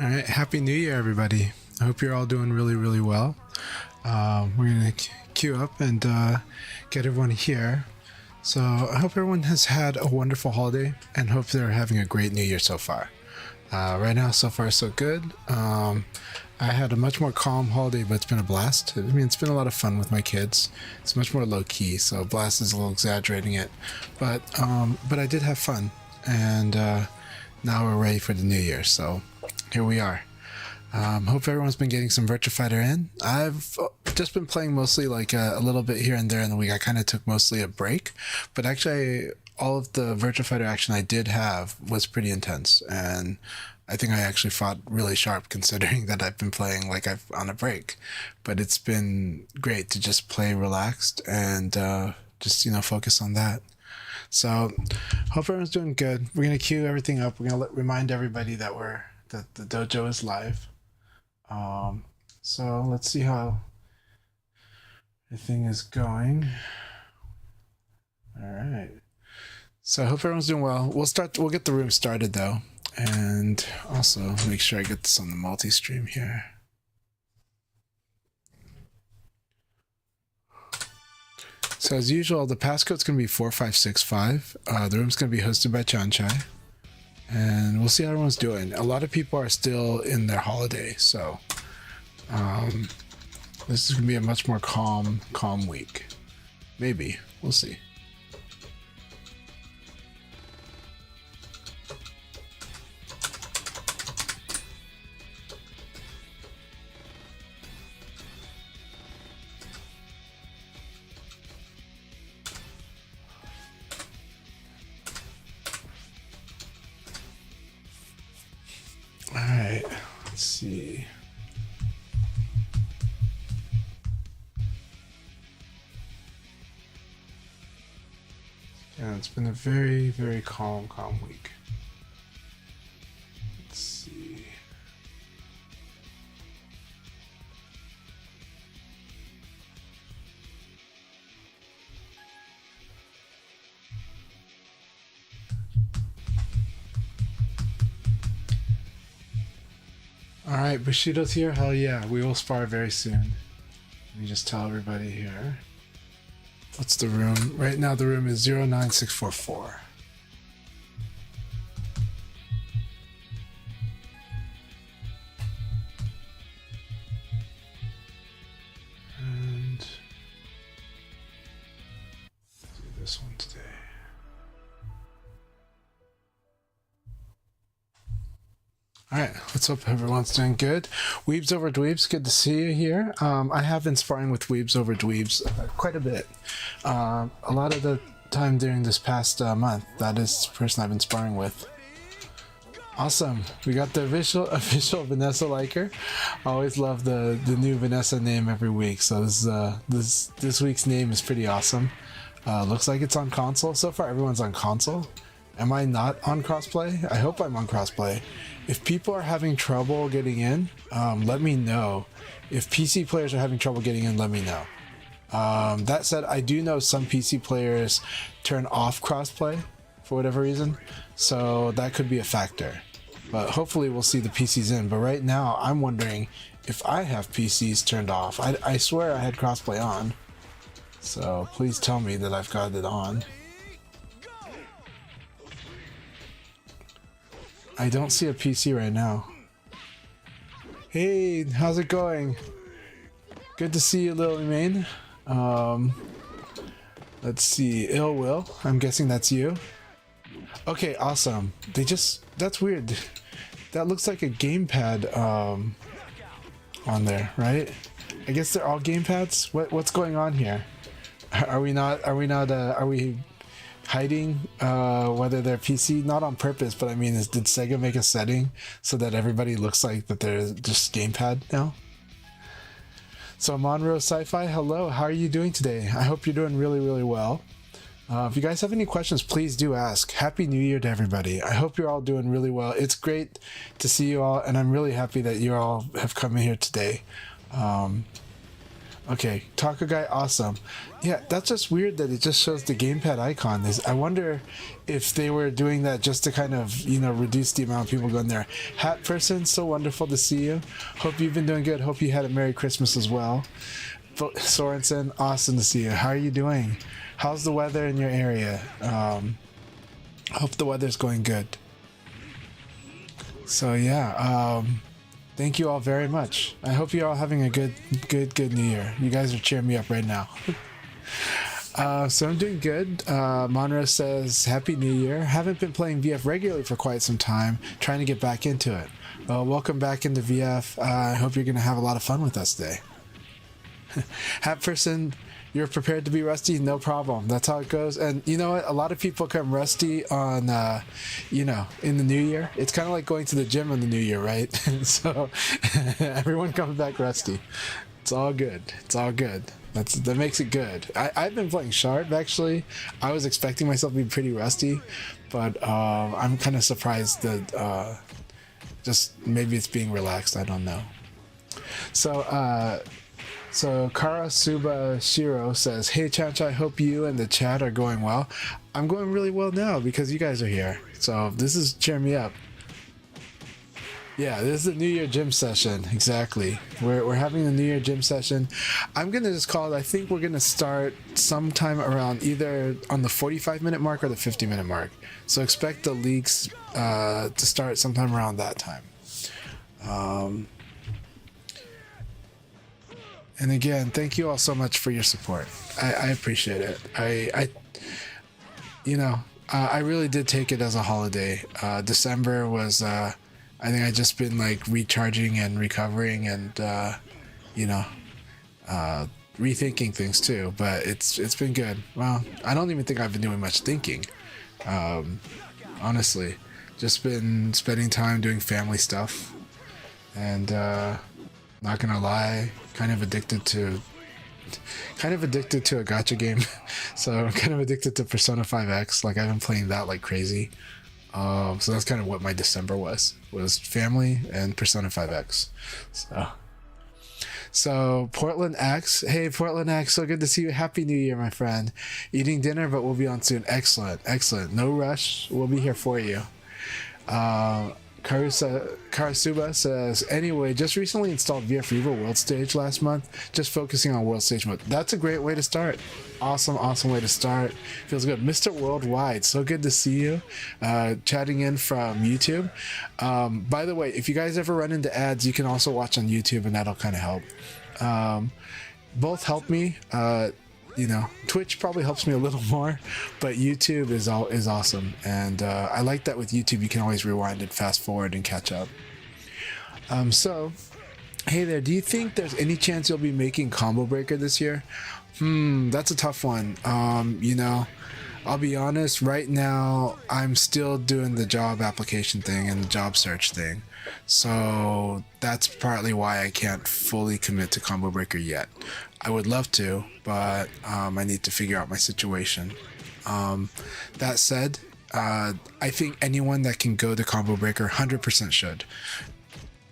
All right, Happy New Year, everybody. I hope you're all doing really, really well. We're going to queue up and get everyone here. So I hope everyone has had a wonderful holiday and hope they're having a great New Year so far. Right now, so far, so good. I had a much more calm holiday, but it's been a blast. I mean, it's been a lot of fun with my kids. It's much more low-key, so blast is a little exaggerating it. But I did have fun, and now we're ready for the new year, so here we are. Hope everyone's been getting some Virtua Fighter in. I've just been playing mostly like a little bit here and there in the week. I kind of took mostly a break, but actually all of the Virtua Fighter action I did have was pretty intense, and I think I actually fought really sharp considering that I've been playing like I've on a break. But it's been great to just play relaxed and just, focus on that. So hope everyone's doing good. We're going to queue everything up. We're going to remind everybody that the dojo is live. So let's see how everything is going. All right. So I hope everyone's doing well. We'll get the room started though. And also make sure I get this on the multi-stream here. So as usual, the passcode's going to be 4565. The room's going to be hosted by Chanchai. And we'll see how everyone's doing. A lot of people are still in their holiday, so this is going to be a much more calm week. Maybe. We'll see. Alright, let's see. Yeah, it's been a very, very calm week. Let's see. Alright, Bushido's here? Hell yeah, we will spar very soon. Let me just tell everybody here. What's the room? Right now the room is 09644. And do this one today. Alright, let's hope everyone's doing good. Weebs over Dweebs, good to see you here. I have been sparring with Weebs over Dweebs quite a bit. A lot of the time during this past month, that is the person I've been sparring with. Awesome, we got the official Vanessa liker. I always love the new Vanessa name every week, so this week's name is pretty awesome. Looks like it's on console. So far everyone's on console. Am I not on crossplay? I hope I'm on crossplay. If people are having trouble getting in, let me know. If PC players are having trouble getting in, let me know. That said, I do know some PC players turn off crossplay for whatever reason, so that could be a factor. But hopefully we'll see the PCs in. But right now, I'm wondering if I have PCs turned off. I swear I had crossplay on, so please tell me that I've got it on. I don't see a PC right now. Hey, how's it going? Good to see you, Lily Main. Let's see, Ill Will. I'm guessing that's you. Okay, awesome. That's weird. That looks like a gamepad on there, right? I guess they're all gamepads. What's going on here? Are we hiding whether they're PC? Not on purpose, but I mean, did Sega make a setting so that everybody looks like that they're just gamepad now? So Monroe Sci-Fi, hello, how are you doing today? I hope you're doing really, really well. If you guys have any questions, please do ask. Happy New Year to everybody. I hope you're all doing really well. It's great to see you all, and I'm really happy that you all have come in here today. Okay, Taco Guy, awesome. Yeah, that's just weird that it just shows the gamepad icon. I wonder if they were doing that just to kind of, reduce the amount of people going there. Hat Person, so wonderful to see you. Hope you've been doing good. Hope you had a Merry Christmas as well. Sorensen, awesome to see you. How are you doing? How's the weather in your area? Hope the weather's going good. So yeah, thank you all very much. I hope you're all having a good New Year. You guys are cheering me up right now. So I'm doing good. Monroe says, Happy New Year. Haven't been playing VF regularly for quite some time. Trying to get back into it. Well, welcome back into VF. I hope you're going to have a lot of fun with us today. Hat Person, you're prepared to be rusty? No problem. That's how it goes. And you know what? A lot of people come rusty on, in the new year. It's kind of like going to the gym in the new year, right? So everyone comes back rusty. It's all good. It's all good. That makes it good. I've been playing Sharp, actually. I was expecting myself to be pretty rusty, but I'm kind of surprised that just maybe it's being relaxed. I don't know. So Karasuba Shiro says, Hey Chanchai, hope you and the chat are going well. I'm going really well now because you guys are here. So this is cheering me up. Yeah, this is the New Year gym session. Exactly. We're having a New Year gym session. I'm going to just call it, I think we're going to start sometime around either on the 45-minute mark or the 50-minute mark. So expect the leagues to start sometime around that time. And again, thank you all so much for your support. I appreciate it. I really did take it as a holiday. December was, I think I just been like recharging and recovering and, rethinking things too. But it's been good. Well, I don't even think I've been doing much thinking. Honestly, just been spending time doing family stuff, and not gonna lie, kind of addicted to a gacha game. So I'm kind of addicted to Persona 5X. Like I've been playing that like crazy. So that's kind of what my December was family and Persona 5X. So Portland X, hey Portland X, so good to see you. Happy New Year, my friend. Eating dinner, but we'll be on soon. Excellent. No rush. We'll be here for you. Karasuba says, anyway, just recently installed VF Reaver World Stage last month, just focusing on World Stage mode. That's a great way to start. Awesome way to start. Feels good. Mr. Worldwide, so good to see you. Chatting in from YouTube. By the way, if you guys ever run into ads, you can also watch on YouTube, and that'll kind of help. Both help me. Twitch probably helps me a little more, but YouTube is awesome, and I like that with YouTube you can always rewind and fast forward and catch up. So hey there, do you think there's any chance you'll be making Combo Breaker this year? That's a tough one. I'll be honest, right now I'm still doing the job application thing and the job search thing, so that's partly why I can't fully commit to Combo Breaker yet. I would love to, but I need to figure out my situation. That said, I think anyone that can go to Combo Breaker 100% should.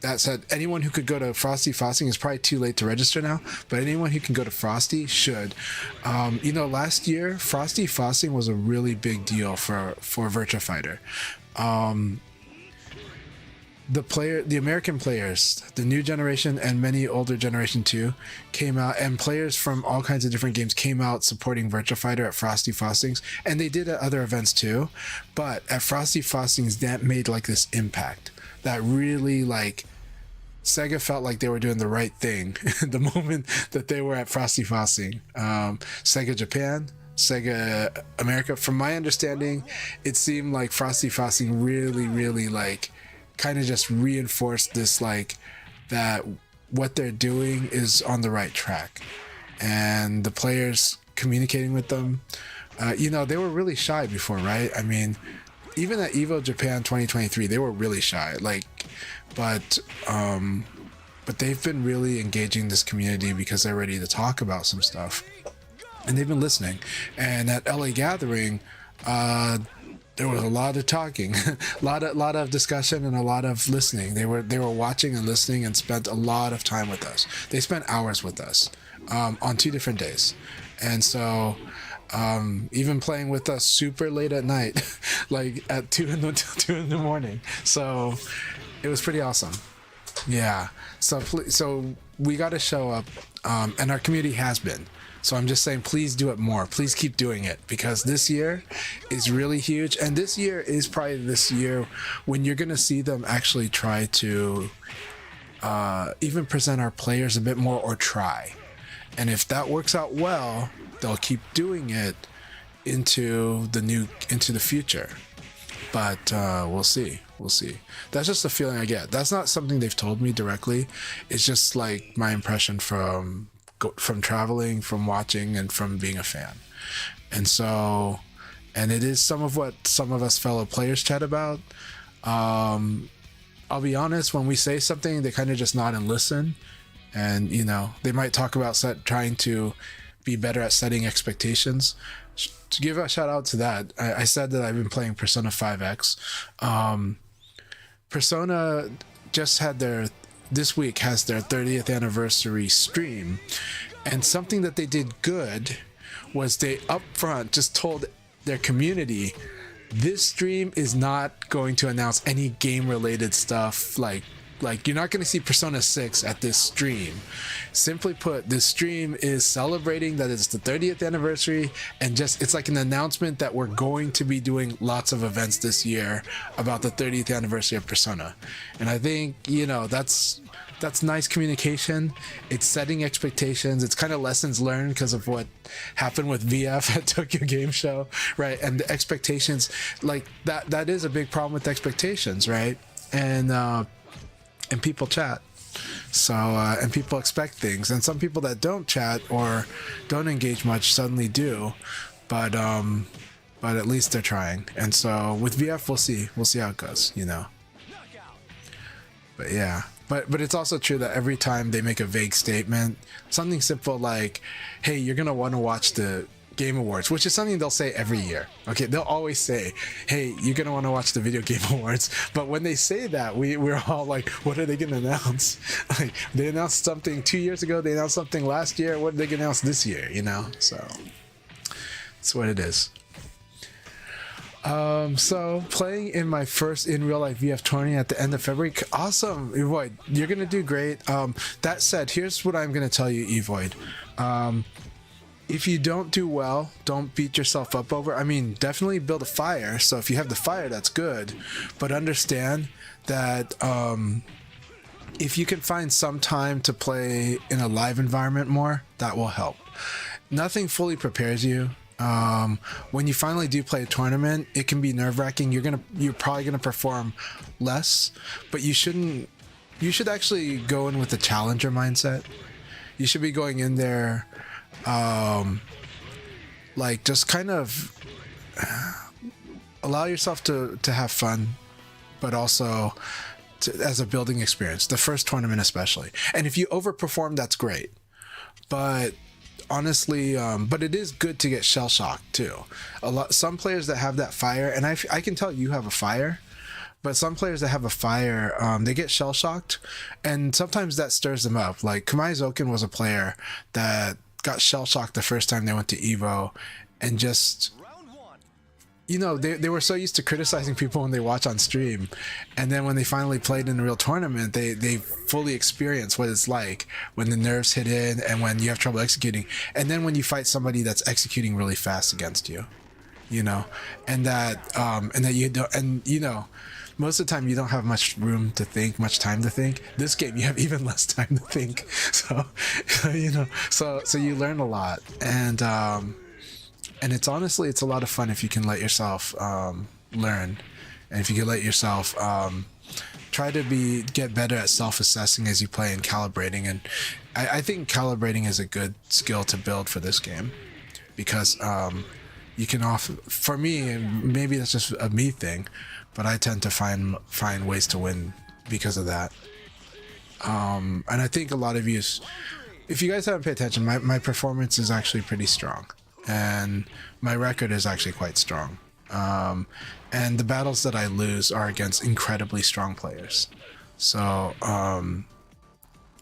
That said, anyone who could go to Frosty Fossing is probably too late to register now, but anyone who can go to Frosty should. Last year, Frosty Fossing was a really big deal for Virtua Fighter. The American players, the new generation and many older generation too, came out, and players from all kinds of different games came out supporting Virtua Fighter at Frosty Fostings, and they did at other events too. But at Frosty Fostings, that made like this impact that really like Sega felt like they were doing the right thing the moment that they were at Frosty Fosting. Sega Japan, Sega America. From my understanding, it seemed like Frosty Fosting really like kind of just reinforced this like that what they're doing is on the right track, and the players communicating with them, they were really shy before, right? I mean, even at Evo Japan 2023 they were really shy, but they've been really engaging this community because they're ready to talk about some stuff, and they've been listening. And at LA Gathering, there was a lot of talking, a lot of discussion, and a lot of listening. They were watching and listening and spent a lot of time with us. They spent hours with us, on 2 different days. And so even playing with us super late at night, like at 2 in the morning. So it was pretty awesome. Yeah. So we got to show up, and our community has been. So I'm just saying, please do it more. Please keep doing it, because this year is really huge. And this year is probably this year when you're going to see them actually try to even present our players a bit more, or try. And if that works out well, they'll keep doing it into the future. But we'll see. That's just the feeling I get. That's not something they've told me directly. It's just like my impression from traveling, from watching, and from being a fan. And so, and it is some of what some of us fellow players chat about. I'll be honest, when we say something, they kind of just nod and listen. And, they might talk about trying to be better at setting expectations. To give a shout out to that, I said that I've been playing Persona 5X. Persona just had this week has their 30th anniversary stream. And something that they did good was they upfront just told their community, this stream is not going to announce any game related stuff. Like you're not going to see Persona 6 at this stream. Simply put, this stream is celebrating that it's the 30th anniversary, and it's like an announcement that we're going to be doing lots of events this year about the 30th anniversary of Persona. And I think, that's nice communication. It's setting expectations. It's kind of lessons learned because of what happened with VF at Tokyo Game Show, right? And the expectations, like that is a big problem with expectations, right? And people chat. So, and people expect things. And some people that don't chat or don't engage much suddenly do. But at least they're trying. And so with VF, we'll see. We'll see how it goes, But yeah. But it's also true that every time they make a vague statement, something simple like, hey, you're going to want to watch the Game Awards, which is something they'll say every year. Okay, they'll always say, hey, you're going to want to watch the Video Game Awards. But when they say that, we're all like, what are they going to announce? Like, they announced something 2 years ago. They announced something last year. What are they going to announce this year, So that's what it is. So playing in my first in real life VF tourney at the end of February. Awesome, Evoid. You're going to do great. That said, here's what I'm going to tell you, Evoid. If you don't do well, don't beat yourself up over. I mean, definitely build a fire. So if you have the fire, that's good. But understand that if you can find some time to play in a live environment more, that will help. Nothing fully prepares you. When you finally do play a tournament, it can be nerve-wracking. You're probably gonna perform less, but you should actually go in with a challenger mindset. You should be going in there like just kind of allow yourself to have fun, but also as a building experience, the first tournament especially. And if you overperform, that's great, but honestly, but it is good to get shell shocked too. Some players that have that fire, and I can tell you have a fire, but some players that have a fire, they get shell shocked, and sometimes that stirs them up. Like Kamai Zoken was a player that got shell shocked the first time they went to Evo, and just, they were so used to criticizing people when they watch on stream, and then when they finally played in a real tournament, they fully experience what it's like when the nerves hit in and when you have trouble executing, and then when you fight somebody that's executing really fast against you, and that you don't, and most of the time you don't have much room to think, much time to think. This game you have even less time to think, so you learn a lot, and it's honestly, it's a lot of fun if you can let yourself learn, and if you can let yourself try to get better at self-assessing as you play and calibrating. And I think calibrating is a good skill to build for this game, because you can for me, and maybe that's just a me thing, but I tend to find ways to win because of that. And I think a lot of you, if you guys haven't paid attention, my performance is actually pretty strong, and my record is actually quite strong. And the battles that I lose are against incredibly strong players. So,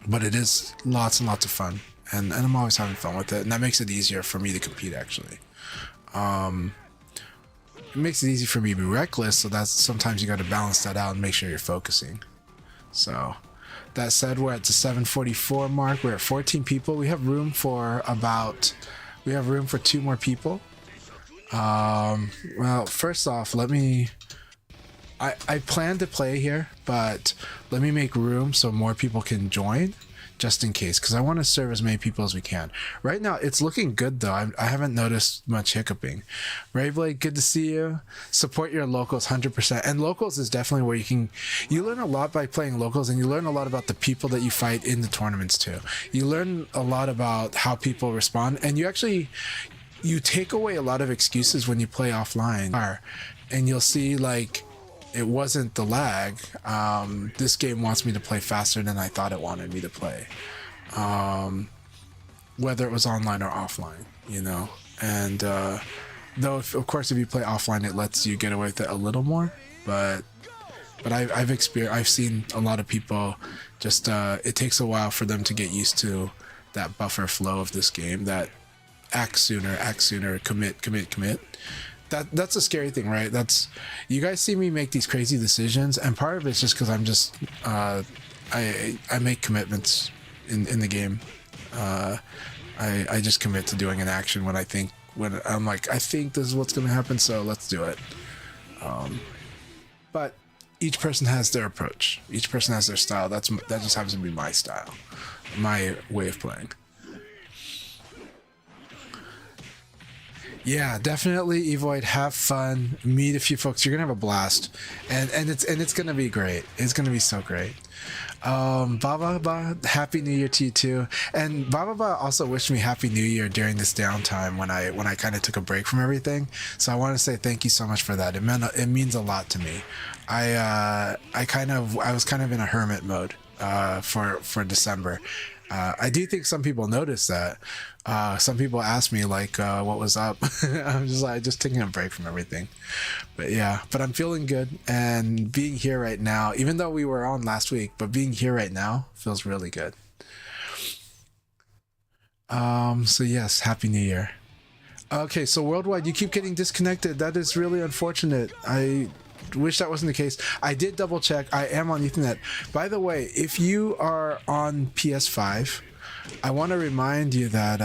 but it is lots and lots of fun. and I'm always having fun with it, and that makes it easier for me to compete. Actually, it makes it easy for me to be reckless, so that's sometimes you got to balance that out and make sure you're focusing. So that said, we're at the 7:44 mark. We're at 14 people. We have room for two more people. Well, first off, I plan to play here, but let me make room so more people can join, just in case, because I want to serve as many people as we can. Right now, it's looking good, though. I haven't noticed much hiccuping. Rayblade, good to see you. Support your locals 100%. And locals is definitely where you learn a lot by playing locals, and you learn a lot about the people that you fight in the tournaments, too. You learn a lot about how people respond, and you take away a lot of excuses when you play offline. And you'll see, like, it wasn't the lag. This game wants me to play faster than I thought it wanted me to play. Whether it was online or offline, you know? And though, of course, if you play offline, it lets you get away with it a little more. But I've seen a lot of people just, it takes a while for them to get used to that buffer flow of this game, that act sooner, commit. That's a scary thing, right? You guys see me make these crazy decisions, and part of it's just because I'm just I make commitments in the game. I just commit to doing an action when I'm like, I think this is what's going to happen, so let's do it. But each person has their approach. Each person has their style. That just happens to be my style, my way of playing. Yeah, definitely, Evoid. Have fun, meet a few folks. You're gonna have a blast, and it's gonna be great. It's gonna be so great. Baba, happy New Year to you too. And Baba also wished me happy New Year during this downtime when I kind of took a break from everything. So I want to say thank you so much for that. It means a lot to me. I was kind of in a hermit mode for December. I do think some people noticed that. Some people asked me like, what was up? I'm just taking a break from everything. But yeah, I'm feeling good, and being here right now, even though we were on last week, but being here right now feels really good. So yes, happy New Year. Okay, so worldwide, you keep getting disconnected. That is really unfortunate. I wish that wasn't the case. I did double check. I am on Ethernet. By the way, if you are on PS5, I want to remind you that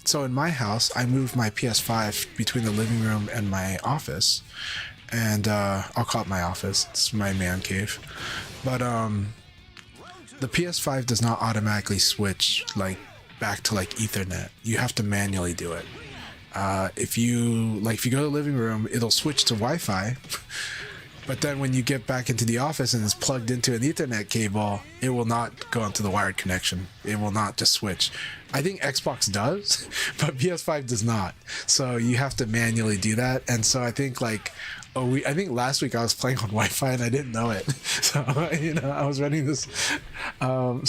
so in my house, I moved my PS5 between the living room and my office, and I'll call it my office. It's my man cave. But the PS5 does not automatically switch back to Ethernet. You have to manually do it. If you go to the living room, it'll switch to Wi-Fi. But then when you get back into the office and it's plugged into an Ethernet cable, it will not go into the wired connection. It will not just switch. I think Xbox does, but PS5 does not. So you have to manually do that. And so I think I think last week I was playing on Wi-Fi and I didn't know it. So, I was running this. So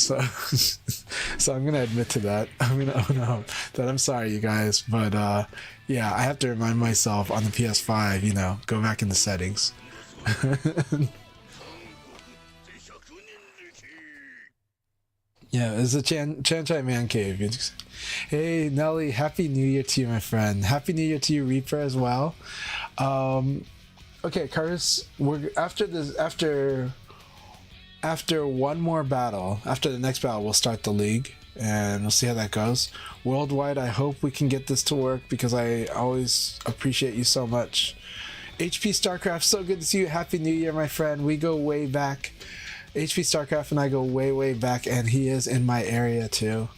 I'm going to admit to that. I'm going to own up that I'm sorry, you guys. But yeah, I have to remind myself on the PS5, go back in the settings. Yeah, it's a Chanchai man cave. Hey Nelly, happy New Year to you, my friend. Happy New Year to you, Reaper, as well. Okay, Karis, we're after one more battle. After the next battle, we'll start the league, and we'll see how that goes. Worldwide, I hope we can get this to work because I always appreciate you so much. HP StarCraft, so good to see you. Happy New Year, my friend. We go way back. HP StarCraft and I go way, way back, and he is in my area too.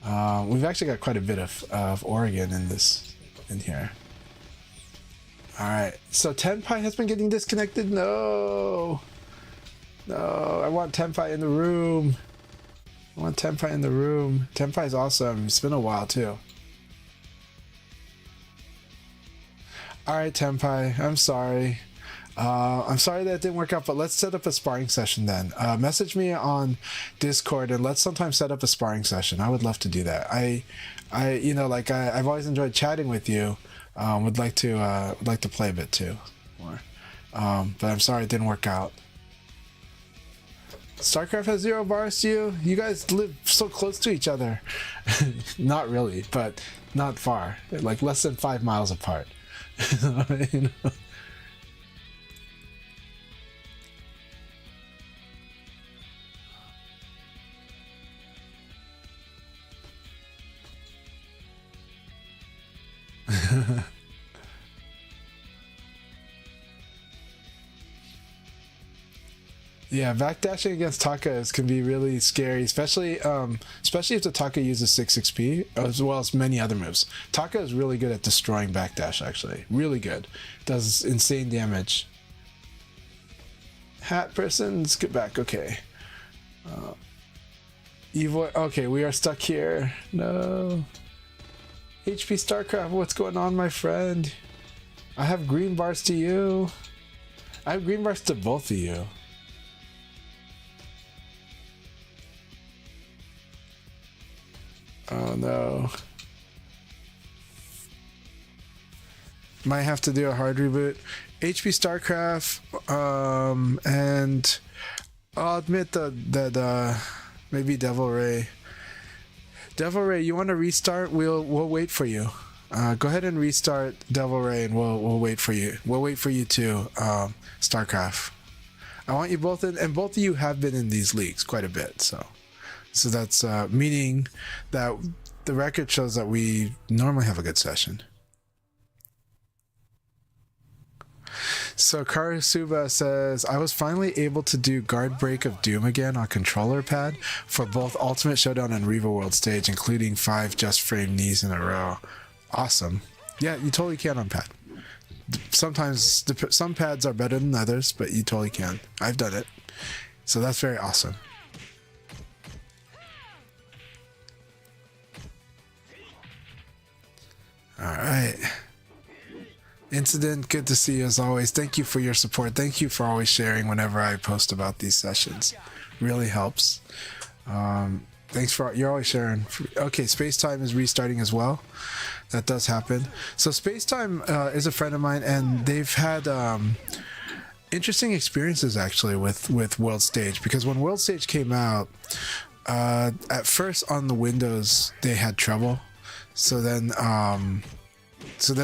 We've actually got quite a bit of Oregon in here. All right, so Tenpai has been getting disconnected. No, I want Tenpai in the room. Tenpai's awesome. It's been a while too. All right, Tenpai, I'm sorry. I'm sorry that it didn't work out, but let's set up a sparring session then. Message me on Discord and let's sometimes set up a sparring session. I would love to do that. I've always enjoyed chatting with you. Would like to play a bit too more. But I'm sorry it didn't work out. StarCraft has 0 bars to you? You guys live so close to each other. Not really, but not far. Like less than 5 miles apart. You know? Yeah, backdashing against Taka can be really scary, especially if the Taka uses 6 XP, as well as many other moves. Taka is really good at destroying backdash, actually. Really good. Does insane damage. Hat person, let's get back, okay. Evo, okay, we are stuck here. No. HP StarCraft, what's going on, my friend? I have green bars to you. I have green bars to both of you. Oh no. Might have to do a hard reboot. HP StarCraft, and I'll admit that maybe Devil Ray. Devil Ray, you want to restart? We'll wait for you. Go ahead and restart Devil Ray, and we'll wait for you. We'll wait for you too, StarCraft. I want you both in, and both of you have been in these leagues quite a bit, so that's meaning that the record shows that we normally have a good session. So Karasuba says, I was finally able to do Guard Break of Doom again on controller pad for both Ultimate Showdown and Riva World Stage, including 5 just frame knees in a row. Awesome. Yeah, you totally can on pad. Sometimes some pads are better than others, but you totally can. I've done it. So that's very awesome. All right. Incident, good to see you as always. Thank you for your support. Thank you for always sharing whenever I post about these sessions. Really helps. Thanks for, you're always sharing. Okay, Spacetime is restarting as well. That does happen. So Spacetime is a friend of mine, and they've had interesting experiences actually with World Stage, because when World Stage came out, at first on the Windows they had trouble. So then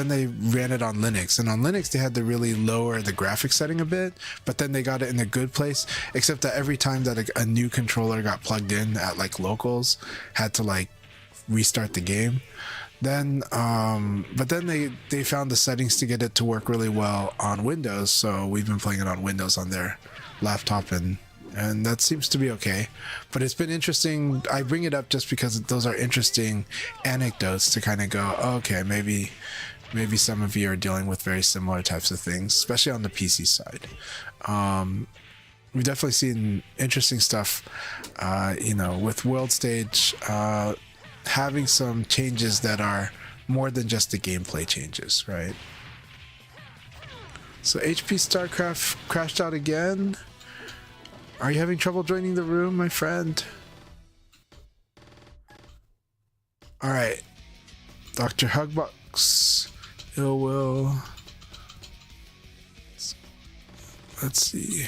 they ran it on Linux, and on Linux they had to really lower the graphics setting a bit, but then they got it in a good place, except that every time that a new controller got plugged in at like locals, had to like restart the game. Then but then they found the settings to get it to work really well on Windows, so we've been playing it on Windows on their laptop, and that seems to be okay. But it's been interesting. I bring it up just because those are interesting anecdotes to kind of go, oh, okay, maybe some of you are dealing with very similar types of things, especially on the PC side. We've definitely seen interesting stuff, you know, with World Stage having some changes that are more than just the gameplay changes, right? So HP StarCraft crashed out again. Are you having trouble joining the room, my friend? Alright. Dr. Hugbox. Ill Will. Let's see.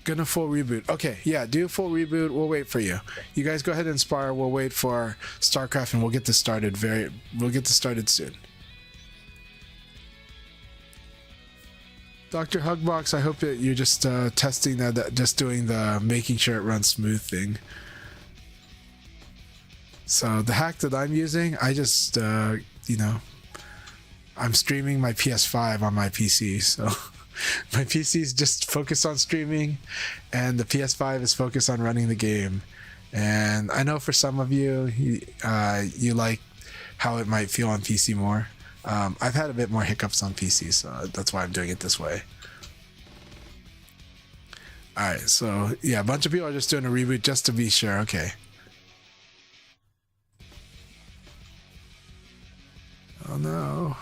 Gonna full reboot. Okay, yeah, do a full reboot. We'll wait for you. You guys go ahead and spar. We'll wait for StarCraft, and we'll get this started soon. Dr. Hugbox, I hope that you're just testing that, just doing the making sure it runs smooth thing. So the hack that I'm using, I just, you know, I'm streaming my PS5 on my PC, so my PC is just focused on streaming, and the PS5 is focused on running the game. And I know for some of you, you like how it might feel on PC more. I've had a bit more hiccups on PC, so that's why I'm doing it this way. Alright, so yeah, a bunch of people are just doing a reboot just to be sure. Okay. Oh no.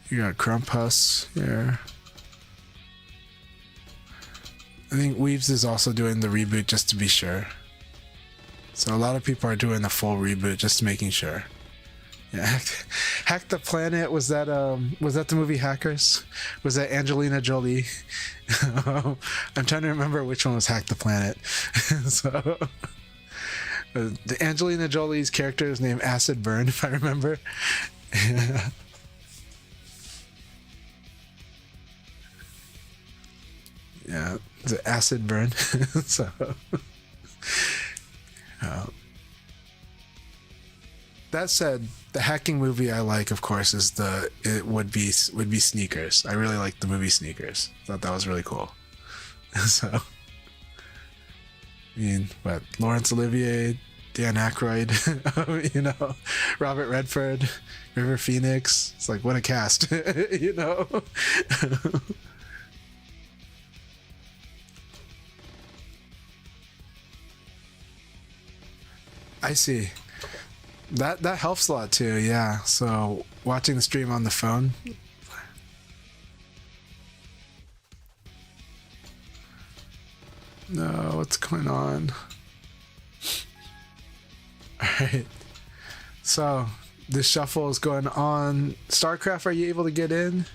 You got Crumpus here. I think Weaves is also doing the reboot just to be sure. So a lot of people are doing the full reboot, just making sure. Yeah, Hack the Planet, was that the movie Hackers? Was that Angelina Jolie? I'm trying to remember which one was Hack the Planet. So the Angelina Jolie's character is named Acid Burn, if I remember. Yeah, the Acid Burn. So uh, that said, the hacking movie I like, of course, is it would be Sneakers. I really like the movie Sneakers. Thought that was really cool. So, I mean, what, Laurence Olivier, Dan Aykroyd, you know, Robert Redford, River Phoenix. It's like, what a cast, you know. I see. That helps a lot too, yeah. So watching the stream on the phone. No, what's going on? Alright. So this shuffle is going on. StarCraft, are you able to get in?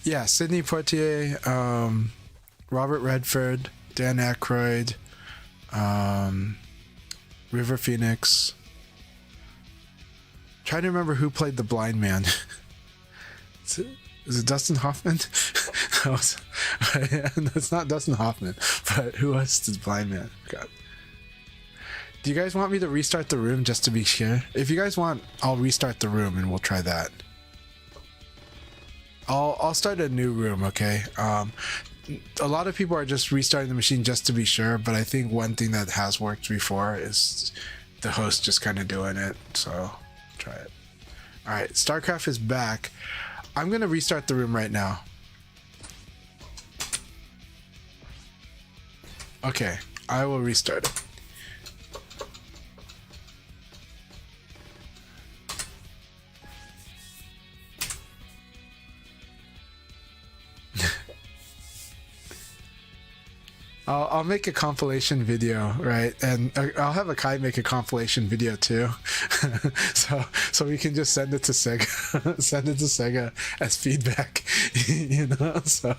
Yeah, Sidney Poitier, Robert Redford, Dan Aykroyd, River Phoenix. Trying to remember who played the blind man. Is it Dustin Hoffman? No, it's not Dustin Hoffman. But who was the blind man? God. Do you guys want me to restart the room just to be sure? If you guys want, I'll restart the room and we'll try that. I'll start a new room, okay? A lot of people are just restarting the machine just to be sure, but I think one thing that has worked before is the host just kind of doing it, so try it. Alright, StarCraft is back. I'm gonna restart the room right now. Okay, I will restart it. I'll make a compilation video, right? And I'll have Akai make a compilation video too, so we can just send it to Sega, send it to Sega as feedback, you know. So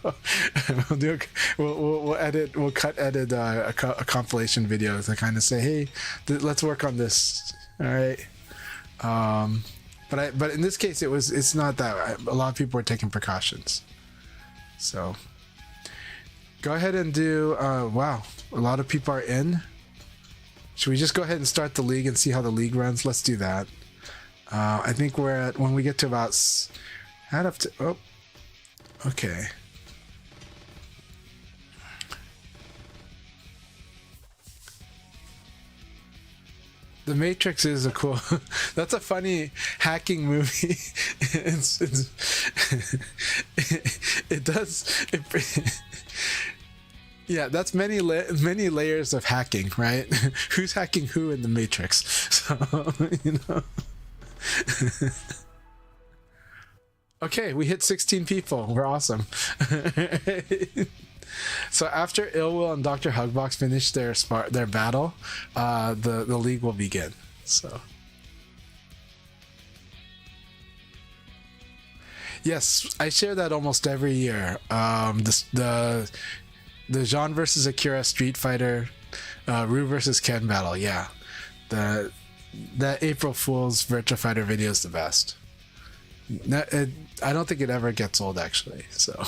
we'll edit, we'll edit a compilation video to kind of say, hey, let's work on this, all right? But in this case, it's not that. A lot of people are taking precautions, so. Go ahead and do, wow, a lot of people are in. Should we just go ahead and start the league and see how the league runs? Let's do that. I think we're at, when we get to about, add up to, oh, okay. The Matrix is a cool, that's a funny hacking movie. It does, yeah, that's many layers of hacking, right? Who's hacking who in the Matrix? So, you know. Okay, we hit 16 people. We're awesome. So after Illwill and Dr. Hugbox finish their battle, the league will begin. So yes, I share that almost every year. The Jean versus Akira Street Fighter, Rue versus Ken battle. Yeah, that April Fool's Virtua Fighter video is the best. I don't think it ever gets old, actually. So.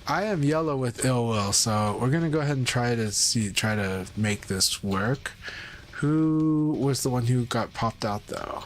I am yellow with ill will, so we're gonna go ahead and try to make this work. Who was the one who got popped out though?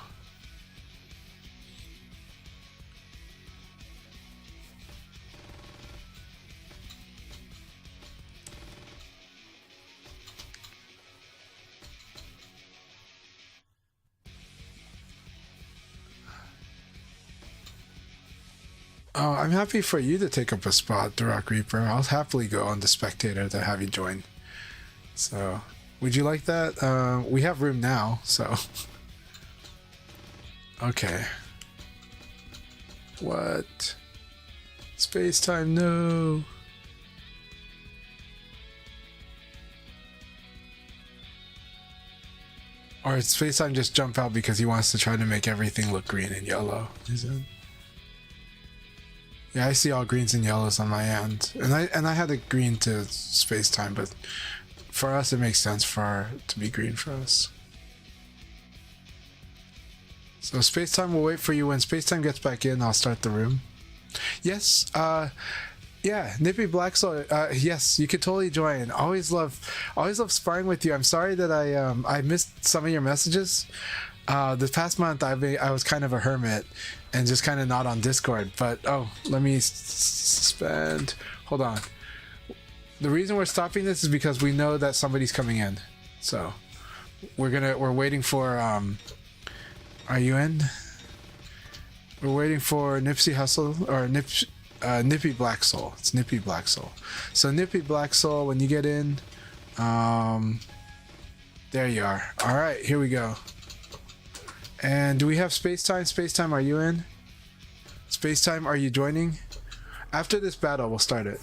Oh, I'm happy for you to take up a spot, the Rock Reaper. I'll happily go on the spectator to have you join. So, would you like that? We have room now, so. Okay. What? Space time, no. Or it's Space time just jump out because he wants to try to make everything look green and yellow. Is it? Yeah, I see all greens and yellows on my end, and I had a green to Space time, but for us it makes sense for it to be green for us. So Space time will wait for you. When Space time gets back in, I'll start the room. Yes, yeah, Nippy Black Soul. Yes, you could totally join. Always love sparring with you. I'm sorry that I missed some of your messages. This past month I was kind of a hermit and just kind of not on Discord. But oh, let me spend. Hold on. The reason we're stopping this is because we know that somebody's coming in. So we're waiting for. Are you in? We're waiting for Nipsey Hustle or Nippy Black Soul. It's Nippy Black Soul. So Nippy Black Soul, when you get in, there you are. All right, here we go. And do we have Space Time? Space Time, are you in? Space Time, are you joining? After this battle, we'll start it.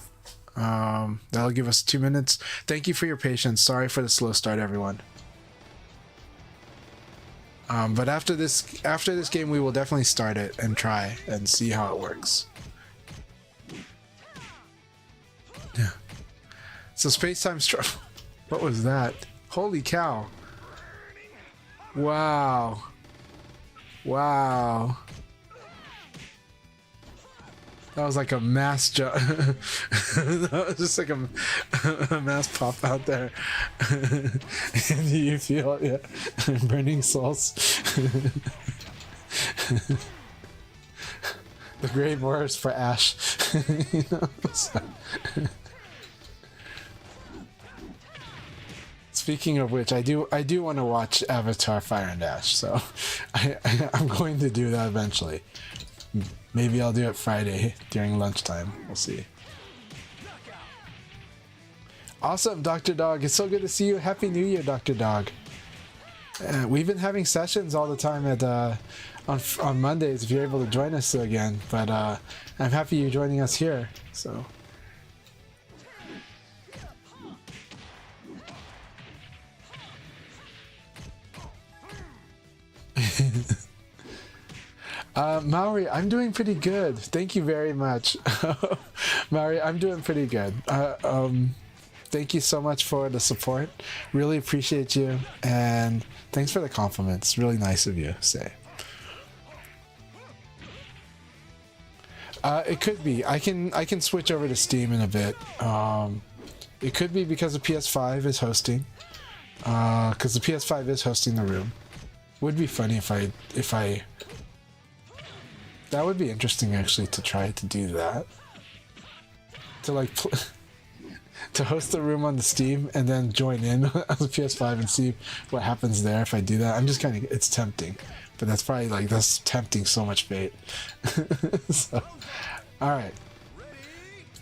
That'll give us 2 minutes. Thank you for your patience. Sorry for the slow start, everyone. But after this game, we will definitely start it and try and see how it works. Yeah. So Space Time what was that? Holy cow! Wow! Wow! That was like a mass jump. That was just like a mass pop out there. And you feel it, yeah. Burning souls. The great words for Ash. You know, so. Speaking of which, I do want to watch Avatar Fire and Ash, so I'm going to do that eventually. Maybe I'll do it Friday during lunchtime. We'll see. Awesome, Dr. Dog. It's so good to see you. Happy New Year, Dr. Dog. We've been having sessions all the time at on Mondays if you're able to join us again. But I'm happy you're joining us here. So. Maori, I'm doing pretty good. Thank you very much. Maori, I'm doing pretty good. Thank you so much for the support. Really appreciate you. And thanks for the compliments. Really nice of you to say. It could be. I can switch over to Steam in a bit. It could be because the PS5 is hosting. Because the PS5 is hosting the room. Would be funny if I that would be interesting actually to try to do that. To like to host the room on the Steam and then join in on the PS5 and see what happens there if I do that. I'm just kind of, it's tempting, but that's probably like, that's tempting so much fate. So, all right.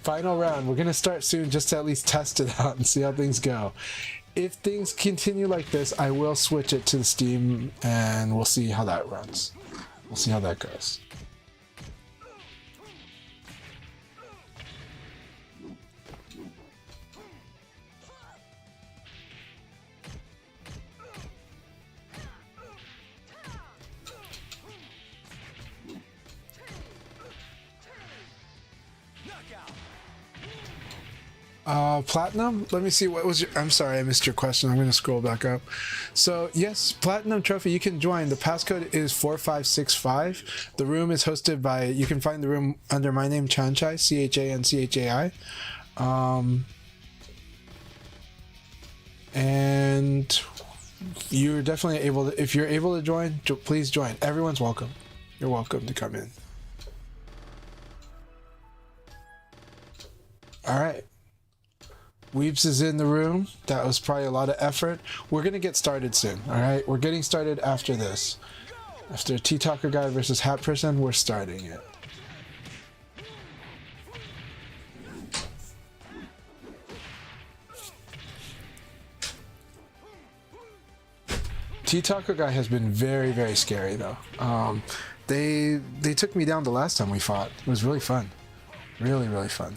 Final round. We're going to start soon just to at least test it out and see how things go. If things continue like this, I will switch it to the Steam and we'll see how that runs. We'll see how that goes. Platinum? Let me see, what was your... I'm sorry, I missed your question. I'm going to scroll back up. So, yes, Platinum Trophy, you can join. The passcode is 4565. The room is hosted by... You can find the room under my name, Chanchai, Chanchai. And you're definitely able to... If you're able to join, please join. Everyone's welcome. You're welcome to come in. All right. Weebs is in the room. That was probably a lot of effort. We're going to get started soon, all right? We're getting started after this. After T-Talker Guy versus Hat Person, we're starting it. T-Talker Guy has been very, very scary, though. They took me down the last time we fought. It was really fun. Really, really fun.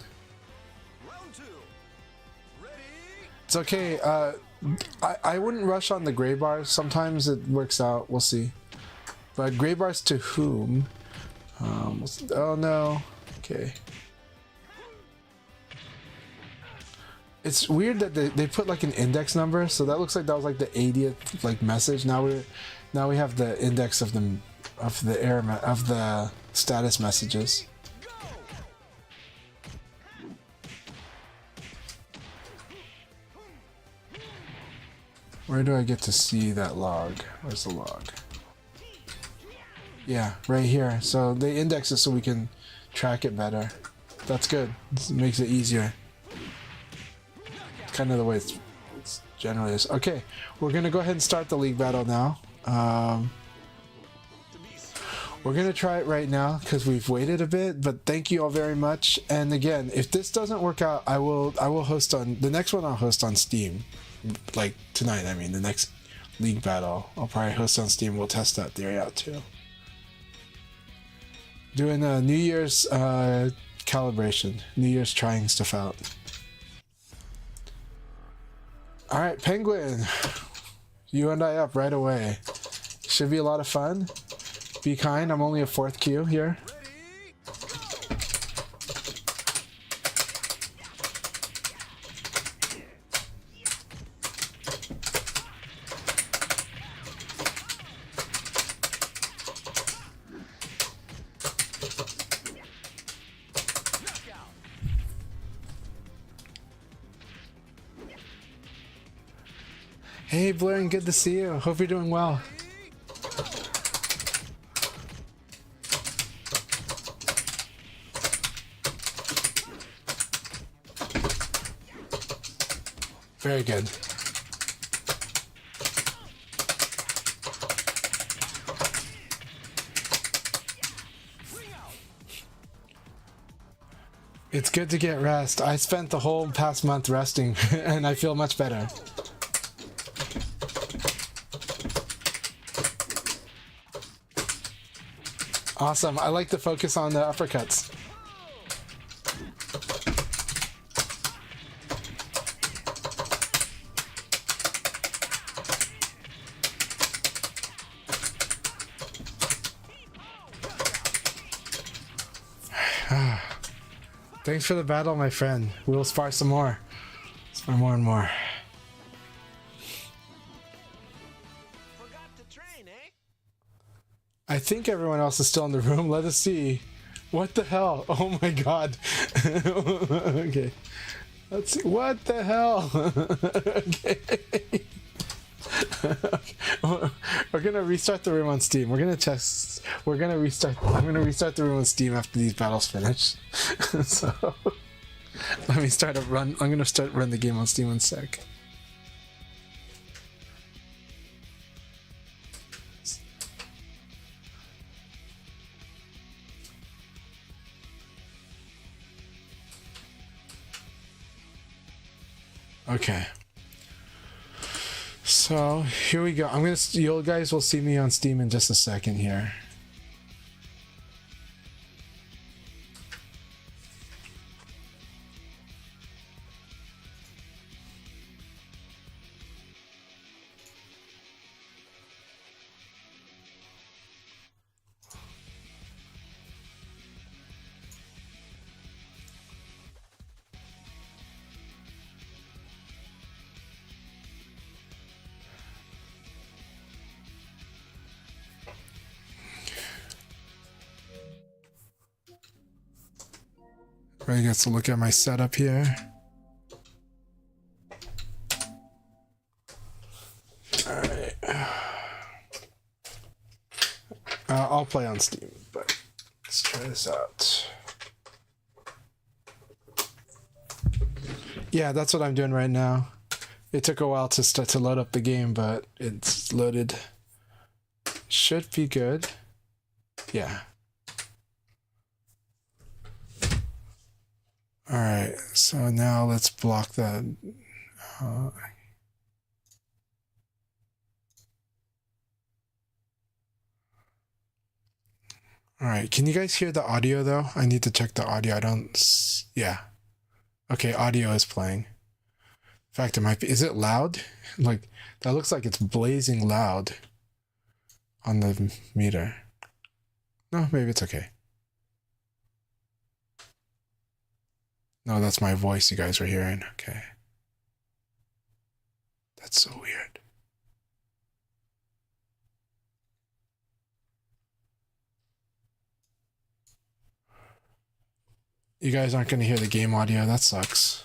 It's okay. I wouldn't rush on the gray bars. Sometimes it works out. We'll see. But gray bars to whom? Oh no. Okay. It's weird that they put like an index number, so that looks like that was like the 80th like message. Now we have the index of the status messages. Where do I get to see that log? Where's the log? Yeah, right here. So they index it so we can track it better. That's good. This makes it easier. It's kind of the way it's generally is. Okay, we're gonna go ahead and start the league battle now. We're gonna try it right now because we've waited a bit. But thank you all very much. And again, if this doesn't work out, I will host on the next one. I'll host on Steam, like tonight. I mean, the next league battle I'll probably host on Steam. We'll test that theory out too. Doing a New Year's calibration. New Year's trying stuff out. Alright, Penguin. You and I up right away. Should be a lot of fun. Be kind, I'm only a 4th queue here. Hey Blaring, good to see you. Hope you're doing well. Very good. It's good to get rest. I spent the whole past month resting and I feel much better. Awesome. I like to focus on the uppercuts. Thanks for the battle, my friend. We'll spar some more. Spar more and more. I think everyone else is still in the room. Let us see. What the hell? Oh my god. Okay. Let's see. What the hell? Okay. We're gonna restart the room on Steam. We're gonna test. We're gonna restart. I'm gonna restart the room on Steam after these battles finish. So let me start a run. I'm gonna run the game on Steam in a sec. Okay. So here we go. You guys will see me on Steam in just a second here. Everybody gets to look at my setup here. Alright. I'll play on Steam, but let's try this out. Yeah, that's what I'm doing right now. It took a while to start to load up the game, but it's loaded. Should be good. Yeah. Alright, so now let's block that. All right, can you guys hear the audio though? I need to check the audio. Yeah. Okay, audio is playing. In fact, it might be. Is it loud? Like, that looks like it's blazing loud on the meter. No, maybe it's okay. No, that's my voice you guys were hearing. Okay. That's so weird. You guys aren't going to hear the game audio. That sucks.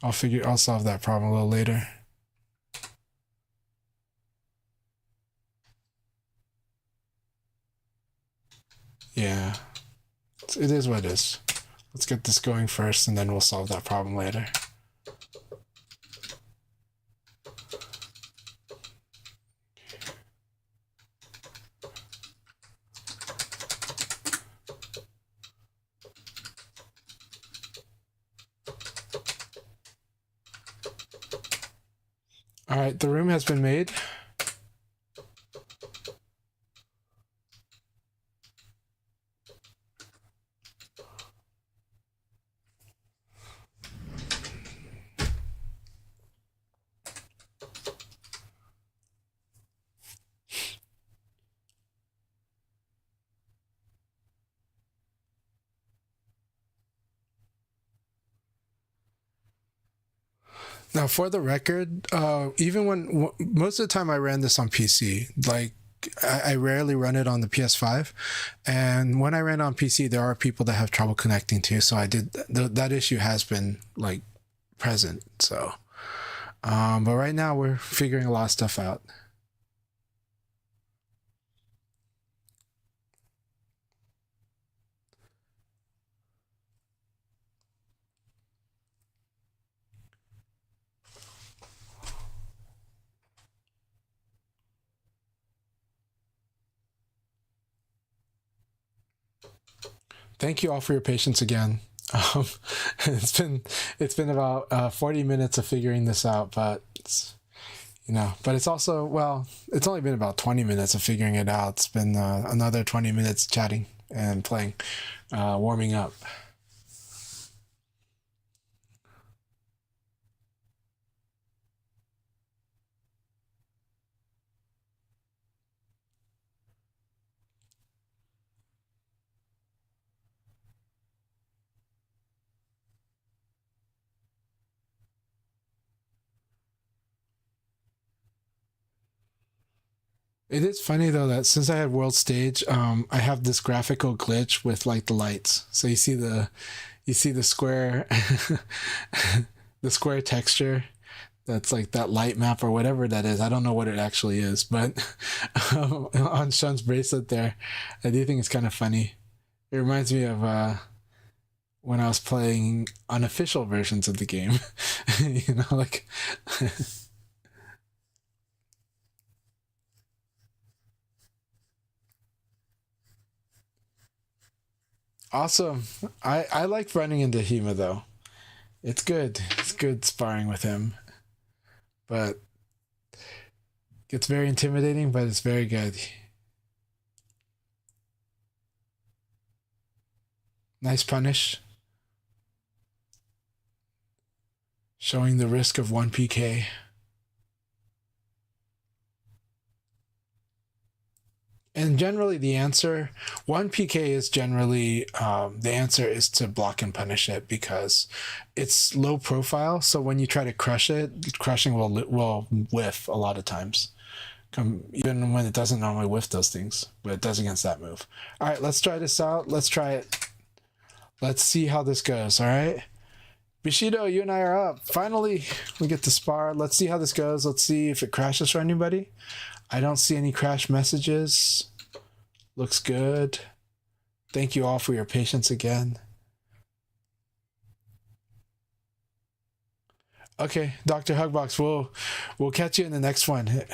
I'll solve that problem a little later. Yeah. It is what it is. Let's get this going first and then we'll solve that problem later. All right, the room has been made. Now, for the record, even when most of the time I ran this on PC, like I rarely run it on the PS5, and when I ran on PC, there are people that have trouble connecting too. So I did that issue has been like present. So, but right now we're figuring a lot of stuff out. Thank you all for your patience again. Um, it's been about 40 minutes of figuring this out, but but it's also, well, it's only been about 20 minutes of figuring it out. It's been another 20 minutes chatting and playing, warming up. It is funny though that since I had world stage, I have this graphical glitch with like the lights. So you see the square, the square texture. That's like that light map or whatever that is. I don't know what it actually is, but on Sean's bracelet there, I do think it's kind of funny. It reminds me of when I was playing unofficial versions of the game. Like. Awesome. I like running into Hema though. It's good. It's good sparring with him. But it's very intimidating, but it's very good. Nice punish. Showing the risk of 1 PK. And generally, the answer, 1 PK is generally, the answer is to block and punish it because it's low profile. So when you try to crush it, crushing will whiff a lot of times. Even when it doesn't normally whiff those things, but it does against that move. All right, let's try this out. Let's try it. Let's see how this goes, all right? Bushido, you and I are up. Finally, we get to spar. Let's see how this goes. Let's see if it crashes for anybody. I don't see any crash messages. Looks good. Thank you all for your patience again. Okay, Dr. Hugbox, we'll catch you in the next one.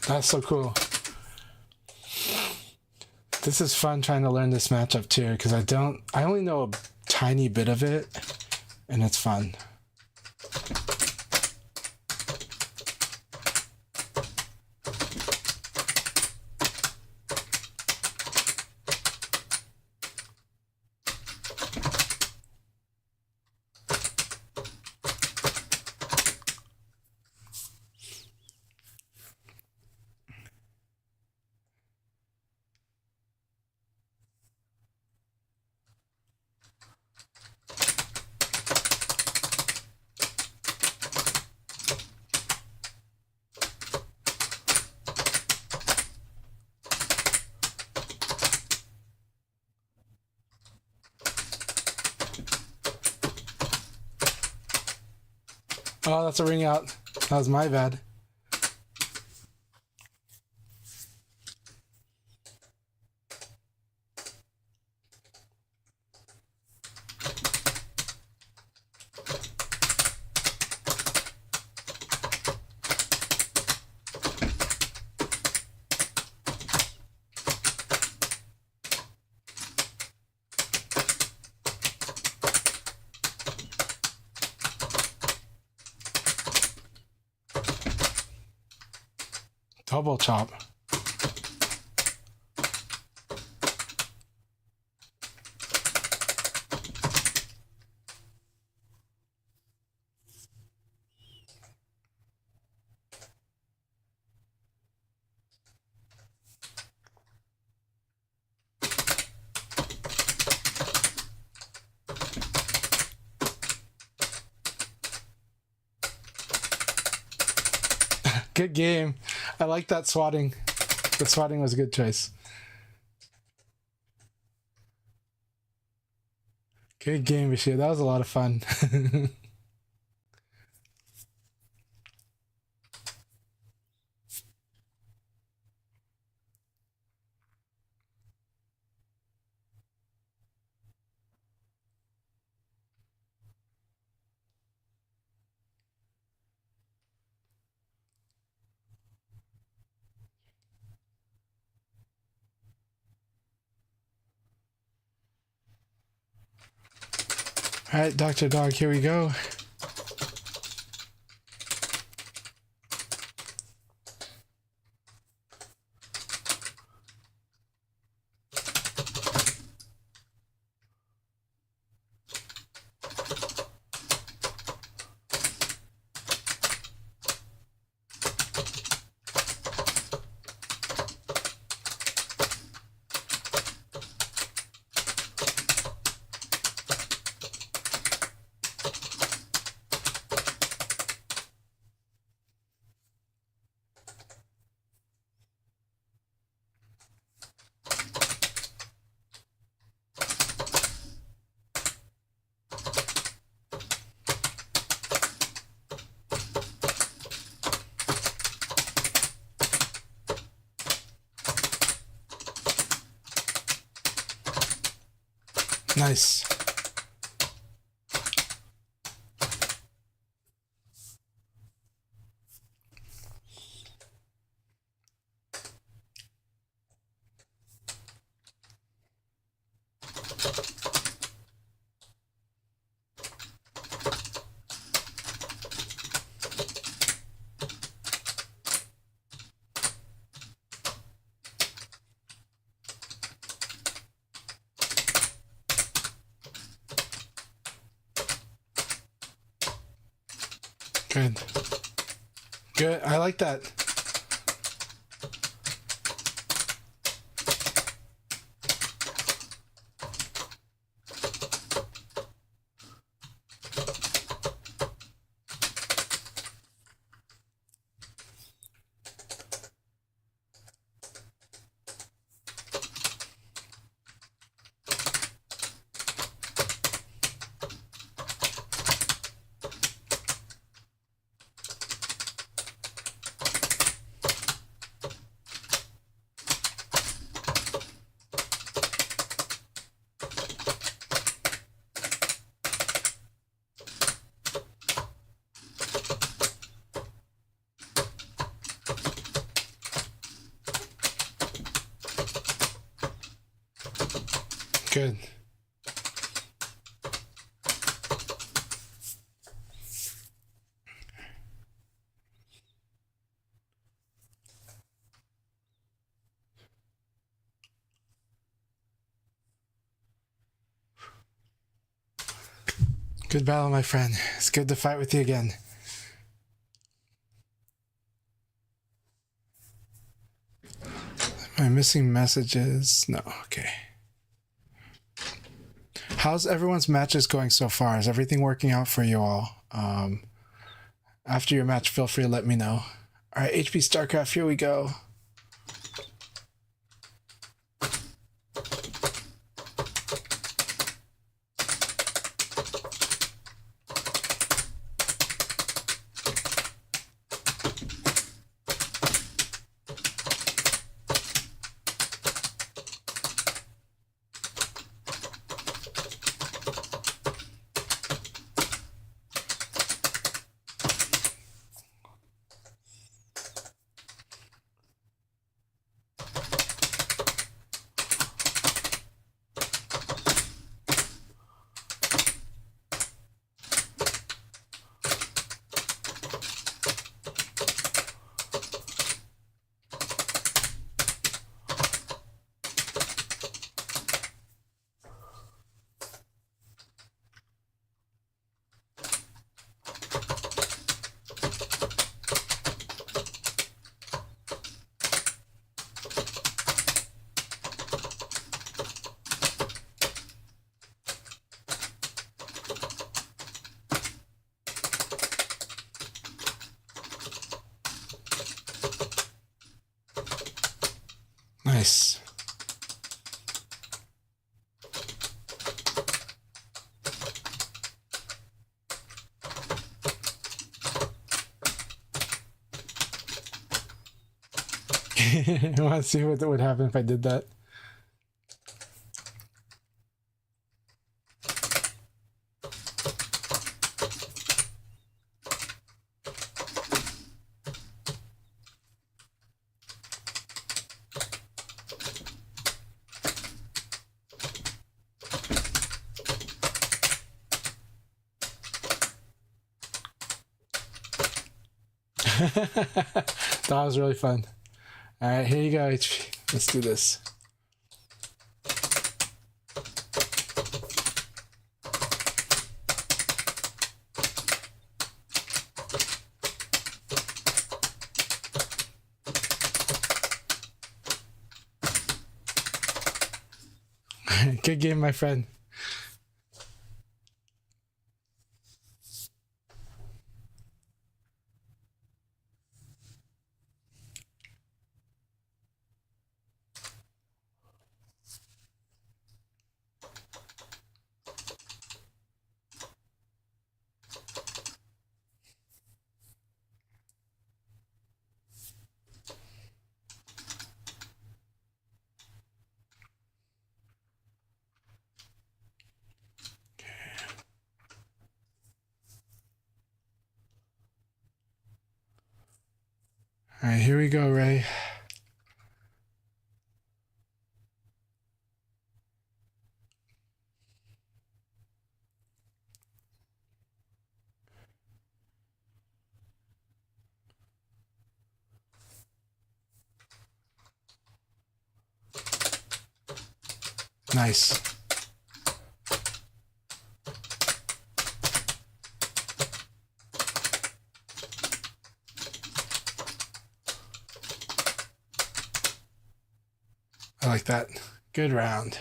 That's so cool. This is fun trying to learn this matchup too, because I only know a tiny bit of it, and it's fun. Oh, that's a ring out. That was my bad. Double chop. Good game. I like that swatting. The swatting was a good choice. Good game, Bashir. That was a lot of fun. All right, Dr. Dog, here we go. Nice. Good. Good. I like that. Good. Good battle, my friend. It's good to fight with you again. Am I missing messages? No, okay. How's everyone's matches going so far? Is everything working out for you all? After your match, feel free to let me know. All right, HP StarCraft, here we go. Nice. I want to see what would happen if I did that. That was really fun. All right, here you go, HP. Let's do this. Good game, my friend. All right, here we go, Ray. Nice. I like that. Good round.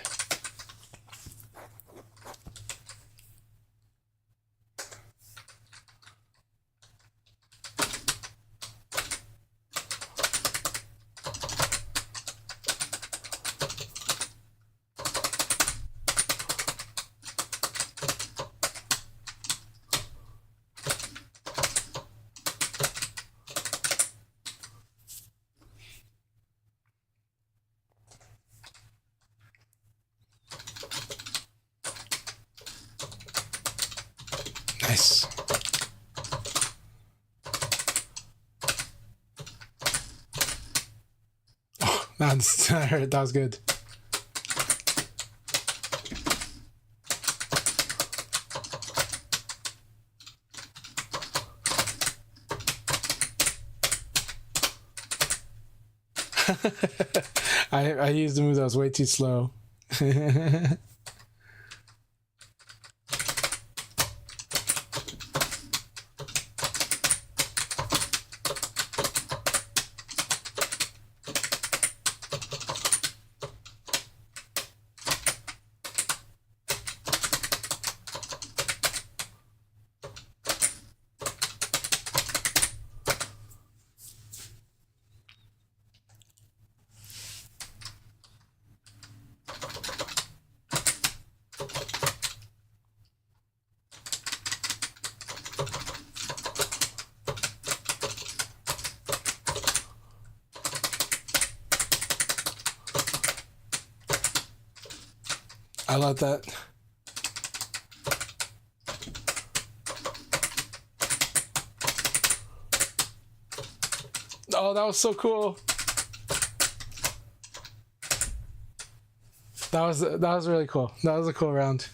Nice. Oh, that hurt. That was good. I used a move that was way too slow. I love that. Oh, that was so cool. That was really cool. That was a cool round.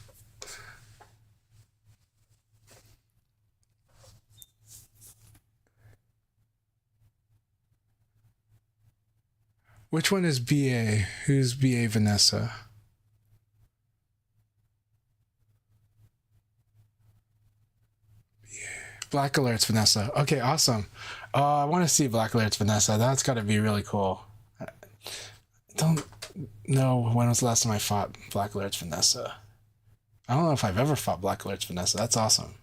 Which one is BA? Who's BA Vanessa? Black Alerts Vanessa. Okay, awesome. I want to see Black Alerts Vanessa. That's got to be really cool. I don't know when was the last time I fought Black Alerts Vanessa. I don't know if I've ever fought Black Alerts Vanessa. That's awesome.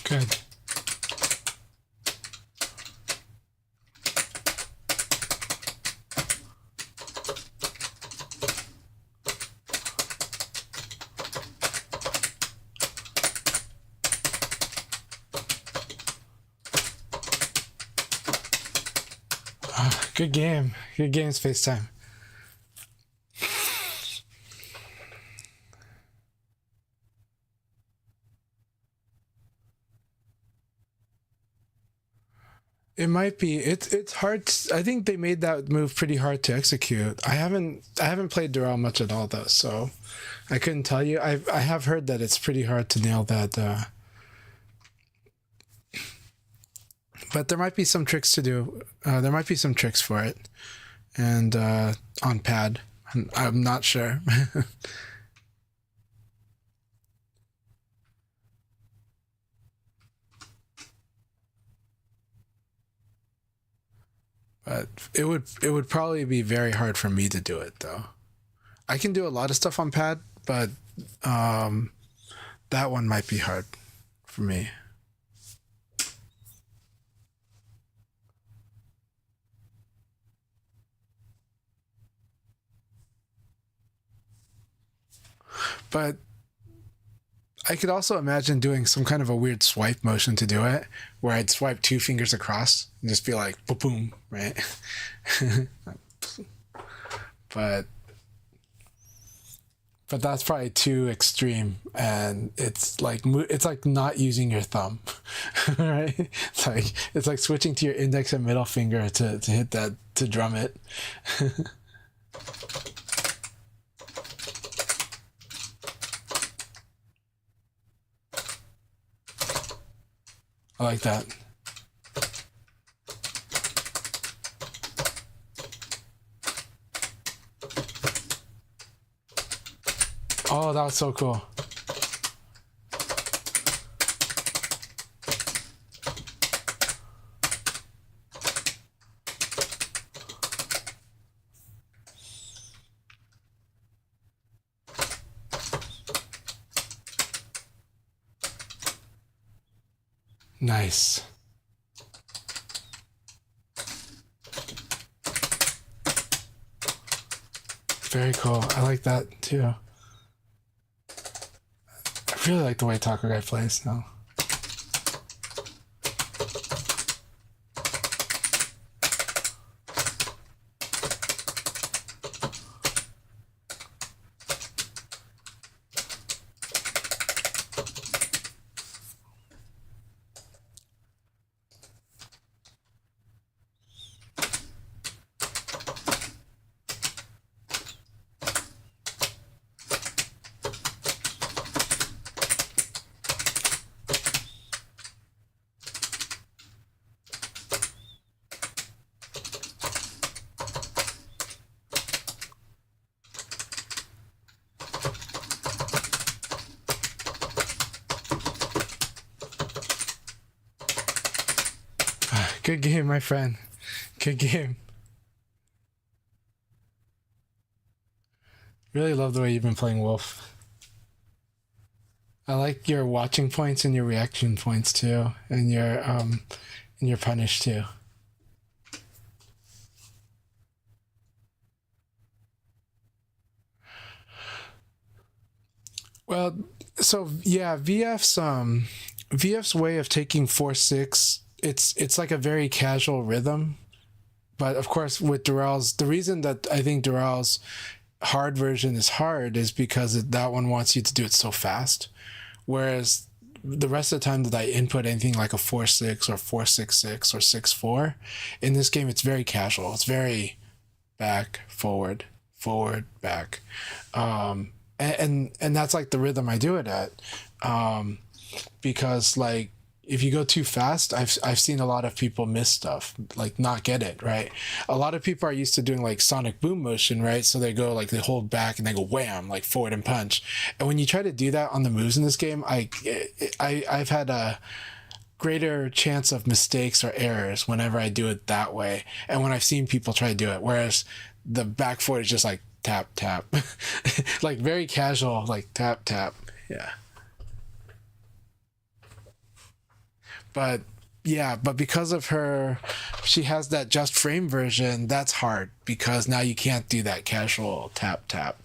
Good. Good game. Good game, Space Time. It might be. It's hard. I think they made that move pretty hard to execute. I haven't played Doral much at all though, so I couldn't tell you. I have heard that it's pretty hard to nail that. But there might be some tricks to do. There might be some tricks for it, and on pad, I'm not sure. But it would probably be very hard for me to do it though. I can do a lot of stuff on pad, but that one might be hard for me. But I could also imagine doing some kind of a weird swipe motion to do it, where I'd swipe two fingers across and just be like, boom, boom, right? but but that's probably too extreme, and it's like not using your thumb, right? It's like switching to your index and middle finger to hit that, to drum it. I like that. Oh, that was so cool. Nice. Very cool. I like that too. I really like the way Taco Guy plays now. Good game, my friend. Good game. Really love the way you've been playing Wolf. I like your watching points and your reaction points too, and your punish too. Well, so yeah, VF's way of taking 4-6, it's like a very casual rhythm. But of course, with Dural's, the reason that I think Dural's hard version is hard is because that one wants you to do it so fast. Whereas the rest of the time that I input anything like a 4-6 or 4-6-6 or 6-4, in this game it's very casual. It's very back, forward, forward, back. And that's like the rhythm I do it at. Because like if you go too fast, I've seen a lot of people miss stuff, like not get it right. A lot of people are used to doing like sonic boom motion, right? So they go like they hold back and they go wham, like forward and punch. And when you try to do that on the moves in this game, I've had a greater chance of mistakes or errors whenever I do it that way. And when I've seen people try to do it, whereas the back forward is just like tap tap, like very casual, like tap tap, yeah. But yeah, but because of her, she has that just frame version. That's hard because now you can't do that casual tap tap.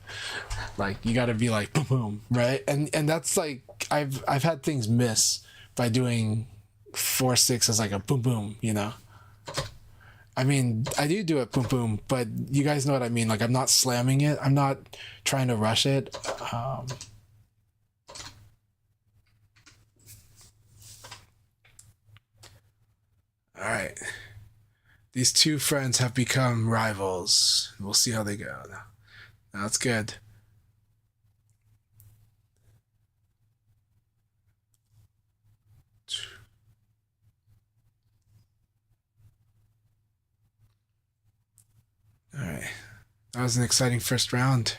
Like you got to be like boom boom, right? And that's like I've had things miss by doing 4-6 as like a boom boom, you know. I mean, I do it boom boom, but you guys know what I mean. Like I'm not slamming it. I'm not trying to rush it. All right. These two friends have become rivals. We'll see how they go. That's good. All right. That was an exciting first round.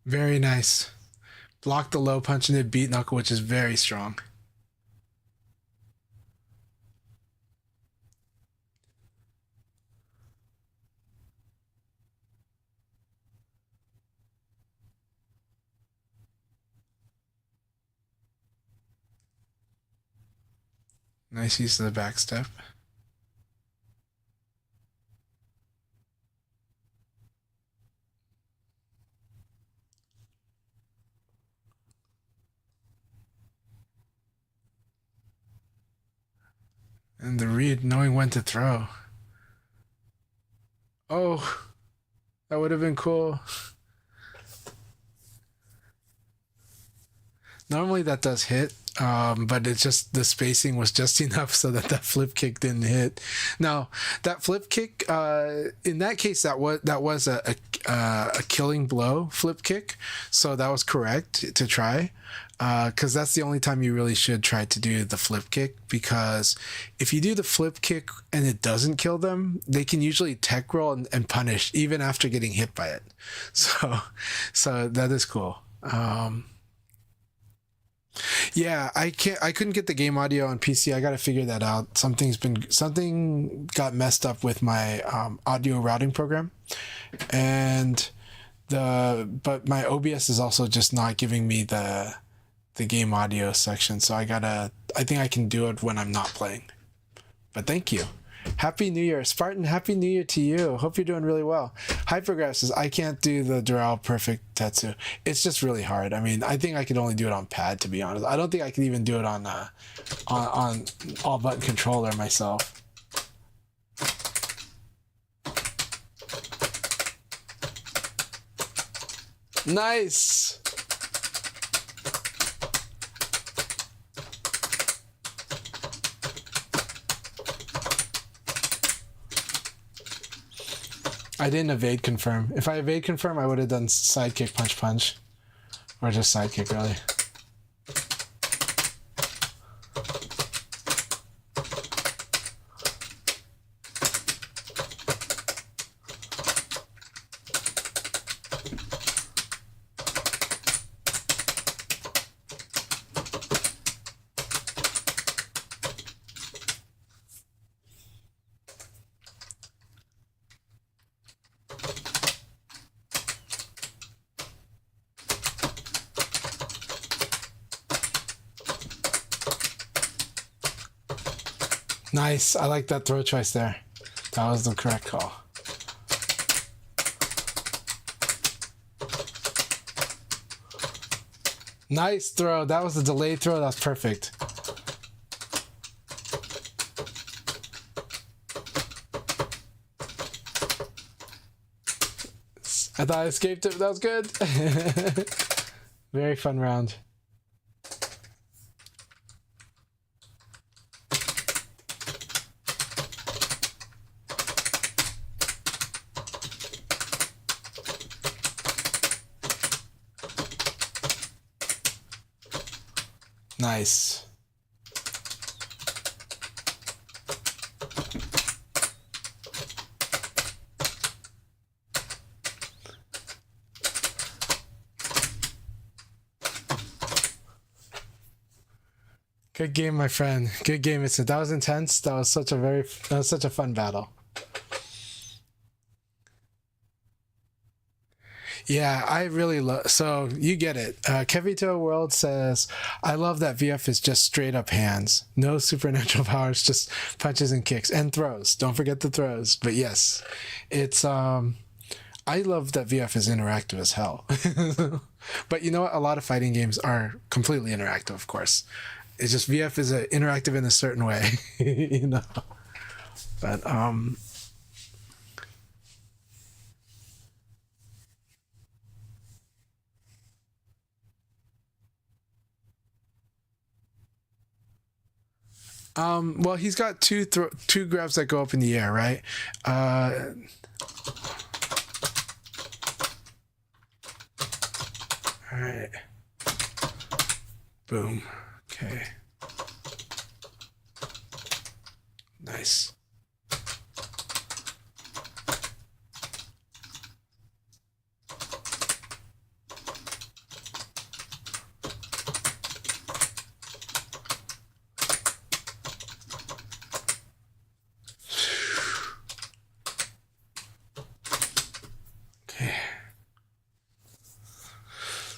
Very nice. Blocked the low punch and it beat knuckle, which is very strong. Nice use of the back step. And the read, knowing when to throw. Oh, that would have been cool. Normally that does hit, but it's just the spacing was just enough so that that flip kick didn't hit. Now that flip kick, in that case, that was a killing blow flip kick, so that was correct to try. Because that's the only time you really should try to do the flip kick, because if you do the flip kick and it doesn't kill them, they can usually tech roll and punish even after getting hit by it. So that is cool. Yeah, I couldn't get the game audio on PC. I got to figure that out. Something got messed up with my audio routing program, and but my OBS is also just not giving me the game audio section. So I think I can do it when I'm not playing. But thank you. Happy New Year, Spartan. Happy New Year to you. Hope you're doing really well. Hypergraph says, I can't do the Doral Perfect Tetsu. It's just really hard. I mean, I think I could only do it on pad, to be honest. I don't think I could even do it on all button controller myself. Nice. I didn't evade confirm. If I evade confirm, I would have done sidekick punch punch. Or just sidekick, really. Nice. I like that throw choice there. That was the correct call. Nice throw. That was a delayed throw. That's perfect. I thought I escaped it. That was good. Very fun round. Nice. Good game, my friend. Good game. That was intense. That was such a fun battle. Yeah, I really love. So you get it. Kevito World says, "I love that VF is just straight up hands, no supernatural powers, just punches and kicks and throws. Don't forget the throws." But yes, it's I love that VF is interactive as hell. But you know what? A lot of fighting games are completely interactive, of course. It's just VF is interactive in a certain way, you know. But well, he's got two grabs that go up in the air, right? All right. Boom. Okay. Nice.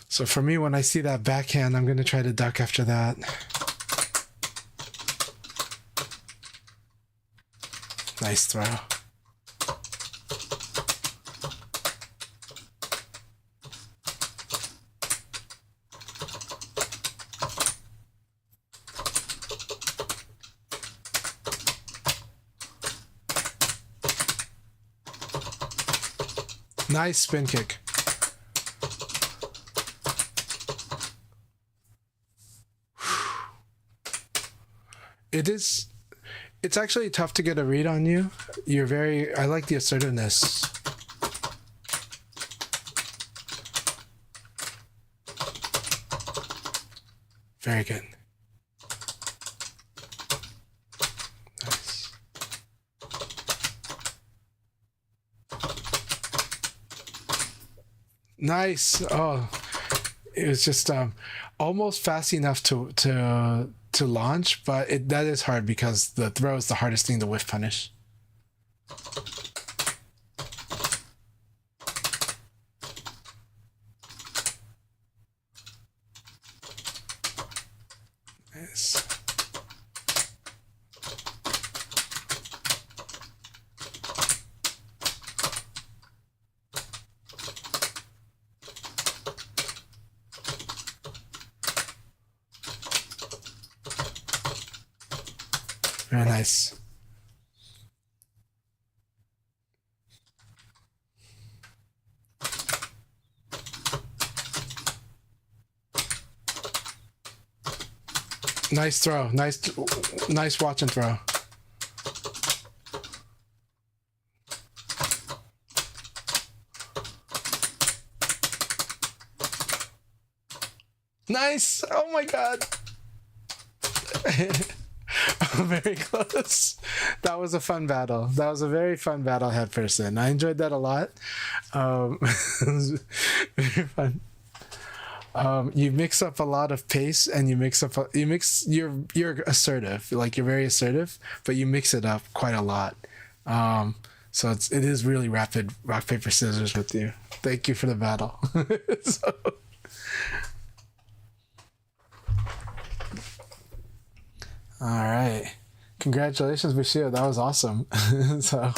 So for me, when I see that backhand, I'm going to try to duck after that. Nice throw. Nice spin kick. It's actually tough to get a read on you. I like the assertiveness. Very good. Nice. Nice. Oh, it was just almost fast enough to launch, but that is hard because the throw is the hardest thing to whiff punish. Nice. Very nice. Nice throw. Nice watch and throw. Nice. Oh my god. Very close. That was a fun battle. That was a very fun battle, head person. I enjoyed that a lot. It was very fun. You mix up a lot of pace, and you're assertive, like you're very assertive, but you mix it up quite a lot. So it is really rapid rock paper scissors with you. Thank you for the battle. So, all right, congratulations, Bashir. That was awesome. So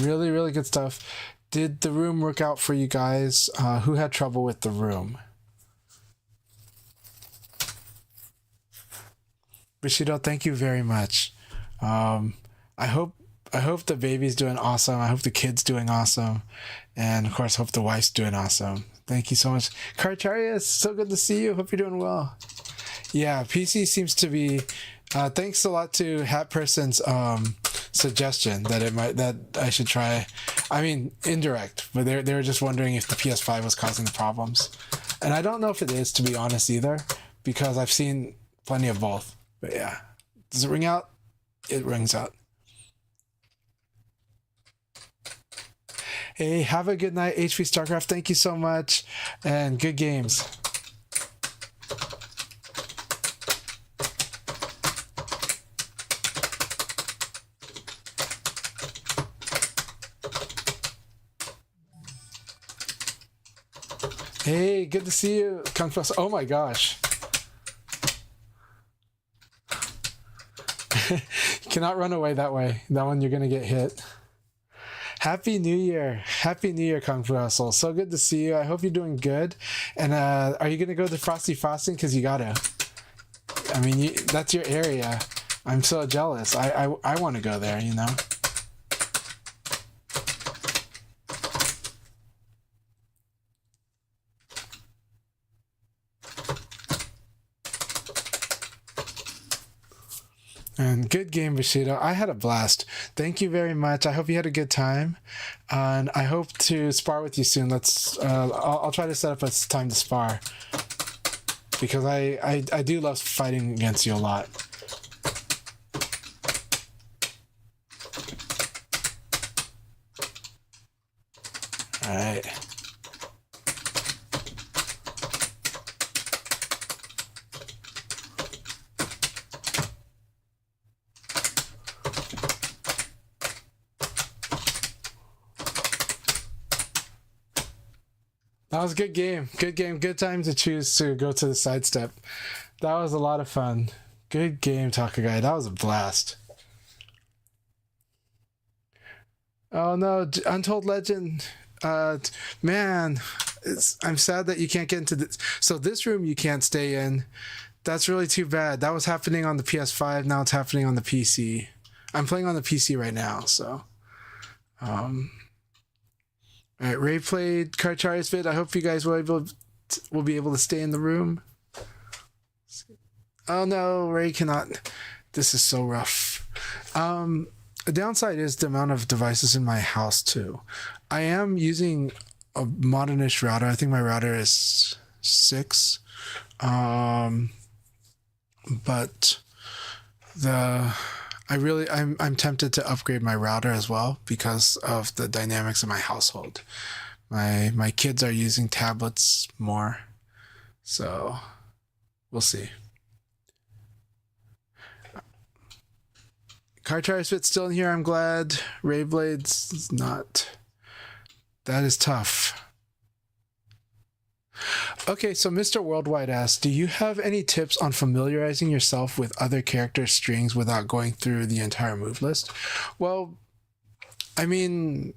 really, really good stuff. Did the room work out for you guys? Who had trouble with the room? Bushido, thank you very much. I hope the baby's doing awesome. I hope the kid's doing awesome, and of course, hope the wife's doing awesome. Thank you so much, Karcharius. So good to see you. Hope you're doing well. Yeah, PC seems to be. Thanks a lot to Hat Person's suggestion that I should try. I mean, indirect, but they were just wondering if the PS5 was causing the problems, and I don't know if it is, to be honest, either, because I've seen plenty of both. But yeah, does it ring out? It rings out. Hey, have a good night, HP StarCraft. Thank you so much, and good games. Hey, good to see you, Kung Fu. Oh my gosh. You cannot run away that way. That one you're gonna get hit. Happy New Year. Happy New Year, Kung Fu Hustle. So good to see you. I hope you're doing good. And are you gonna go to Frosty Frosting? Because you gotta. I mean, that's your area. I'm so jealous. I want to go there, you know? And good game, Bushido. I had a blast. Thank you very much. I hope you had a good time, and I hope to spar with you soon. Let's. I'll try to set up a time to spar, because I do love fighting against you a lot. All right. That was a good game. Good game. Good time to choose to go to the sidestep. That was a lot of fun. Good game, Takagai. That was a blast. Oh no, Untold Legend. Man, I'm sad that you can't get into this. So this room you can't stay in. That's really too bad. That was happening on the PS5. Now it's happening on the PC. I'm playing on the PC right now, so. All right, Ray played Karchari's vid. I hope you guys will be able to stay in the room. Oh no, Ray cannot. This is so rough. The downside is the amount of devices in my house too. I am using a modernish router. I think my router is 6. But I'm tempted to upgrade my router as well because of the dynamics of my household. My kids are using tablets more, so we'll see. Car Tires Fit still in here. I'm glad. Ray Blades is not. That is tough. Okay, so Mr. Worldwide asks, do you have any tips on familiarizing yourself with other character strings without going through the entire move list? Well, I mean,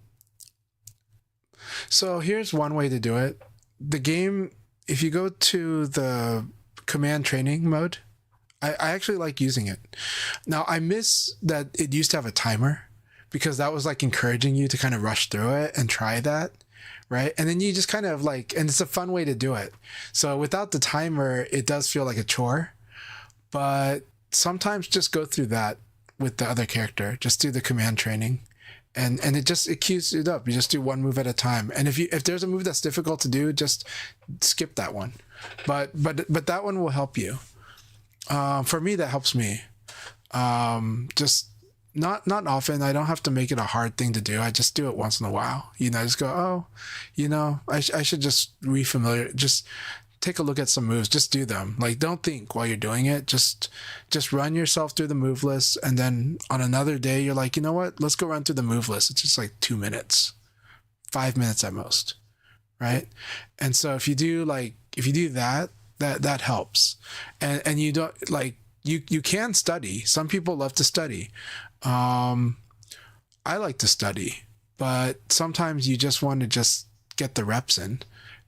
so here's one way to do it. The game, if you go to the command training mode, I actually like using it. Now, I miss that it used to have a timer, because that was like encouraging you to kind of rush through it and try that, right? And then you just kind of like, and it's a fun way to do it. So without the timer, it does feel like a chore, but sometimes just go through that with the other character. Just do the command training, and it queues it up. You just do one move at a time. And if there's a move that's difficult to do, just skip that one. But that one will help you. For me, that helps me. Just not often. I don't have to make it a hard thing to do. I just do it once in a while. I just go, oh, I should just refamiliar. Just take a look at some moves. Just do them. Like, don't think while you're doing it. Just run yourself through the move list, and then on another day, you're like, you know what? Let's go run through the move list. It's just like 2 minutes, 5 minutes at most, right? And so if you do that. That helps. And you don't like, you can study. Some people love to study. I like to study, but sometimes you just want to just get the reps in.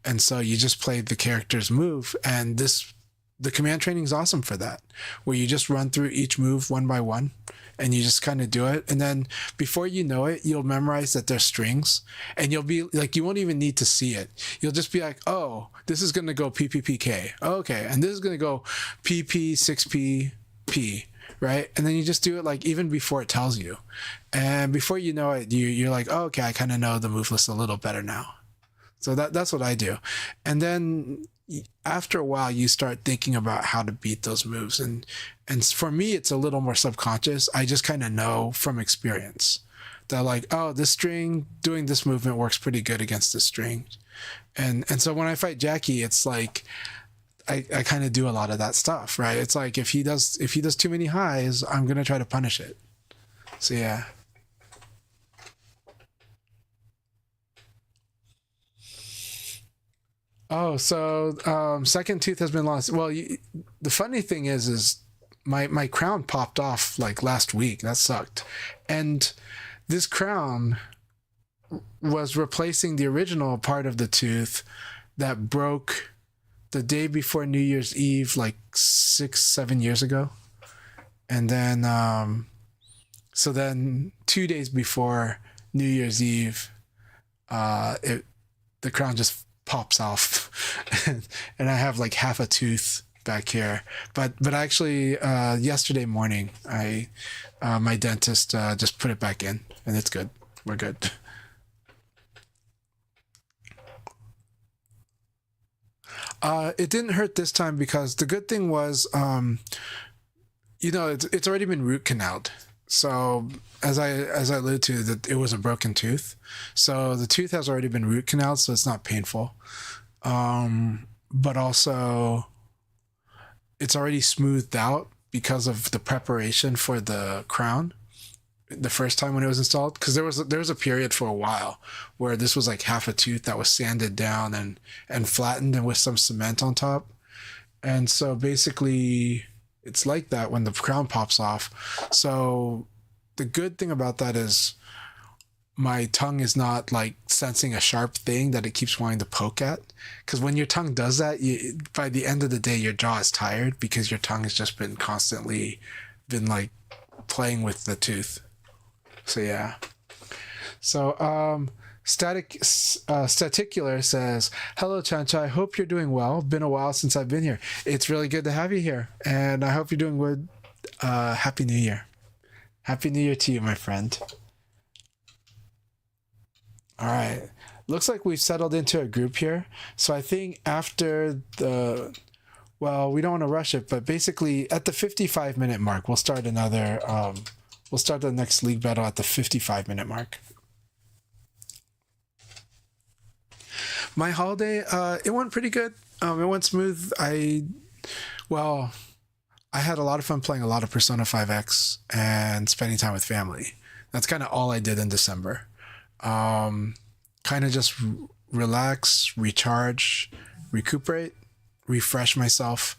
And so you just play the character's move, and the command training is awesome for that, where you just run through each move one by one, and you just kind of do it. And then before you know it, you'll memorize that there's strings, and you'll be like, you won't even need to see it. You'll just be like, oh, this is going to go PPPK. Okay. And this is going to go PP6PP, right? And then you just do it like even before it tells you. And before you know it, you're like, oh, okay, I kind of know the move list a little better now. So that's what I do. And then after a while, you start thinking about how to beat those moves. And for me, it's a little more subconscious. I just kind of know from experience that, like, oh, this string doing this movement works pretty good against this string. And so when I fight Jackie, it's like I kind of do a lot of that stuff, right? It's like if he does too many highs, I'm gonna try to punish it. So yeah. Oh, so second tooth has been lost. Well, the funny thing is my crown popped off like last week. That sucked. And this crown was replacing the original part of the tooth that broke the day before New Year's Eve, like 6-7 years ago. And then, so then 2 days before New Year's Eve, the crown just pops off, and I have like half a tooth back here. But actually, yesterday morning, my dentist just put it back in, and it's good. We're good. It didn't hurt this time because the good thing was, it's already been root canaled. So as I alluded to, that it was a broken tooth. So the tooth has already been root canaled, so it's not painful. But also it's already smoothed out because of the preparation for the crown the first time when it was installed. Because there was a period for a while where this was like half a tooth that was sanded down and flattened and with some cement on top. And so basically it's like that when the crown pops off. So the good thing about that is my tongue is not like sensing a sharp thing that it keeps wanting to poke at. Because when your tongue does that, by the end of the day, your jaw is tired because your tongue has just been constantly like playing with the tooth. So yeah. So Staticular says, hello Chanchai, hope you're doing well. Been a while since I've been here. It's really good to have you here, and I hope you're doing good. Happy New Year. Happy New Year to you, my friend. All right, looks like we've settled into a group here. So I think after we don't want to rush it, but basically at the 55-minute mark, we'll start we'll start the next league battle at the 55-minute mark. My holiday, it went pretty good. It went smooth. Well, I had a lot of fun playing a lot of Persona 5X and spending time with family. That's kind of all I did in December. Kind of just relax, recharge, recuperate, refresh myself.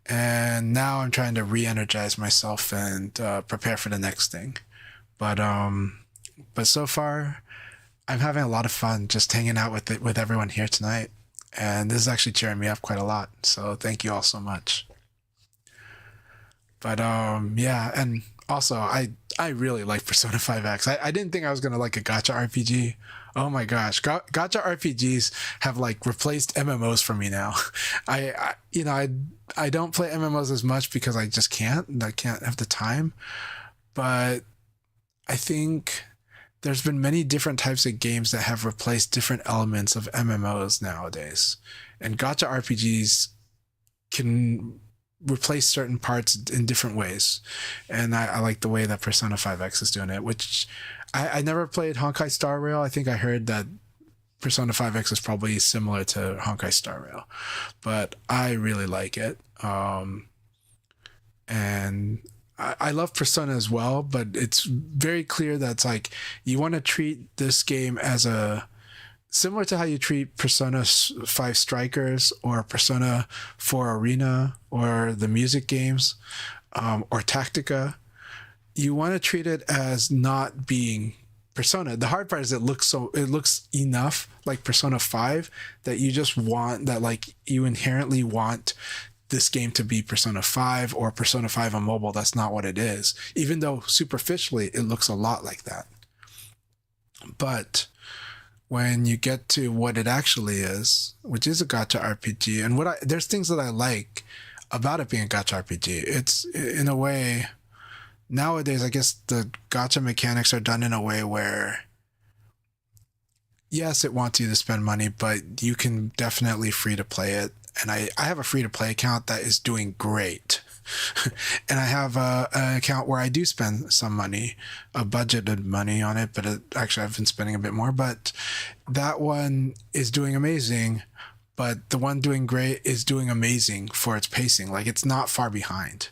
And now I'm trying to re-energize myself and prepare for the next thing. But so far, I'm having a lot of fun just hanging out with everyone here tonight, and this is actually cheering me up quite a lot. So thank you all so much. But yeah, and also I really like Persona 5X. I didn't think I was gonna like a gacha RPG. Oh my gosh, gacha RPGs have like replaced MMOs for me now. I don't play MMOs as much because I just can't. I can't have the time. But I think there's been many different types of games that have replaced different elements of MMOs nowadays. And gacha RPGs can replace certain parts in different ways. And I like the way that Persona 5X is doing it, which I never played Honkai Star Rail. I think I heard that Persona 5X is probably similar to Honkai Star Rail, but I really like it. And I love Persona as well, but it's very clear that it's like you want to treat this game as a similar to how you treat Persona 5 Strikers or Persona 4 Arena or the music games, or Tactica. You want to treat it as not being Persona. The hard part is it looks enough like Persona 5 that you just want that, like, you inherently want this game to be Persona 5 or Persona 5 on mobile. That's not what it is, even though superficially it looks a lot like that. But when you get to what it actually is, which is a gacha RPG, and there's things that I like about it being a gacha RPG. It's, in a way, nowadays, I guess the gacha mechanics are done in a way where, yes, it wants you to spend money, but you can definitely free to play it. And I have a free to play account that is doing great. And I have an account where I do spend some money, a budgeted money on it, but actually I've been spending a bit more. But that one is doing amazing. But the one doing great is doing amazing for its pacing. Like, it's not far behind.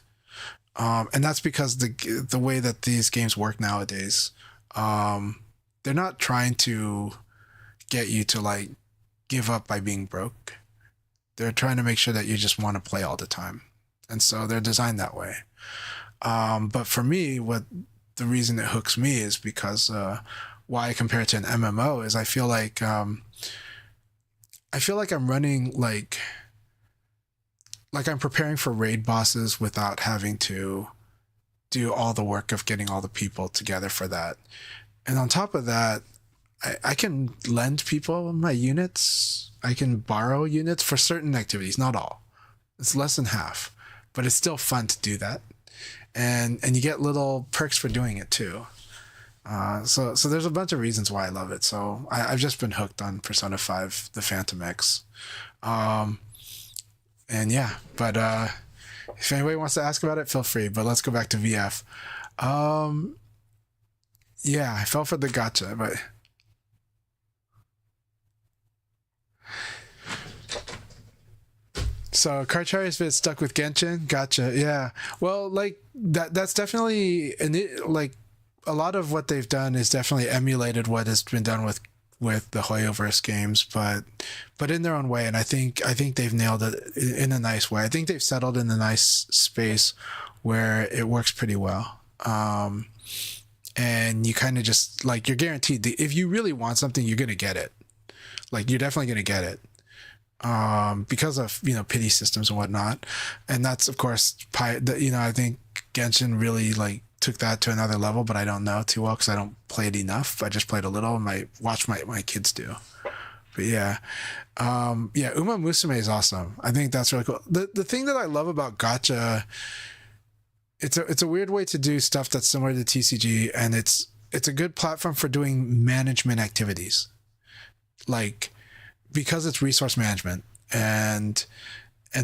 And that's because the way that these games work nowadays, they're not trying to get you to, like, give up by being broke. They're trying to make sure that you just want to play all the time. And so they're designed that way. But for me, the reason it hooks me is because why I compare it to an MMO is I feel like I'm running like I'm preparing for raid bosses without having to do all the work of getting all the people together for that. And on top of that, I can lend people my units. I can borrow units for certain activities, not all. It's less than half, but it's still fun to do that. And you get little perks for doing it too. So there's a bunch of reasons why I love it. So I've just been hooked on Persona 5, the Phantom X. And yeah, but if anybody wants to ask about it, feel free. But let's go back to VF. Yeah, I fell for the gacha, but so Carchari has been stuck with Genshin. Gotcha. Yeah. Well, like that's definitely like a lot of what they've done is definitely emulated what has been done with the Hoyoverse games, but in their own way. And I think they've nailed it in a nice way. I think they've settled in a nice space where it works pretty well. And you kind of just, like, you're guaranteed if you really want something, you're going to get it. Like, you're definitely going to get it. Because of, pity systems and whatnot. And that's, of course, I think Genshin really, like, took that to another level, but I don't know too well because I don't play it enough. I just played a little and I watch my kids do. But yeah. Yeah, Uma Musume is awesome. I think that's really cool. The thing that I love about gacha, it's a weird way to do stuff that's similar to TCG, and it's a good platform for doing management activities. Like, because it's resource management, and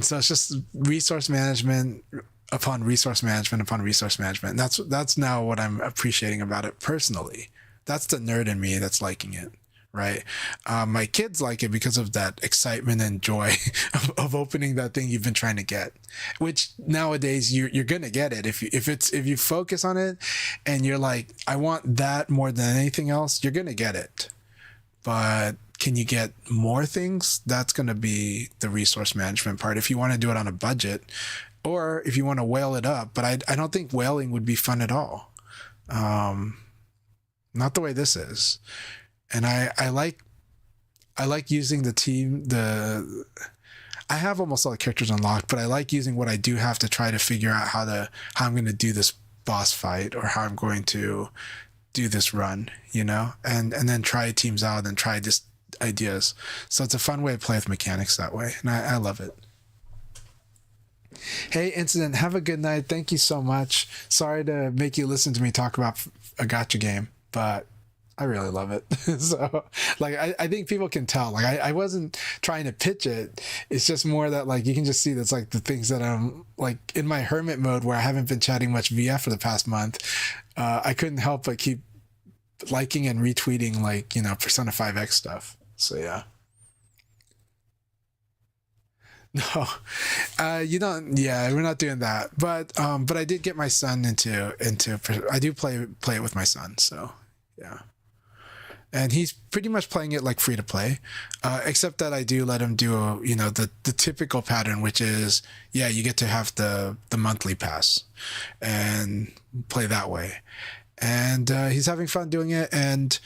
so it's just resource management upon resource management upon resource management. And that's now what I'm appreciating about it personally. That's the nerd in me that's liking it. right? My kids like it because of that excitement and joy of opening that thing you've been trying to get, which nowadays you're gonna get it if you focus on it and you're like, I want that more than anything else, you're gonna get it. But can you get more things? That's going to be the resource management part if you want to do it on a budget, or if you want to whale it up. But I don't think whaling would be fun at all. Not the way this is. And I like using the team. I have almost all the characters unlocked, but I like using what I do have to try to figure out how I'm going to do this boss fight, or how I'm going to do this run, and then try teams out and try just ideas. So it's a fun way to play with mechanics that way, and I love it. Hey, Incident, have a good night. Thank you so much. Sorry to make you listen to me talk about a gacha game, but I really love it. So like, I think people can tell, like, I wasn't trying to pitch it. It's just more that, like, you can just see that's like the things that I'm like in my hermit mode where I haven't been chatting much VF for the past month. I couldn't help but keep liking and retweeting, like, Persona 5X stuff. So yeah. No, you don't. Yeah, we're not doing that. But I did get my son into. I do play it with my son. So yeah, and he's pretty much playing it like free to play, except that I do let him do the typical pattern, which is, yeah, you get to have the monthly pass and play that way, and he's having fun doing it, and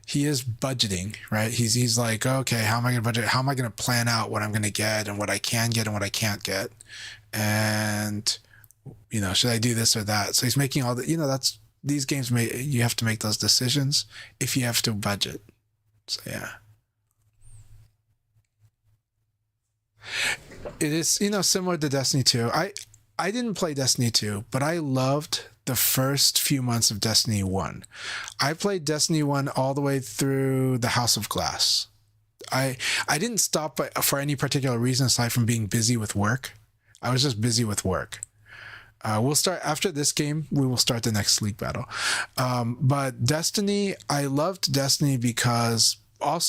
he is budgeting, right? He's like, okay, how am I going to budget? How am I going to plan out what I'm going to get and what I can get and what I can't get? And, should I do this or that? So he's making all the, that's, these games, you have to make those decisions if you have to budget. So yeah. It is, similar to Destiny 2. I didn't play Destiny 2, but I loved the first few months of Destiny 1. I played Destiny 1 all the way through the House of Glass. I didn't stop for any particular reason aside from being busy with work. I was just busy with work. We'll start after this game. We will start the next League battle. But Destiny, I loved Destiny because I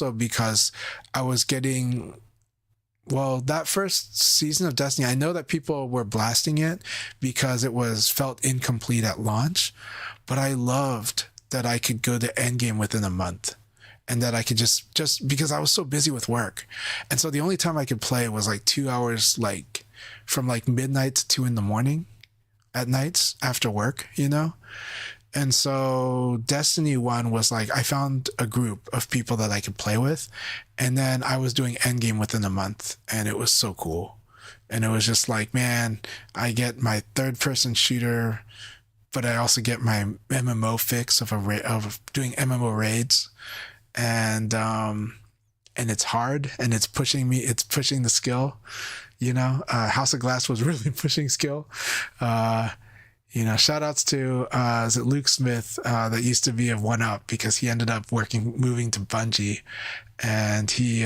was getting, well, that first season of Destiny, I know that people were blasting it because it felt incomplete at launch, but I loved that I could go to endgame within a month, and that I could just because I was so busy with work. And so the only time I could play was like 2 hours, like from like midnight to 2 a.m. at nights after work, And so Destiny 1 was like, I found a group of people that I could play with, and then I was doing endgame within a month, and it was so cool. And it was just like, man, I get my third-person shooter, but I also get my MMO fix of doing MMO raids, and it's hard, and it's pushing the skill. House of Glass was really pushing skill. Shout outs to, is it Luke Smith, that used to be of 1UP, because he ended up moving to Bungie, and he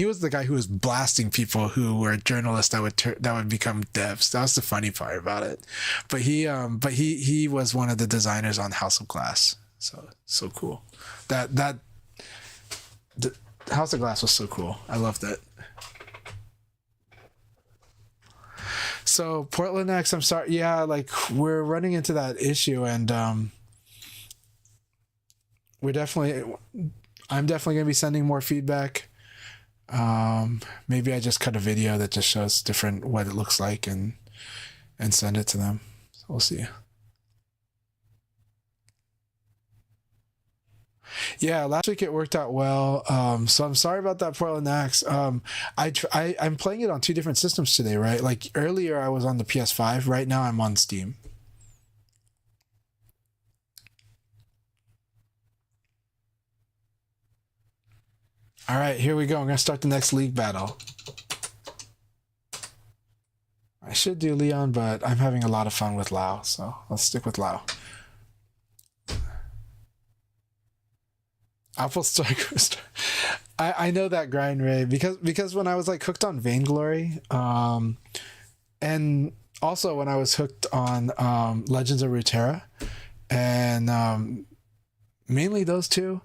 was the guy who was blasting people who were journalists that would become devs. That was the funny part about it. But he was one of the designers on House of Glass. So cool. The House of Glass was so cool. I loved it. So Portland X, I'm sorry. Yeah, like we're running into that issue, and I'm definitely going to be sending more feedback. Maybe I just cut a video that just shows different what it looks like and send it to them. So we'll see. Yeah, last week it worked out well. So I'm sorry about that, Portland Axe. I'm playing it on 2 different systems today, right? Like earlier I was on the PS5. Right now I'm on Steam. All right, here we go. I'm going to start the next League battle. I should do Leon, but I'm having a lot of fun with Lao, so let's stick with Lao. Apple Striker. I know that grind, Ray, because when I was like hooked on Vainglory, and also when I was hooked on Legends of Runeterra, and mainly those two,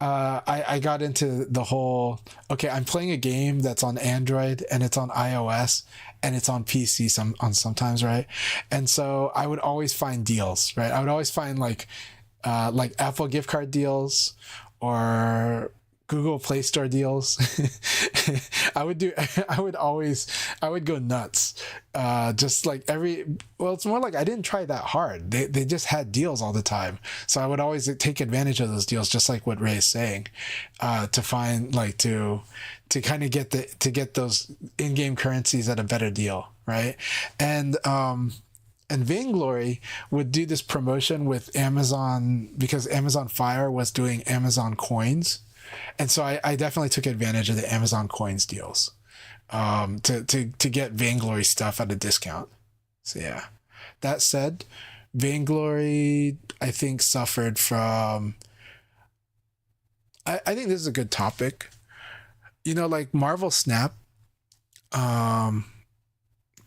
I got into the whole, okay, I'm playing a game that's on Android and it's on iOS and it's on PC sometimes, right? And so I would always find deals, right? I would always find like Apple gift card deals or Google Play Store deals. I would go nuts. Just like it's more like I didn't try that hard. They just had deals all the time. So I would always take advantage of those deals, just like what Ray is saying, to find like to kind of get those in-game currencies at a better deal. Right. And Vainglory would do this promotion with Amazon because Amazon Fire was doing Amazon coins. And so I definitely took advantage of the Amazon coins deals to get Vainglory stuff at a discount. So yeah. That said, Vainglory, I think, suffered from... I think this is a good topic. You know, like Marvel Snap,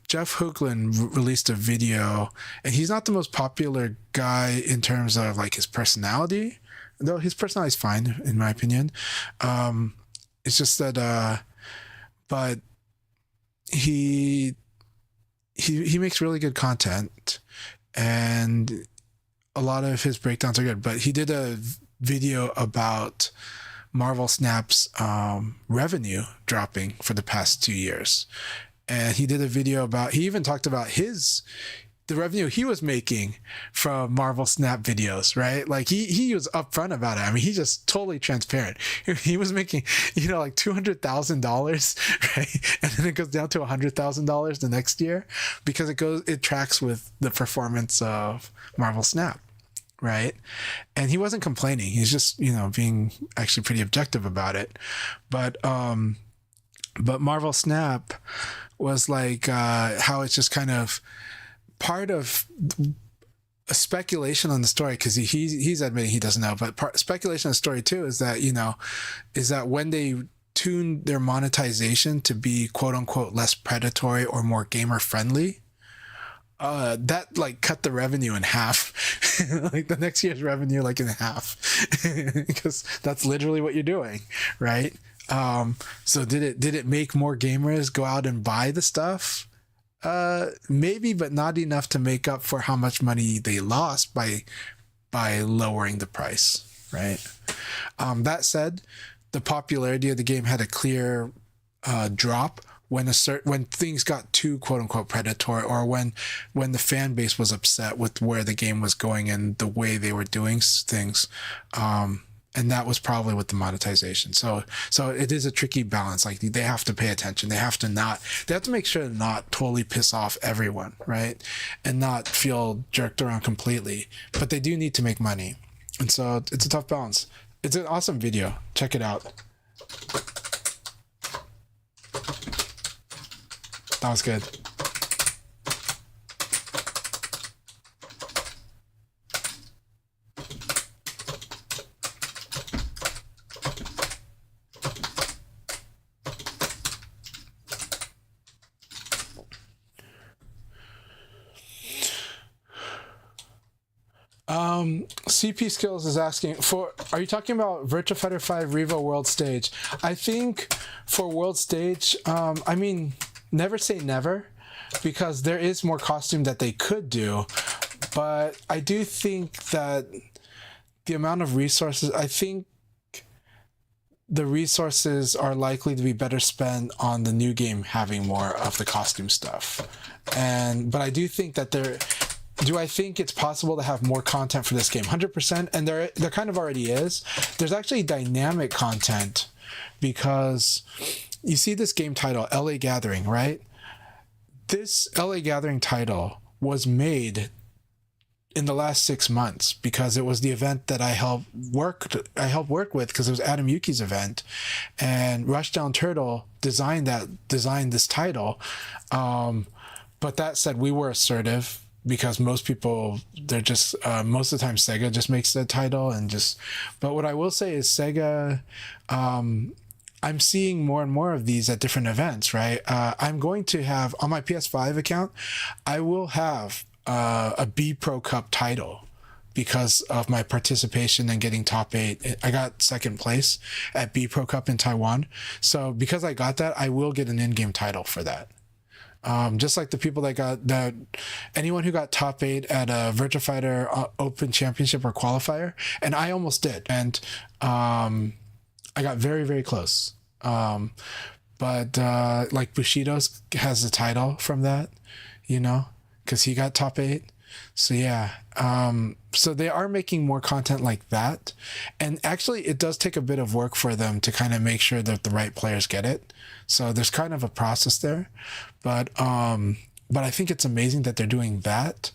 Jeff Hoogland released a video, and he's not the most popular guy in terms of like his personality, though his personality is fine in my opinion. It's just that, but he makes really good content, and a lot of his breakdowns are good. But he did a video about Marvel Snap's revenue dropping for the past 2 years. And he did a video about, he even talked about the revenue he was making from Marvel Snap videos, right? Like he was upfront about it. I mean, he's just totally transparent. He was making, like $200,000, right? And then it goes down to $100,000 the next year because it tracks with the performance of Marvel Snap, right? And he wasn't complaining. He's just, being actually pretty objective about it. But Marvel Snap was like how it's just kind of part of a speculation on the story, because he's admitting he doesn't know, but speculation on the story too is that when they tuned their monetization to be quote unquote less predatory or more gamer friendly, that like cut the revenue in half, like the next year's revenue like in half, because that's literally what you're doing, right? So did it make more gamers go out and buy the stuff? Maybe, but not enough to make up for how much money they lost by lowering the price, right? That said, the popularity of the game had a clear drop when things got too quote unquote predatory, or when the fan base was upset with where the game was going and the way they were doing things. And that was probably with the monetization. So it is a tricky balance. Like they have to pay attention. They have to make sure to not totally piss off everyone, right? And not feel jerked around completely. But they do need to make money. And so it's a tough balance. It's an awesome video. Check it out. That was good. CP Skills is asking are you talking about Virtua Fighter 5 Revo World Stage? I think for World Stage, I mean, never say never, because there is more costume that they could do, but I do think that the amount of resources, I think the resources are likely to be better spent on the new game having more of the costume stuff. But I do think that do I think it's possible to have more content for this game? 100%. And there kind of already is. There's actually dynamic content, because you see this game title, LA Gathering, right? This LA Gathering title was made in the last 6 months because it was the event that I helped work with, because it was Adam Yuki's event, and Rushdown Turtle designed this title. But that said, we were assertive, because most people, they're just most of the time Sega just makes the title but what I will say is Sega, I'm seeing more and more of these at different events, right? I'm going to have on my PS5 account, I will have a B Pro Cup title because of my participation and getting top 8. I got second place at B Pro Cup in Taiwan. So because I got that, I will get an in-game title for that. Just like the people that got that, anyone who got top 8 at a Virtua Fighter Open Championship or qualifier, and I almost did, and I got very, very close. But like Bushido's has the title from that, you know, because he got top 8. So yeah, so they are making more content like that, and actually it does take a bit of work for them to kind of make sure that the right players get it. So there's kind of a process there, but I think it's amazing that they're doing that.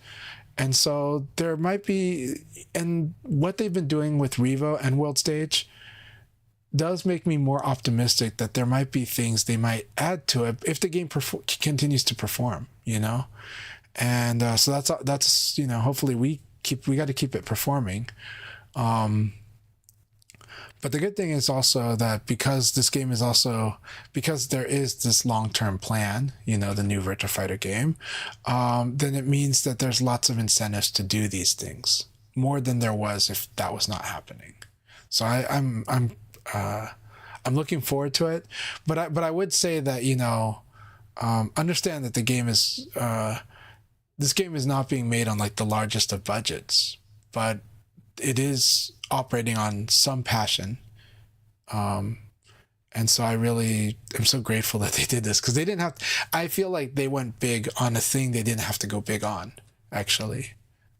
And so there might be, and what they've been doing with Revo and World Stage does make me more optimistic that there might be things they might add to it if the game continues to perform, you know. And so that's you know, hopefully we got to keep it performing. But the good thing is also that because this game is also, because there is this long-term plan, you know, the new Virtua Fighter game, then it means that there's lots of incentives to do these things, more than there was if that was not happening. So I'm looking forward to it, but I would say that, you know, understand that the game is this game is not being made on like the largest of budgets, but it is operating on some passion. And so I really am so grateful that they did this, because they didn't have, I feel like they went big on a thing they didn't have to go big on, actually.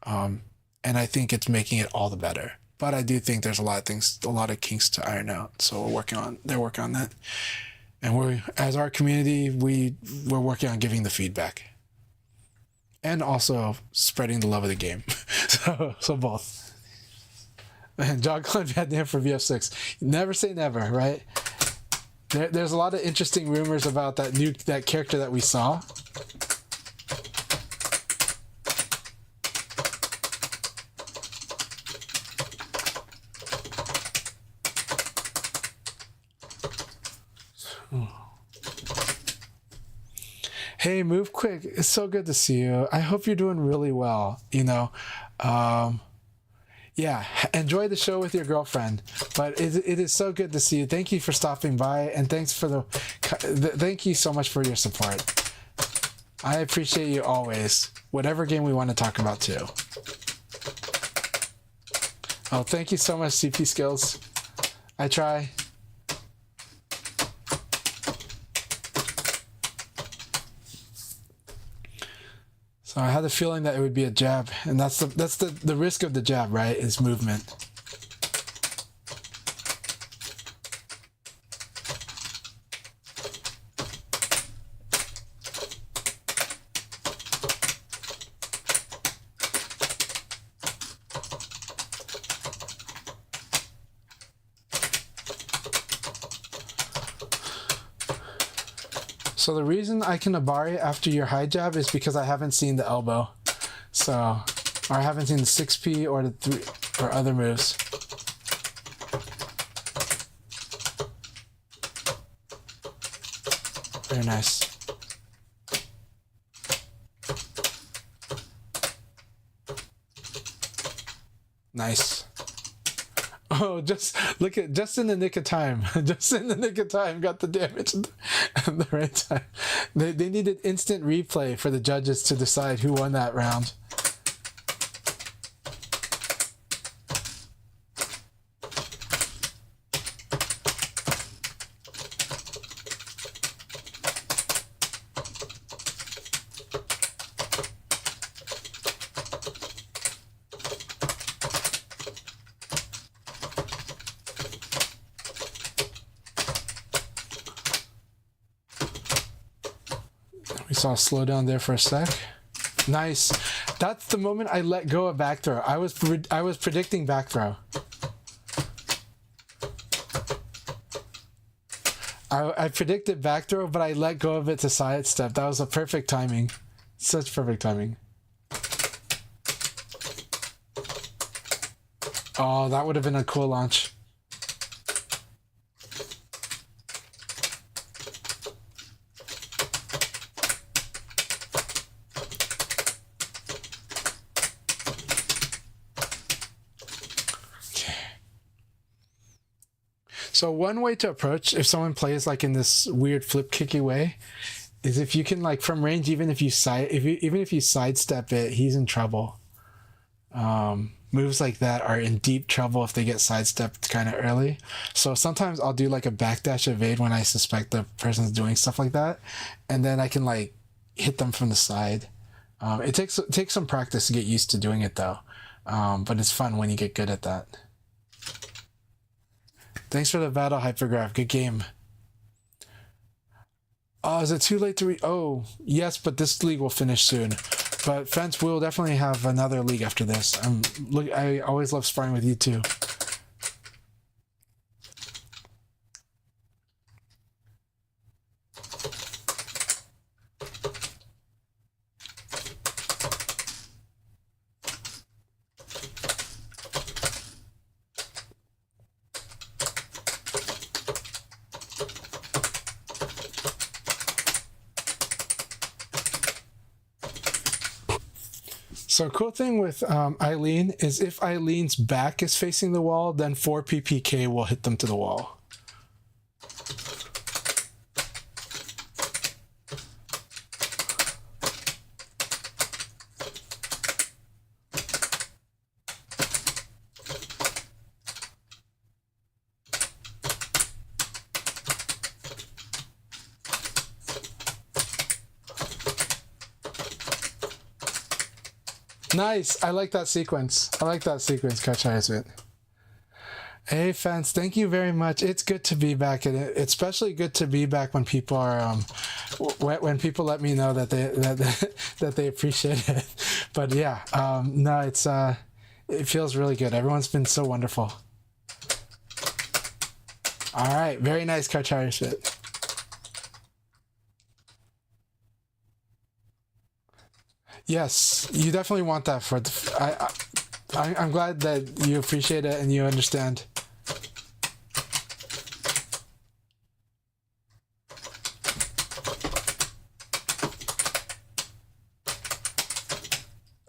And I think it's making it all the better. But I do think there's a lot of kinks to iron out. So they're working on that. And as our community, we're working on giving the feedback. And also spreading the love of the game. so both. And John Glenn had name for VF6. Never say never, right? There's a lot of interesting rumors about that character that we saw. Hey, move quick. It's so good to see you. I hope you're doing really well, you know. Yeah, enjoy the show with your girlfriend. But it is so good to see you. Thank you for stopping by, and thanks for thank you so much for your support. I appreciate you always. Whatever game we want to talk about too. Oh, thank you so much, CP Skills. I try. So I had the feeling that it would be a jab, and that's the risk of the jab, right? Is movement. So the reason I can Abari after your high jab is because I haven't seen the elbow. So, or I haven't seen the 6P or the 3 or other moves. Very nice. Nice. Oh, just in the nick of time. Just in the nick of time, got the damage at the right time. They needed instant replay for the judges to decide who won that round. We saw a slowdown there for a sec. Nice. That's the moment I let go of back throw. I was predicting back throw. I predicted back throw, but I let go of it to side step. That was a perfect timing. Such perfect timing. Oh, that would have been a cool launch. So one way to approach if someone plays like in this weird flip kicky way is if you can like from range, even if you sidestep it, he's in trouble. Moves like that are in deep trouble if they get sidestepped kind of early. So sometimes I'll do like a backdash evade when I suspect the person's doing stuff like that, and then I can like hit them from the side. It takes some practice to get used to doing it though, but it's fun when you get good at that. Thanks for the battle, Hypergraph. Good game. Oh, is it too late to Oh, yes, but this league will finish soon. But Fence will definitely have another league after this. I always love sparring with you too. So cool thing with Eileen is if Eileen's back is facing the wall, then 4 PPK will hit them to the wall. Nice. I like that sequence. I like that sequence, Chanchai. Hey, fans, thank you very much. It's good to be back, and it's especially good to be back when people are when people let me know that that they appreciate it. But yeah, no, it feels really good. Everyone's been so wonderful. All right, very nice, Chanchai. Yes, you definitely want that for the. I'm glad that you appreciate it and you understand.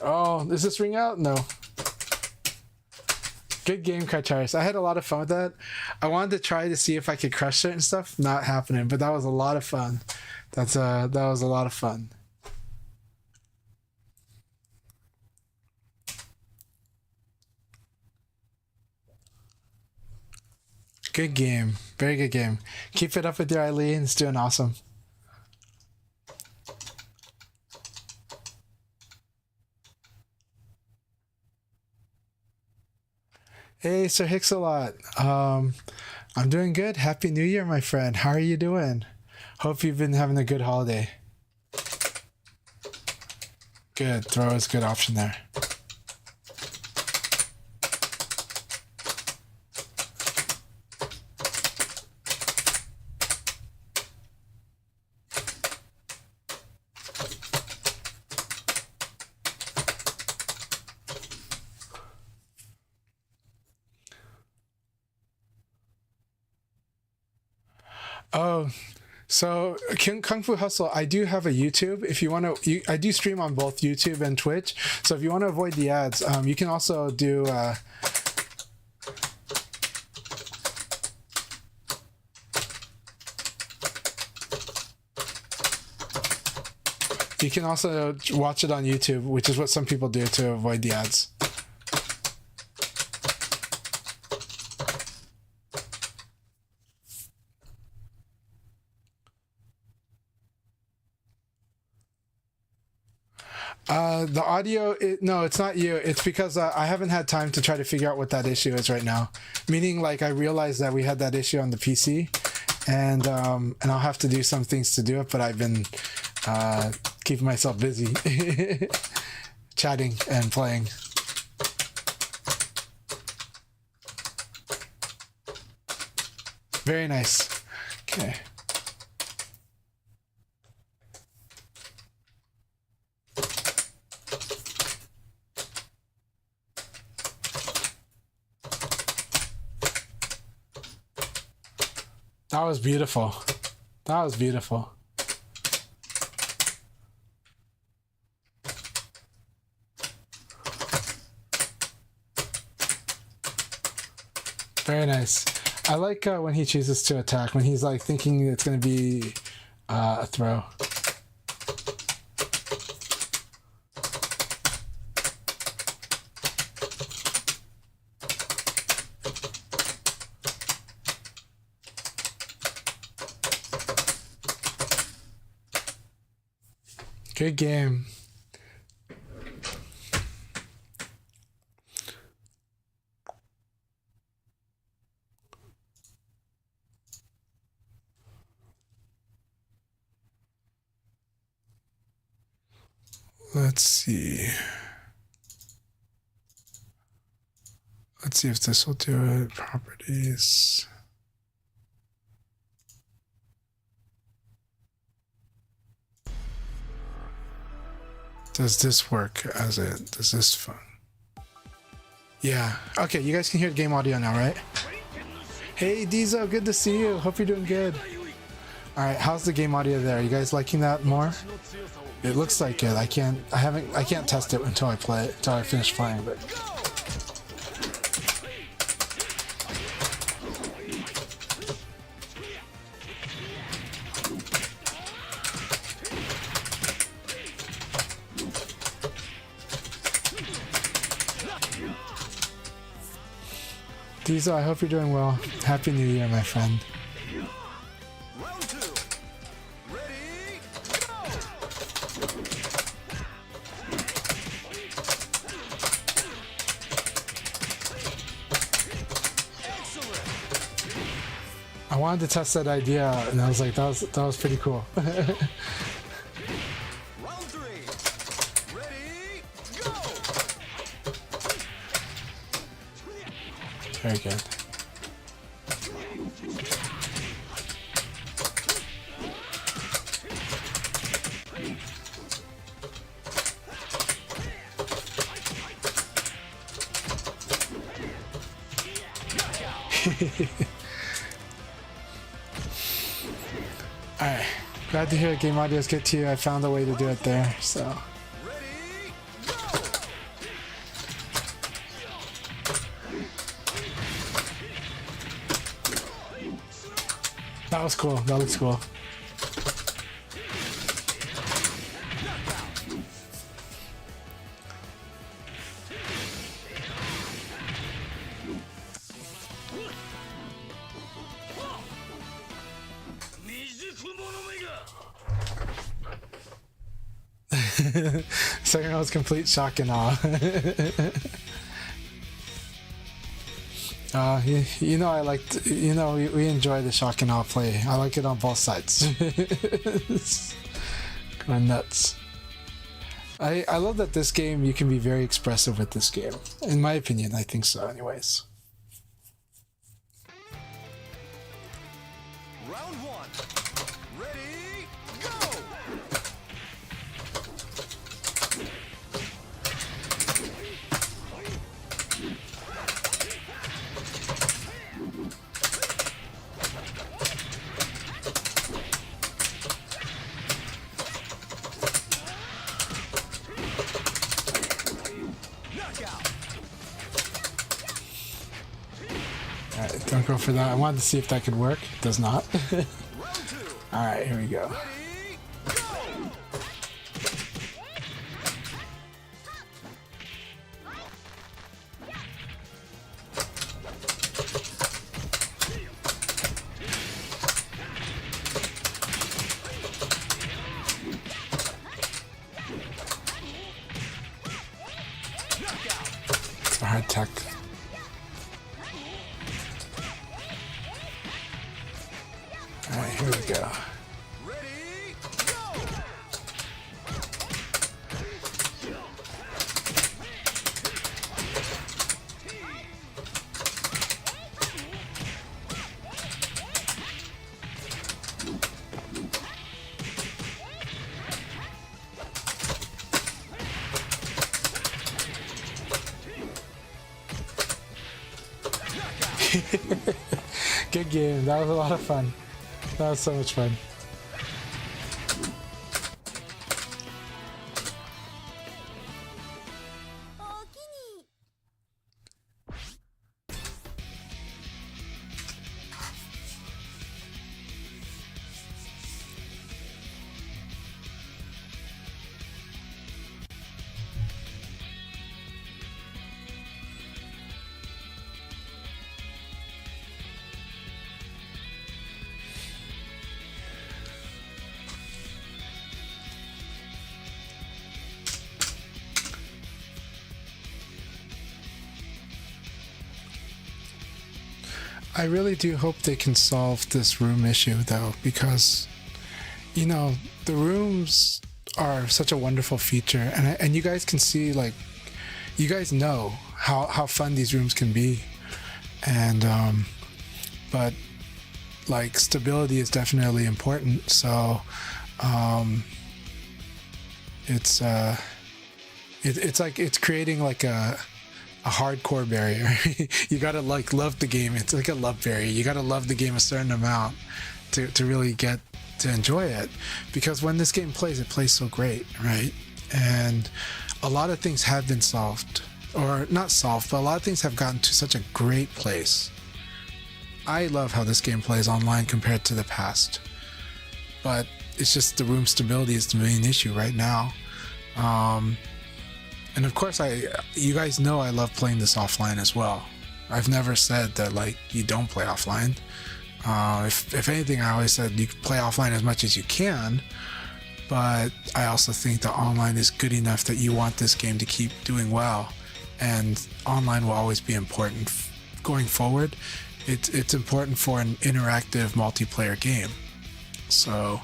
Oh, is this ring out? No. Good game, Kacharis. I had a lot of fun with that. I wanted to try to see if I could crush certain stuff. Not happening, but that was a lot of fun. That was a lot of fun. Good game. Very good game. Keep it up with your Eileen. It's doing awesome. Hey, Sir Hicks-a-lot. I'm doing good. Happy New Year, my friend. How are you doing? Hope you've been having a good holiday. Good. Throw is a good option there. Oh, so Kung Fu Hustle, I do have a YouTube. If you want to, I do stream on both YouTube and Twitch. So if you want to avoid the ads, you can also do. You can also watch it on YouTube, which is what some people do to avoid the ads. The audio, no, it's not you. It's because I haven't had time to try to figure out what that issue is right now. Meaning, like, I realized that we had that issue on the PC, and I'll have to do some things to do it. But I've been keeping myself busy, chatting and playing. Very nice. Okay. That was beautiful. That was beautiful. Very nice. I like when he chooses to attack, when he's like thinking it's going to be a throw. Good game. Let's see. Let's see if this will do it. Properties. Does this work as it? Does this fun? Yeah. Okay, you guys can hear the game audio now, right? Hey, Dizo, good to see you. Hope you're doing good. All right, how's the game audio there? You guys liking that more? It looks like it. I can't test it until I play it, until I finish playing, but. Diesel, I hope you're doing well. Happy New Year, my friend. Round two. Ready, go! Excellent. I wanted to test that idea, and I was like, that was pretty cool. Round three. Ready, go! Very good. Alright, glad to hear game audios get to you. I found a way to do it there, so. Ready, go! That was cool. That looks cool. Second round was complete shock and awe. You know, I liked, you know, we enjoy the shock and awe play. I like it on both sides. Going nuts. I love that this game, you can be very expressive with this game. In my opinion, I think so anyways. Round one. Ready, go! Knockout. Alright, don't go for that. I wanted to see if that could work. It does not. Round two. Alright, here we go. Ready, go! It's a hard tech. Alright, here we go. Ready, go! Good game. That was a lot of fun. That was so much fun. I really do hope they can solve this room issue though, because you know the rooms are such a wonderful feature, and you guys can see, like, you guys know how fun these rooms can be, and but like stability is definitely important. So it's like it's creating like a hardcore barrier. You gotta like love the game. It's like a love barrier. You gotta love the game a certain amount to really get to enjoy it, because when this game plays, it plays so great, right? And a lot of things have been solved, or not solved, but a lot of things have gotten to such a great place. I love how this game plays online compared to the past, but it's just the room stability is the main issue right now. And of course, you guys know I love playing this offline as well. I've never said that like you don't play offline. If anything, I always said you can play offline as much as you can, but I also think that online is good enough that you want this game to keep doing well, and online will always be important going forward. It's important for an interactive multiplayer game. So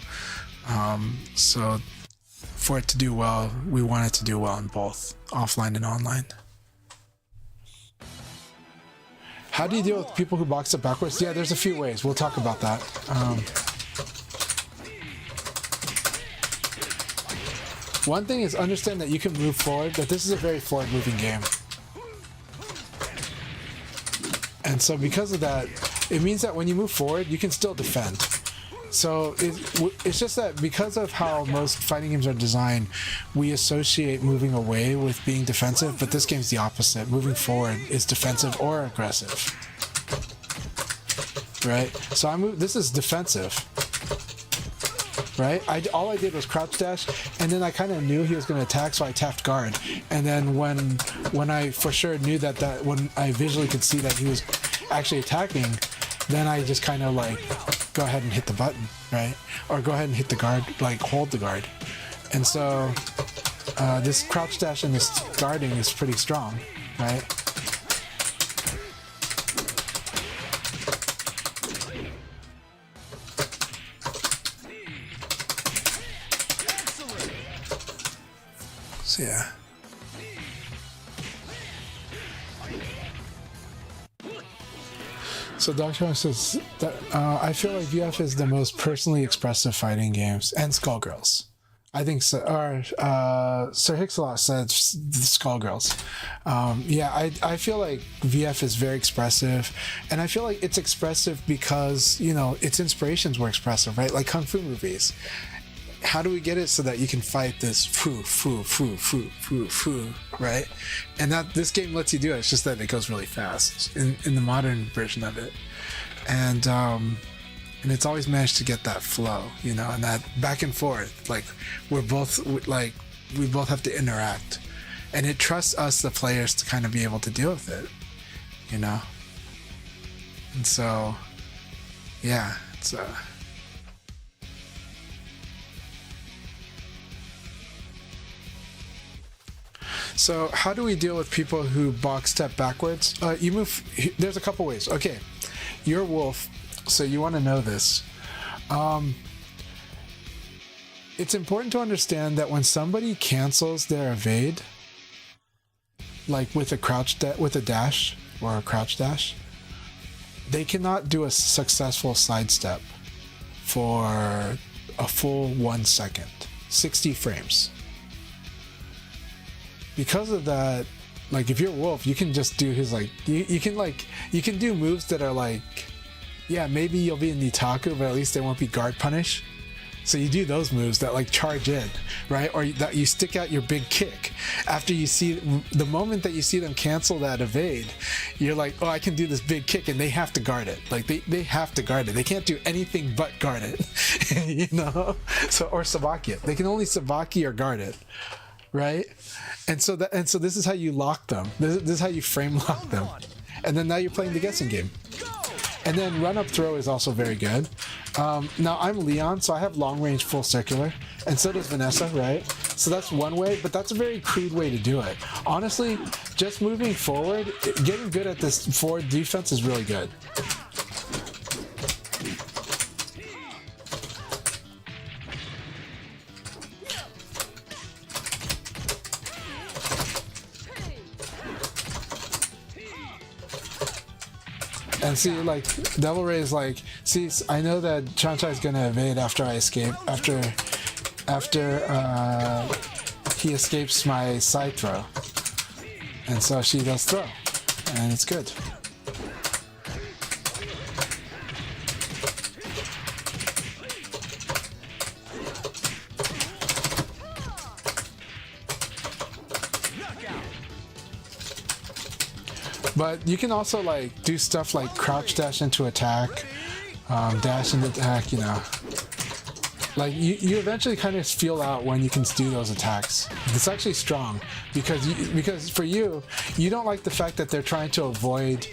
for it to do well, we want it to do well in both offline and online. How do you deal with people who box it backwards? Yeah, there's a few ways. We'll talk about that. One thing is understand that you can move forward, that this is a very forward-moving game. And so because of that, it means that when you move forward, you can still defend. So it's just that because of how most fighting games are designed, we associate moving away with being defensive, but this game's the opposite. Moving forward is defensive or aggressive, right? So this is defensive, right? All I did was crouch dash, and then I kind of knew he was going to attack, so I tapped guard. And then when I for sure knew that when I visually could see that he was actually attacking, then I just kind of like go ahead and hit the button, right? Or go ahead and hit the guard, like hold the guard. And so this crouch dash and this guarding is pretty strong, right? So yeah. So Dr. says that I feel like VF is the most personally expressive fighting games, and Skullgirls. I think so. Or Sir Hixalot said Skullgirls. Yeah, I feel like VF is very expressive, and I feel like it's expressive because, you know, its inspirations were expressive, right? Like Kung Fu movies. How do we get it so that you can fight this foo, right? And that this game lets you do it. It's just that it goes really fast in the modern version of it. And it's always managed to get that flow, you know, and that back and forth. Like we both have to interact, and it trusts us, the players, to kind of be able to deal with it, you know? And so, yeah, it's So how do we deal with people who box step backwards? You move. There's a couple ways. Okay, you're a wolf, so you want to know this. It's important to understand that when somebody cancels their evade, like with a dash or a crouch dash, they cannot do a successful sidestep for a full 1 second, 60 frames. Because of that, like if you're a wolf, you can just do his like you can do moves that are like, yeah, maybe you'll be in Nitaku, but at least they won't be guard punish. So you do those moves that like charge in, right? Or that you stick out your big kick. After you see the moment that you see them cancel that evade, you're like, oh, I can do this big kick, and they have to guard it. Like they have to guard it. They can't do anything but guard it, you know? So or sabaki it. They can only sabaki or guard it, right? And so this is how you lock them. This is how you frame lock them. And then now you're playing the guessing game. And then run up throw is also very good. Now I'm Leon, so I have long range full circular, and so does Vanessa, right? So that's one way, but that's a very crude way to do it. Honestly, just moving forward, getting good at this forward defense is really good. And see, like, Devil Ray is like, see, I know that Chanchai is gonna evade after I escape, after he escapes my side throw. And so she does throw, and it's good. But you can also like do stuff like crouch dash into attack, dash into attack, you know. Like you eventually kind of feel out when you can do those attacks. It's actually strong because for you don't like the fact that they're trying to avoid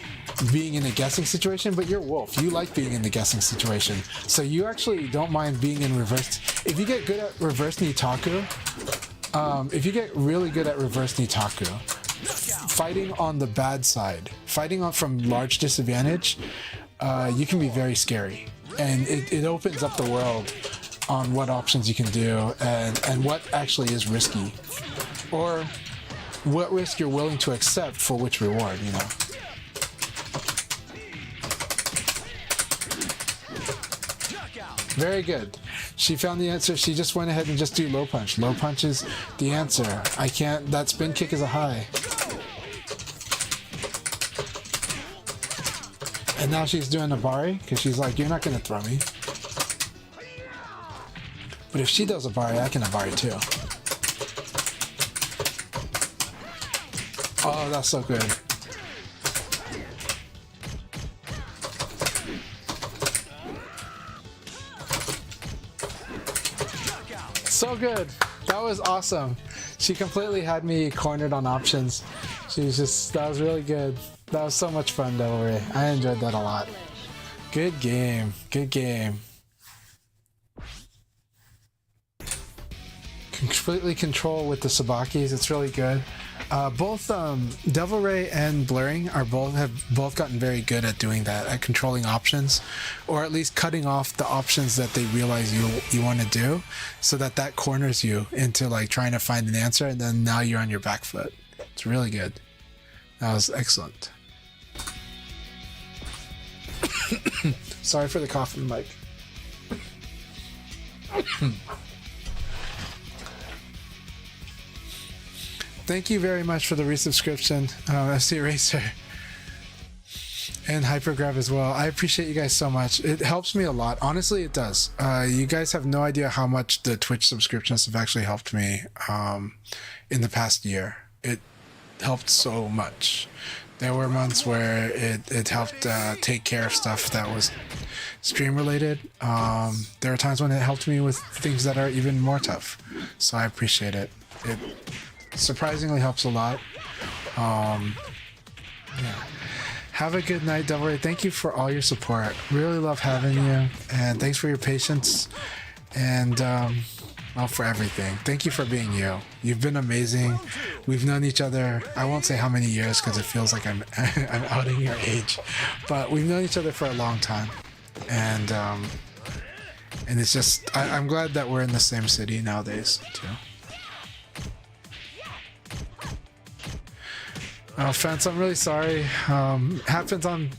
being in a guessing situation, but you're Wolf. You like being in the guessing situation. So you actually don't mind being in reverse. If you get good at reverse Nitaku, if you get really good at reverse Nitaku, fighting on the bad side, fighting on from large disadvantage, you can be very scary, and it opens up the world on what options you can do and what actually is risky, or what risk you're willing to accept for which reward, you know. Very good. She found the answer. She just went ahead and just do low punch. Low punch is the answer. I can't. That spin kick is a high. And now she's doing a Bari because she's like, you're not going to throw me. But if she does a Bari, I can a Bari too. Oh, that's so good. So good. That was awesome. She completely had me cornered on options. That was really good. That was so much fun, Devil Ray. I enjoyed that a lot. Good game. Good game. Completely control with the Sabakis. It's really good. Both Devil Ray and Blurring have both gotten very good at doing that, at controlling options, or at least cutting off the options that they realize you want to do, so that corners you into like trying to find an answer, and then now you're on your back foot. It's really good. That was excellent. Sorry for the cough in the mic. Thank you very much for the resubscription, SC Racer and Hypergrab as well. I appreciate you guys so much. It helps me a lot. Honestly, it does. You guys have no idea how much the Twitch subscriptions have actually helped me in the past year. It helped so much. There were months where it helped take care of stuff that was stream related. There are times when it helped me with things that are even more tough. So I appreciate it. It surprisingly helps a lot. Yeah. Have a good night, Devil Ray. Thank you for all your support. Really love having you, and thanks for your patience and well, for everything. Thank you for being you. You've been amazing. We've known each other, I won't say how many years because it feels like I'm outing your age, but we've known each other for a long time, and it's just I'm glad that we're in the same city nowadays too. Oh, Fence, I'm really sorry. Happens on...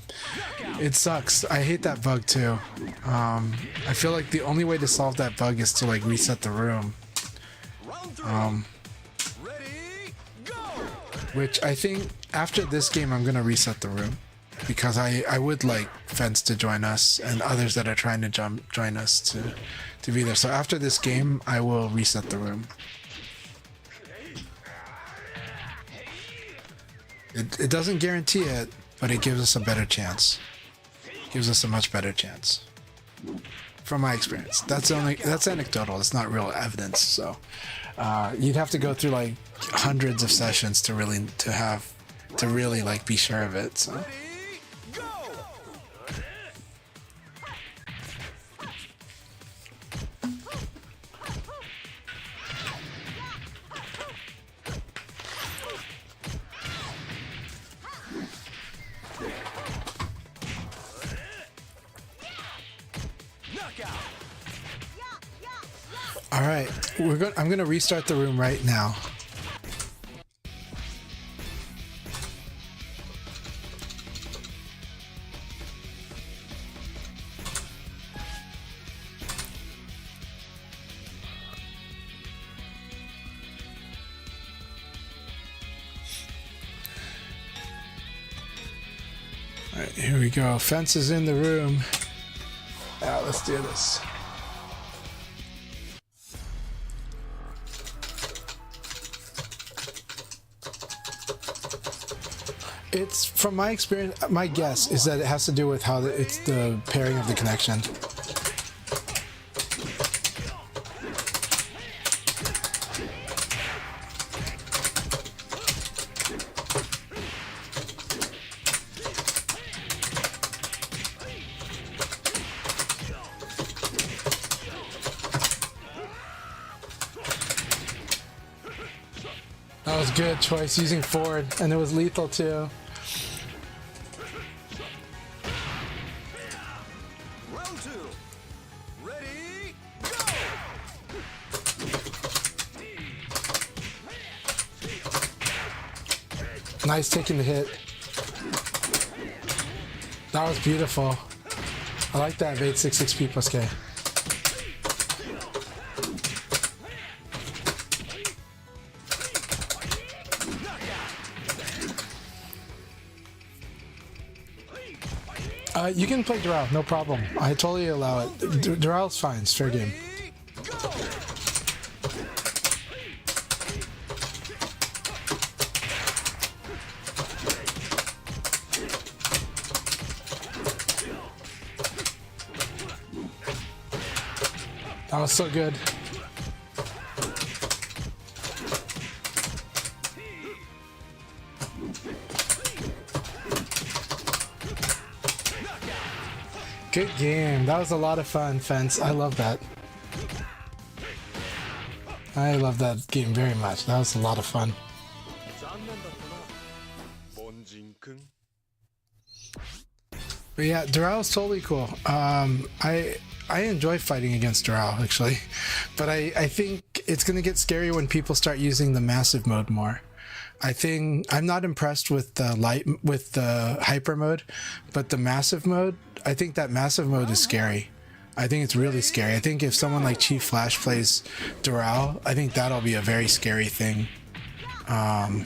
It sucks. I hate that bug too. I feel like the only way to solve that bug is to like reset the room. Which I think after this game I'm gonna reset the room, because I would like Fence to join us and others that are trying to join us to be there. So after this game I will reset the room. It doesn't guarantee it, but it gives us a better chance. Gives us a much better chance. From my experience. That's anecdotal, it's not real evidence, so you'd have to go through like hundreds of sessions to really like be sure of it, so. All right, I'm gonna restart the room right now. Here we go. Fence is in the room. Yeah, let's do this. It's from my experience. My guess is that it has to do with how it's the pairing of the connection. That was good choice using forward, and it was lethal too. Round 2. Ready, go! Nice taking the hit. That was beautiful. I like that evade 6 P plus K. You can play Doral, no problem. I totally allow it. Dural's fine, it's fair game. Go! That was so good. Good game. That was a lot of fun, Fence. I love that. I love that game very much. That was a lot of fun. But yeah, Doral is totally cool. I enjoy fighting against Doral actually, but I think it's gonna get scary when people start using the massive mode more. I think I'm not impressed with the hyper mode, but the massive mode, I think that massive mode is scary. I think it's really scary. I think if someone like Chief Flash plays Doral, I think that'll be a very scary thing. I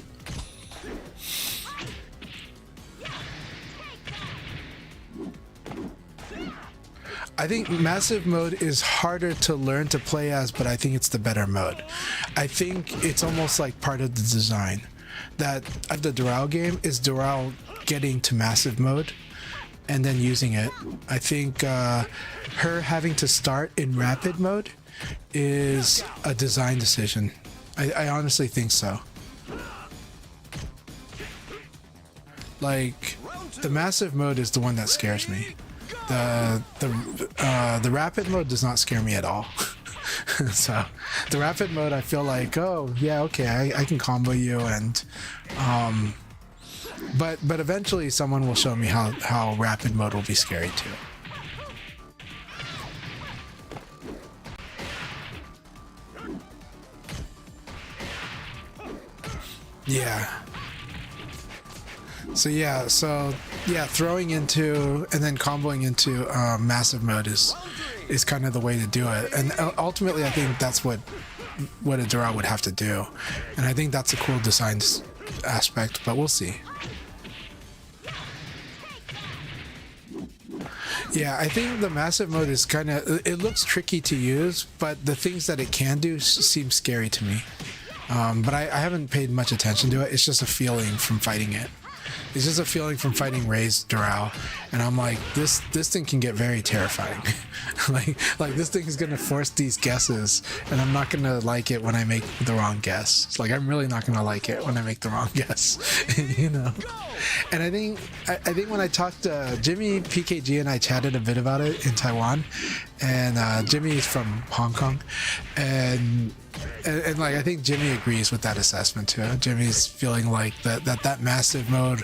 think massive mode is harder to learn to play as, but I think it's the better mode. I think it's almost like part of the design. That of the Doral game is Doral getting to massive mode and then using it. I think her having to start in rapid mode is a design decision. I honestly think so. Like, the massive mode is the one that scares me. The rapid mode does not scare me at all. So the rapid mode, I feel like, oh yeah, okay, I can combo you, and but eventually someone will show me how rapid mode will be scary too. Yeah. So yeah, throwing into and then comboing into massive mode is kind of the way to do it, and ultimately I think that's what a Doral would have to do, and I think that's a cool design aspect, but we'll see. Yeah, I think the massive mode is kind of, it looks tricky to use, but the things that it can do seem scary to me. But I haven't paid much attention to it. It's just a feeling from fighting it. It's just a feeling from fighting Ray's Doral, and I'm like, this thing can get very terrifying. like this thing is gonna force these guesses, and I'm not gonna like it when I make the wrong guess. It's like, I'm really not gonna like it when I make the wrong guess, you know. And I think when I talked to Jimmy, PKG, and I chatted a bit about it in Taiwan, and Jimmy is from Hong Kong, and like, I think Jimmy agrees with that assessment too. Jimmy's feeling like that massive mode,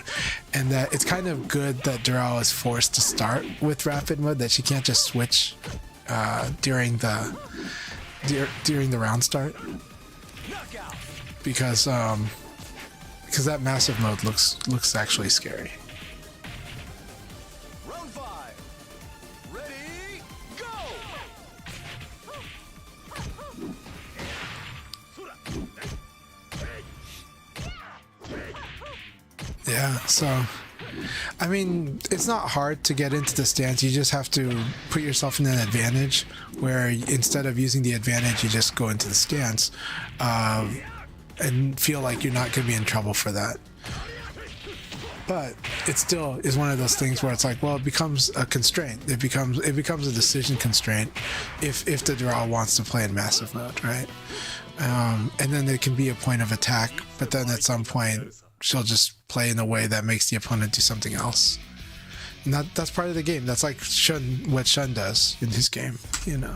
and that it's kind of good that Doral is forced to start with rapid mode, that she can't just switch during the round start, because that massive mode looks actually scary. Round 5. Ready, go! Yeah, so I mean, it's not hard to get into the stance. You just have to put yourself in an advantage where instead of using the advantage, you just go into the stance and feel like you're not going to be in trouble for that. But it still is one of those things where it's like, well, it becomes a constraint. It becomes a decision constraint if the draw wants to play in massive mode, right? And then there can be a point of attack, but then at some point she'll just play in a way that makes the opponent do something else. And that's part of the game. That's like what Shun does in his game, you know.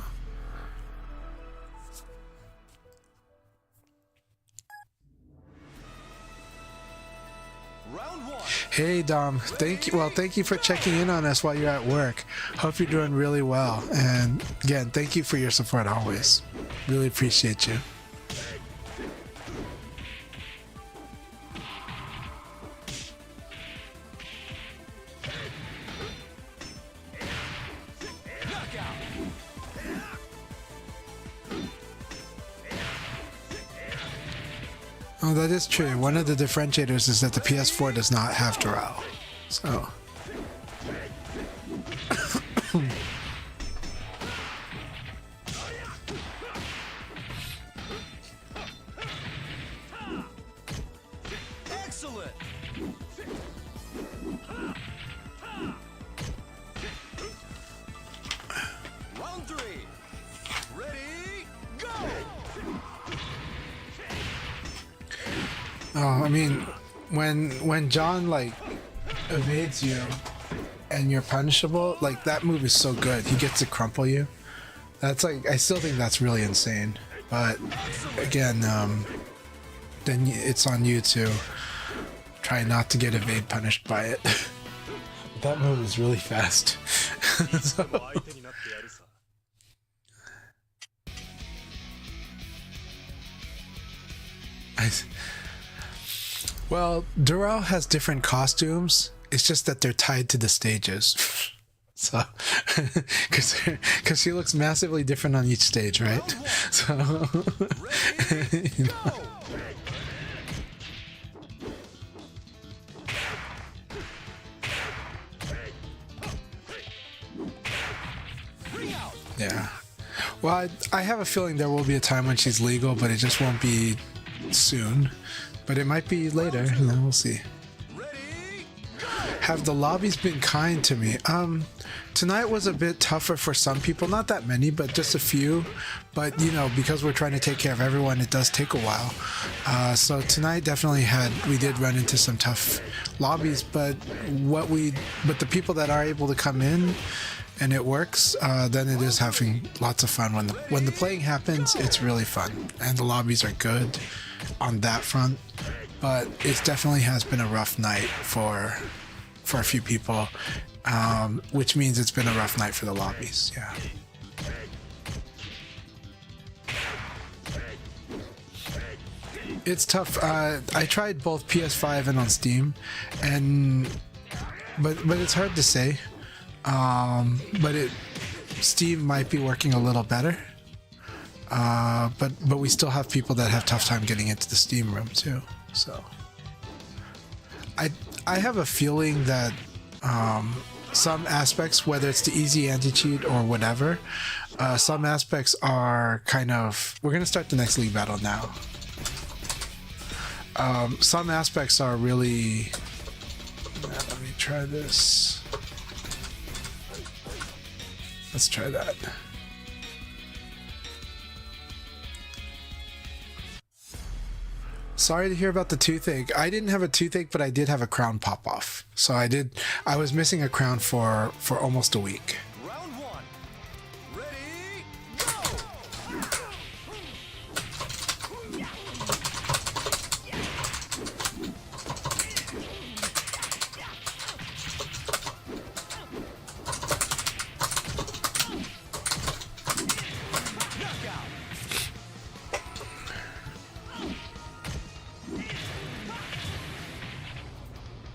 Round one. Hey Dom, thank you for checking in on us while you're at work. Hope you're doing really well, and again, thank you for your support always. Really appreciate you. Oh, that is true. One of the differentiators is that the PS4 does not have Dojo. So. Excellent. Round three. Ready, go. Oh, I mean, when John like evades you and you're punishable, like that move is so good. He gets to crumple you. That's like, I still think that's really insane. But again, then it's on you to try not to get evade punished by it. That move is really fast. So, well, Dojo has different costumes. It's just that they're tied to the stages. So, because she looks massively different on each stage, right? So, you know. Yeah. Well, I have a feeling there will be a time when she's legal, but it just won't be soon. But it might be later, you know, we'll see. Have the lobbies been kind to me? Tonight was a bit tougher for some people, not that many, but just a few. But you know, because we're trying to take care of everyone, it does take a while. So tonight definitely we did run into some tough lobbies, but the people that are able to come in and it works, then it is having lots of fun. When the playing happens, it's really fun, and the lobbies are good on that front. But it definitely has been a rough night for a few people, which means it's been a rough night for the lobbies. Yeah. It's tough. I tried both PS5 and on Steam, but it's hard to say. But Steam might be working a little better. But we still have people that have tough time getting into the Steam room too. So I have a feeling that some aspects, whether it's the easy anti-cheat or whatever, some aspects are kind of... We're going to start the next league battle now. Some aspects are really... Let me try this. Let's try that. Sorry to hear about the toothache. I didn't have a toothache, but I did have a crown pop off. So I was missing a crown for almost a week. Round one. Ready, go.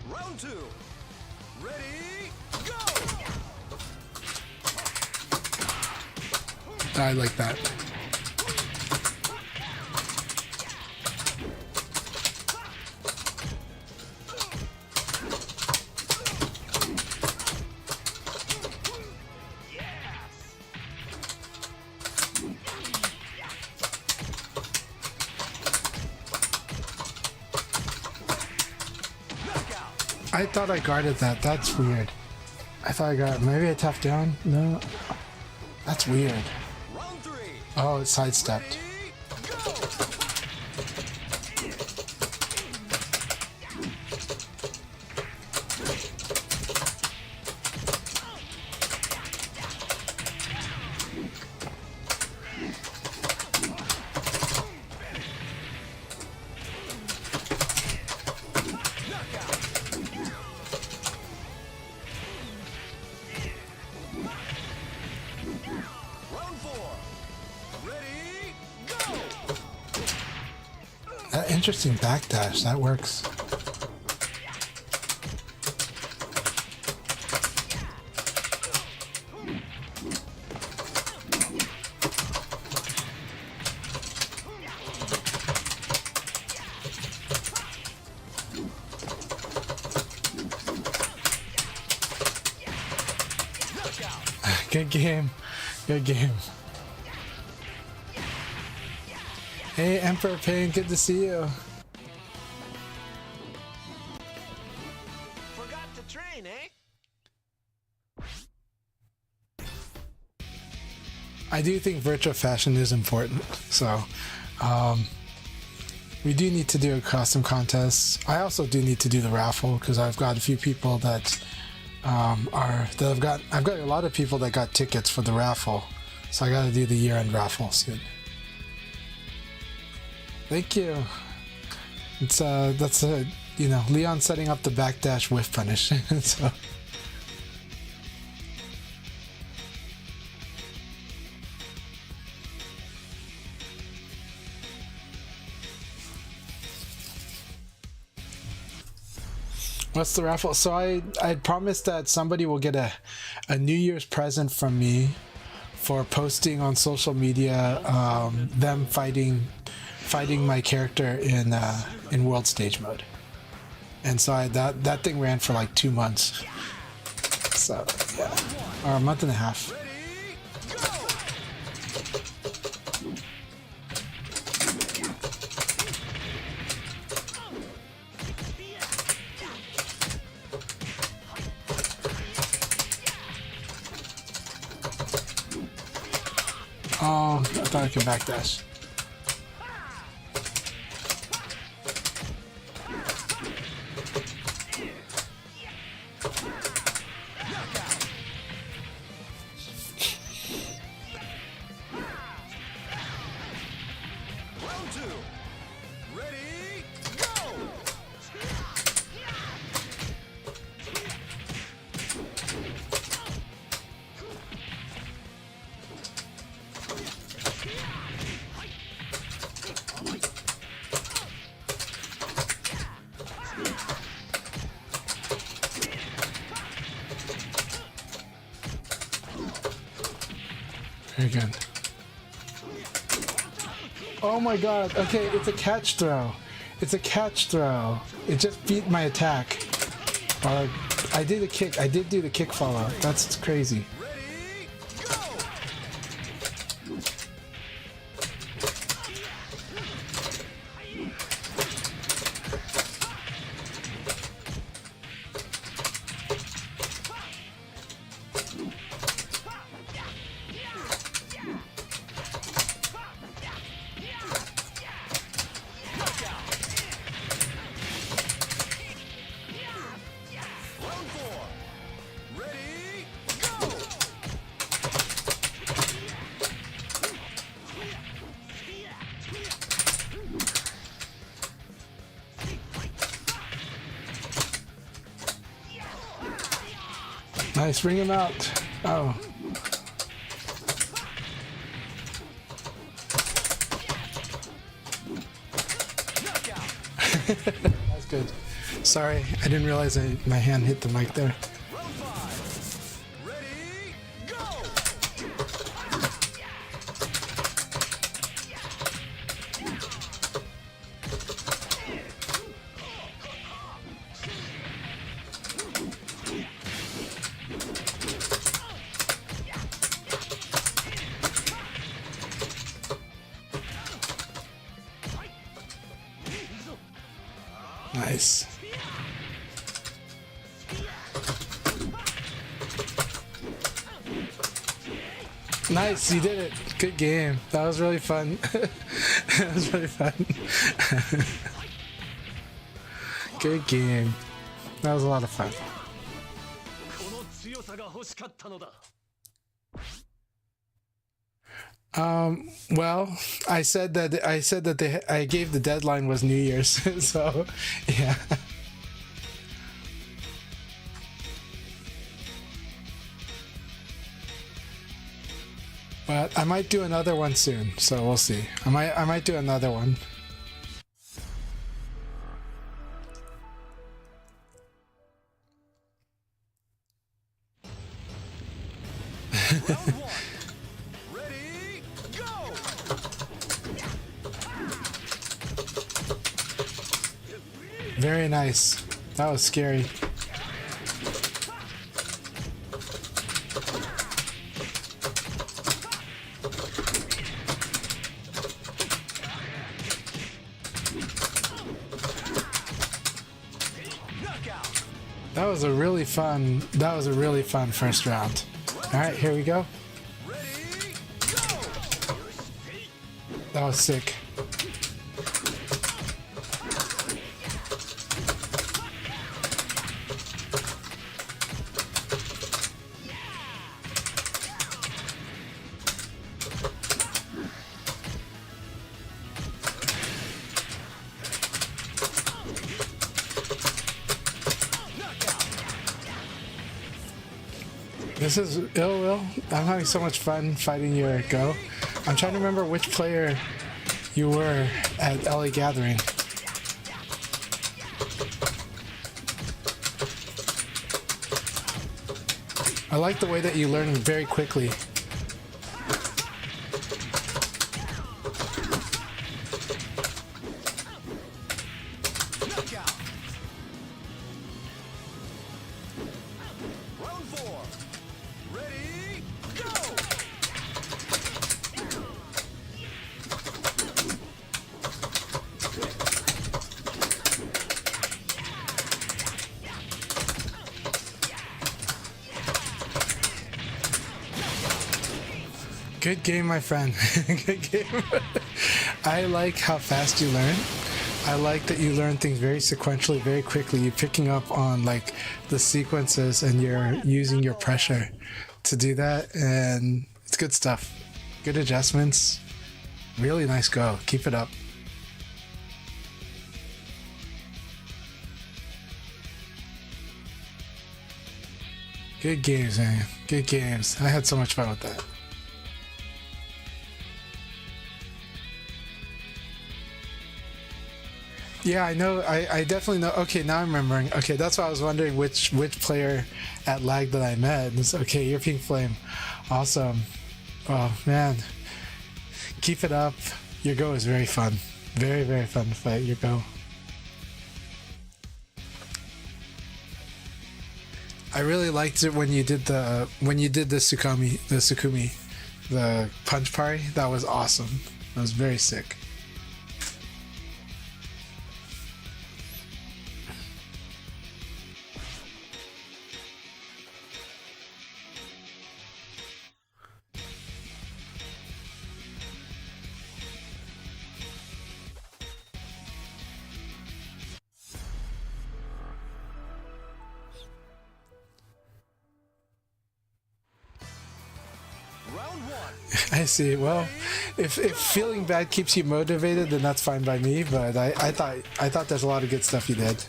Round two. Ready, go. I like that. I thought I guarded that. That's weird. I thought I got... Maybe I tapped down? No. That's weird. Round 3. Oh, it sidestepped. Go. Round 4. Ready, go. That interesting backdash. That works. Good game. Good game. Hey, Emperor Pain, good to see you. Forgot to train, eh? I do think virtual fashion is important, so we do need to do a custom contest. I also do need to do the raffle because I've got a few people that I've got a lot of people that got tickets for the raffle, so I got to do the year-end raffle soon. Thank you. It's that's you know, Leon setting up the backdash whiff punish. So. What's the raffle? So I promised that somebody will get a New Year's present from me for posting on social media them fighting my character in world stage mode. And so that thing ran for like 2 months. So yeah, or a month and a half. Oh, I thought I could backdash. Round 2. Ready, go. Very good. Oh my god, okay, it's a catch throw. It's a catch throw. It just beat my attack. I did a kick. I did do the kick follow. That's crazy. Ready, go. Round 4. Ready, go. Nice, bring him out. Oh. That's good. Sorry, I didn't realize my hand hit the mic there. Round 5. Ready, go. Nice. Nice, you did it. Good game. That was really fun. That was really fun. Good game. That was a lot of fun. この強さが欲しかったのだ。 Well, I said that I gave the deadline was New Year's, so yeah. But I might do another one soon, so we'll see. I might do another one. Round one. Ready, go! Very nice. That was scary. Knockout. That was a really fun first round. All right, here we go. Ready, go! That was sick. This is ill will. I'm having so much fun fighting your Go. I'm trying to remember which player you were at LA Gathering. I like the way that you learn very quickly. Knockout. Round four. Ready, go! Good game, my friend. Good game. I like how fast you learn. I like that you learn things very sequentially, very quickly. You're picking up on like the sequences and you're using your pressure to do that, and it's good stuff. Good adjustments. Really nice go. Keep it up. Good games, man. Good games. I had so much fun with that. Yeah, I know. I definitely know. Okay, now I'm remembering. Okay, that's why I was wondering which player at Lag that I met. It's, okay, you're Pink Flame. Awesome. Oh, man. Keep it up. Your Go is very fun. Very, very fun to fight your Go. I really liked it when you did the Sukumi, the punch parry. That was awesome. That was very sick. Round one. I see. Well, if feeling bad keeps you motivated, then that's fine by me. But I thought there's a lot of good stuff you did.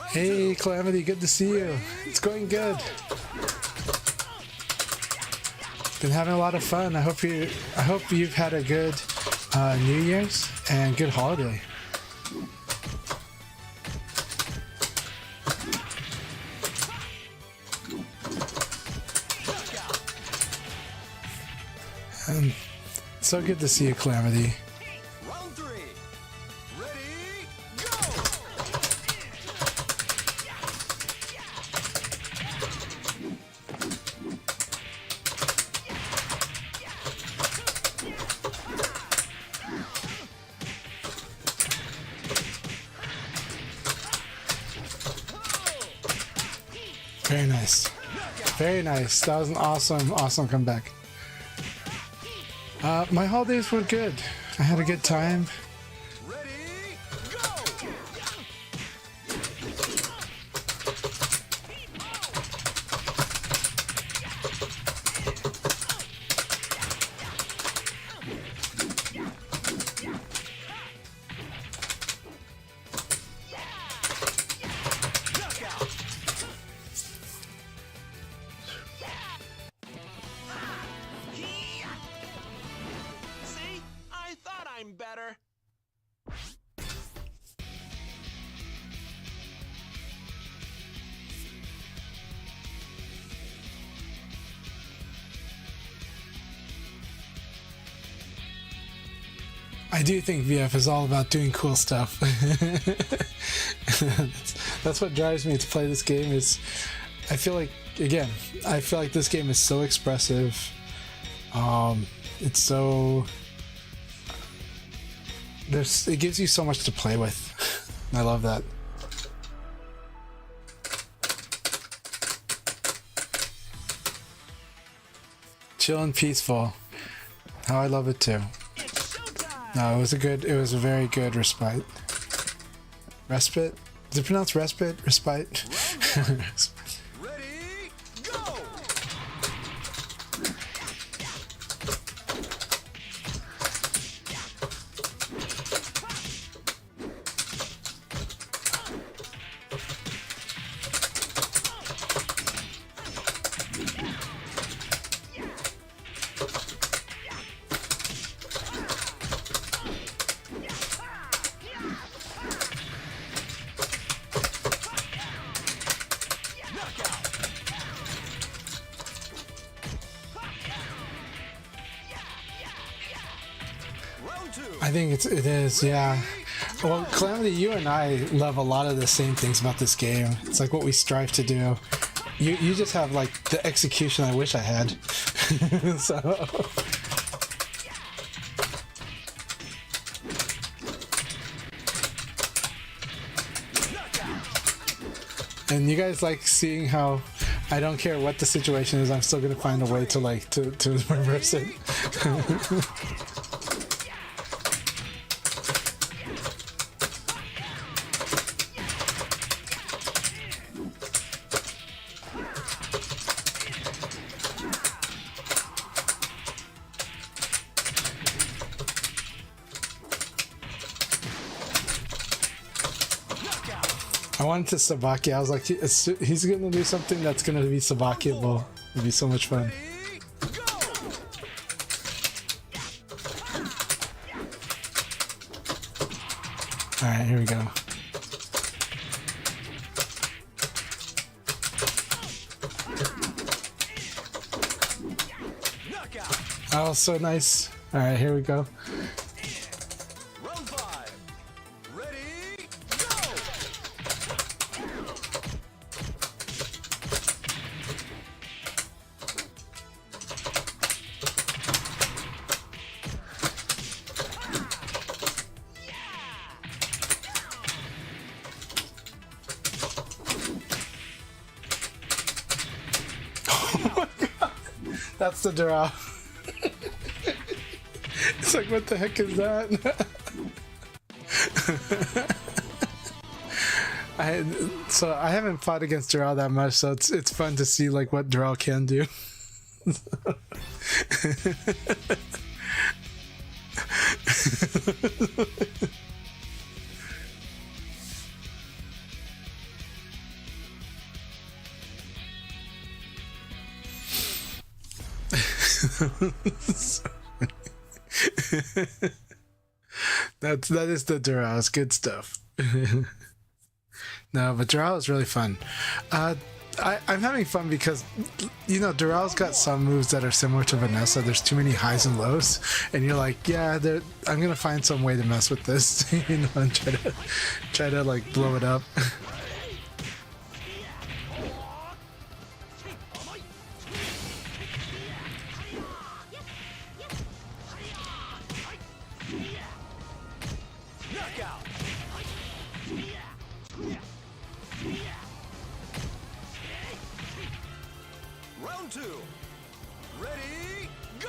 Hey, Calamity, good to see you. It's going good. Been having a lot of fun. I hope you've had a good New Year's and good holiday. So good to see you, Calamity. Round 3. Ready, go! Very nice. Very nice. That was an awesome comeback. My holidays were good. I had a good time. Ready, go! See? I thought I'm better. I do think VF is all about doing cool stuff. That's what drives me to play this game. Is I feel like this game is so expressive. It's so it gives you so much to play with. I love that. Chill and peaceful. How I love it too. It's showtime! No, it was a very good respite. Respite? Is it pronounced respite? Respite? Ready, go! Round 2. I think it is, yeah. Well, Calamity, you and I love a lot of the same things about this game. It's like what we strive to do. You just have like the execution I wish I had. So and you guys like seeing how I don't care what the situation is, I'm still gonna find a way to like to reverse it. I wanted to Sabaki. I was like, he's gonna do something that's gonna be Sabakiable. It'd be so much fun. Ready, go! Alright, here we go. Knockout! Oh, so nice. Alright, here we go. Round 5. Ready, go! That's the draw. It's like, what the heck is that? I haven't fought against Doral that much, so it's fun to see like what Doral can do. That is the Doral. Good stuff. No, but Doral is really fun. I'm having fun because, you know, Dural's got some moves that are similar to Vanessa. There's too many highs and lows, and you're like, yeah, I'm gonna find some way to mess with this, you know, and try to like blow it up. Round 2. Ready, go!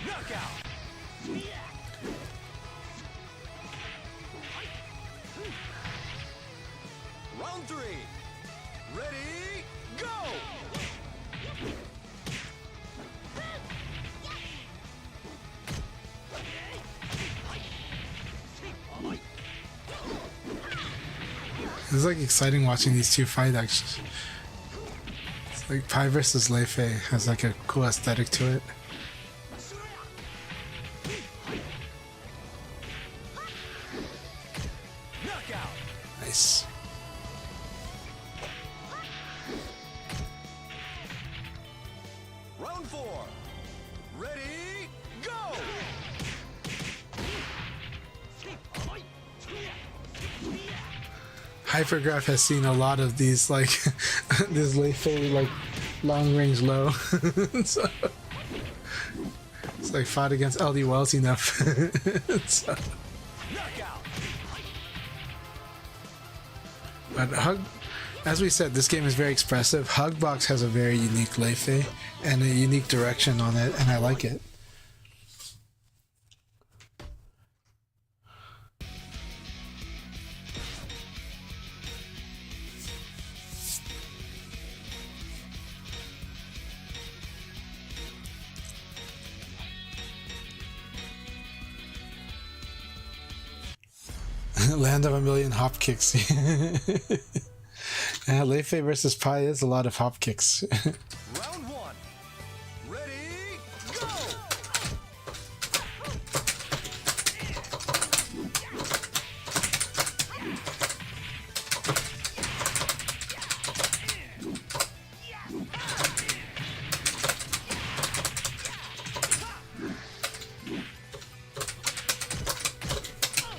Knockout! Round 3. Ready, go! It's like exciting watching these two fight. Actually, it's like Pi versus Lei Fei has like a cool aesthetic to it. Knockout! Nice. Round 4. Ready, go! Hypergraph has seen a lot of these, like this Lei Fei like long range low. So, it's like fought against LD Wells enough. So, Knockout! but as we said, this game is very expressive. Hugbox has a very unique Lei Fei and a unique direction on it, and I like it. Land of a million hop kicks. Yeah, Lei Fei versus Pi is a lot of hop kicks. Round 1. Ready, go!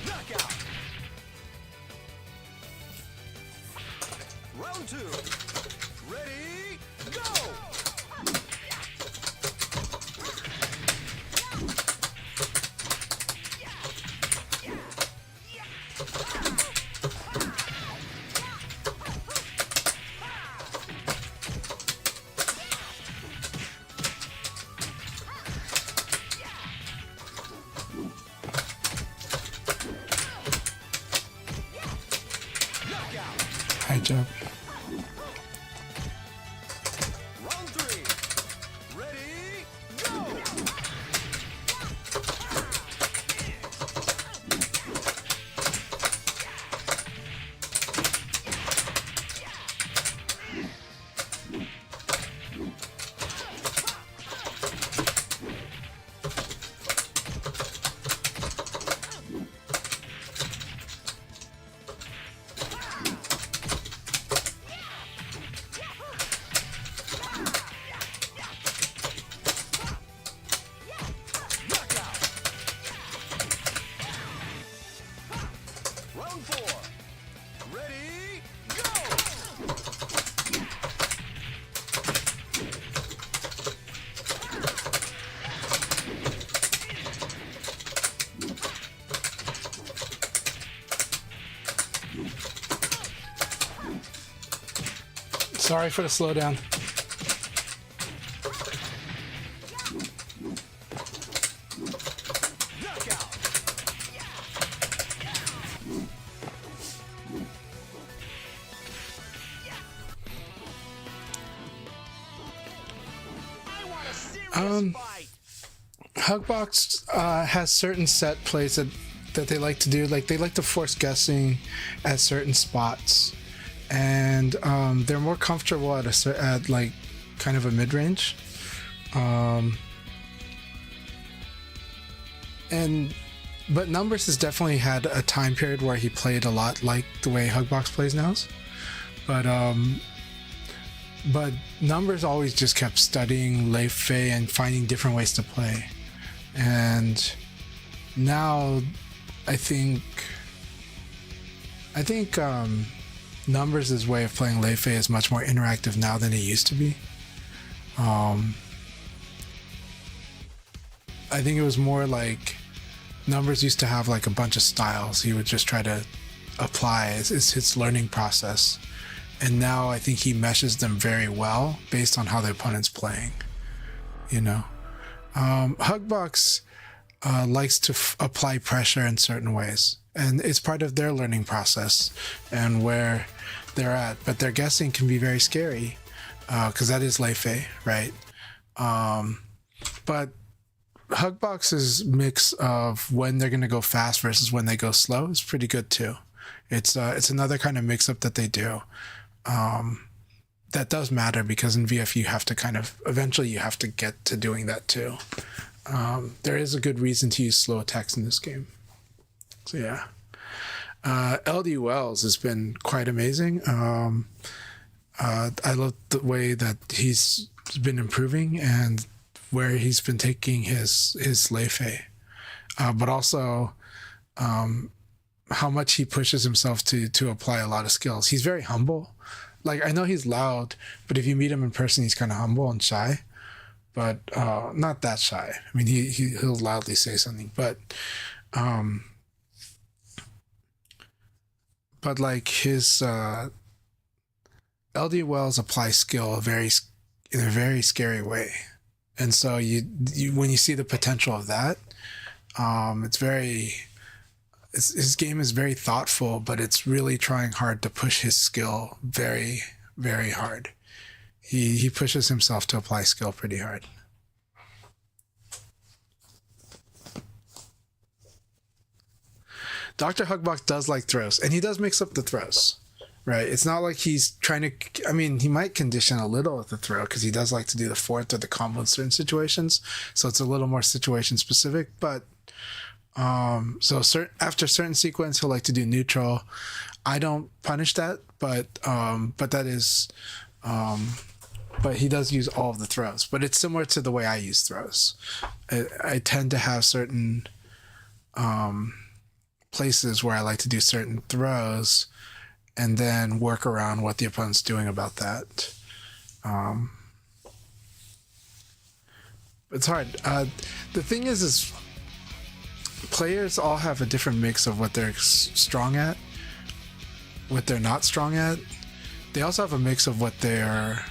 Knockout! Round 2. Ready, go! Knockout! High jump. Round 3. Ready, go! Knockout! Round 4. Ready, go! Sorry for the slowdown. Knockout! I want a serious fight! Hugbox has certain set plays that that they like to do. Like they like to force guessing at certain spots, and they're more comfortable at like kind of a mid range. But Numbers has definitely had a time period where he played a lot like the way Hugbox plays now. But Numbers always just kept studying Lei Fei and finding different ways to play. And now I think Numbers' way of playing Lei Fei is much more interactive now than it used to be. I think it was more like Numbers used to have like a bunch of styles he would just try to apply as his learning process. And now I think he meshes them very well based on how the opponent's playing. You know, Hugbox likes to apply pressure in certain ways, and it's part of their learning process and where they're at. But their guessing can be very scary because that is Lei Fei, right? But Hugbox's mix of when they're going to go fast versus when they go slow is pretty good too. It's another kind of mix-up that they do. That does matter because in VF you have to eventually you have to get to doing that too. There is a good reason to use slow attacks in this game. So yeah. LD Wells has been quite amazing. I love the way that he's been improving and where he's been taking his Lei Fei. But also how much he pushes himself to apply a lot of skills. He's very humble. Like, I know he's loud, but if you meet him in person, he's kind of humble and shy, but not that shy. I mean, he'll loudly say something, but like his LD Wells applies skill in a very scary way, and so you when you see the potential of that, his game is very thoughtful, but it's really trying hard to push his skill very, very hard. He pushes himself to apply skill pretty hard. Dr. Hugbox does like throws, and he does mix up the throws, right? It's not like he's trying to, I mean, he might condition a little with the throw because he does like to do the fourth or the combo in certain situations. So it's a little more situation specific, but after certain sequence, he'll like to do neutral. I don't punish that, but that is, but he does use all of the throws, but it's similar to the way I use throws. I tend to have certain, places where I like to do certain throws and then work around what the opponent's doing about that. It's hard. The thing is players all have a different mix of what they're strong at, what they're not strong at. They also have a mix of what they're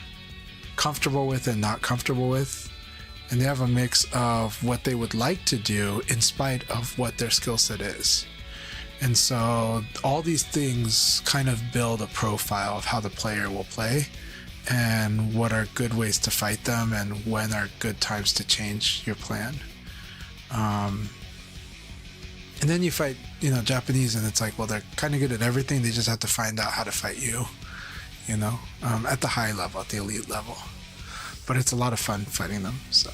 comfortable with and not comfortable with. And they have a mix of what they would like to do in spite of what their skill set is. And so all these things kind of build a profile of how the player will play and what are good ways to fight them and when are good times to change your plan. And then you fight, Japanese, and it's like, well, they're kind of good at everything. They just have to find out how to fight you, at the high level, at the elite level. But it's a lot of fun fighting them, so.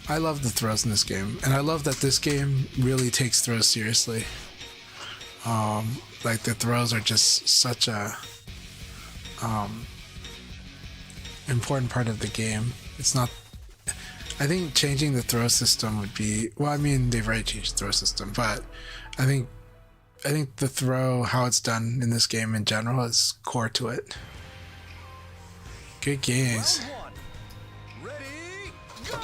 I love the throws in this game, and I love that this game really takes throws seriously. Like, the throws are just such a important part of the game. It's not. I think changing the throw system would be. Well, I mean, they've already changed the throw system, but I think the throw, how it's done in this game in general, is core to it. Good games. Ready, go!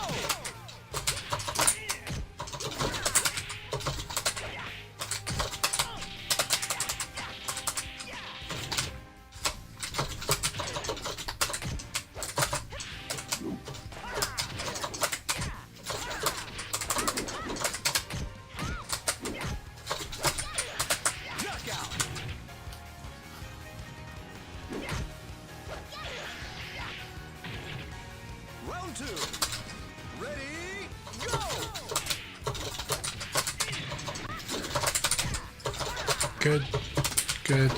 Good. Good.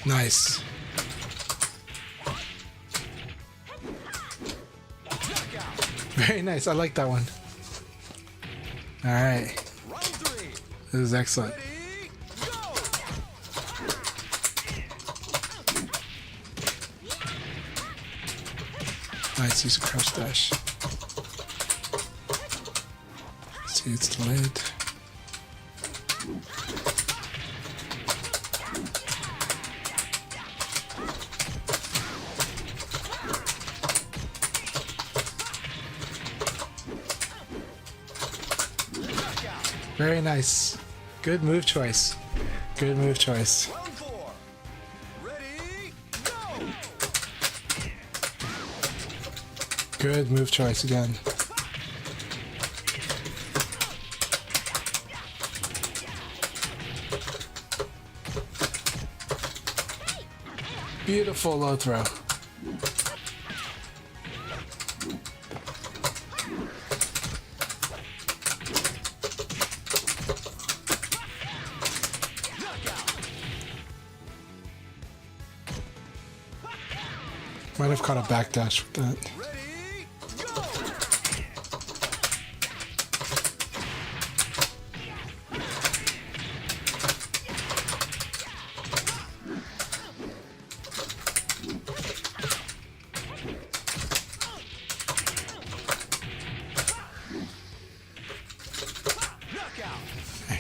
Nice. Very nice. I like that one. All right. This is excellent. Nice. Use a crouch dash. See, it's the lid. Very nice. Good move choice. Good move choice. Good move choice again. Beautiful low throw. Might have caught a backdash with that.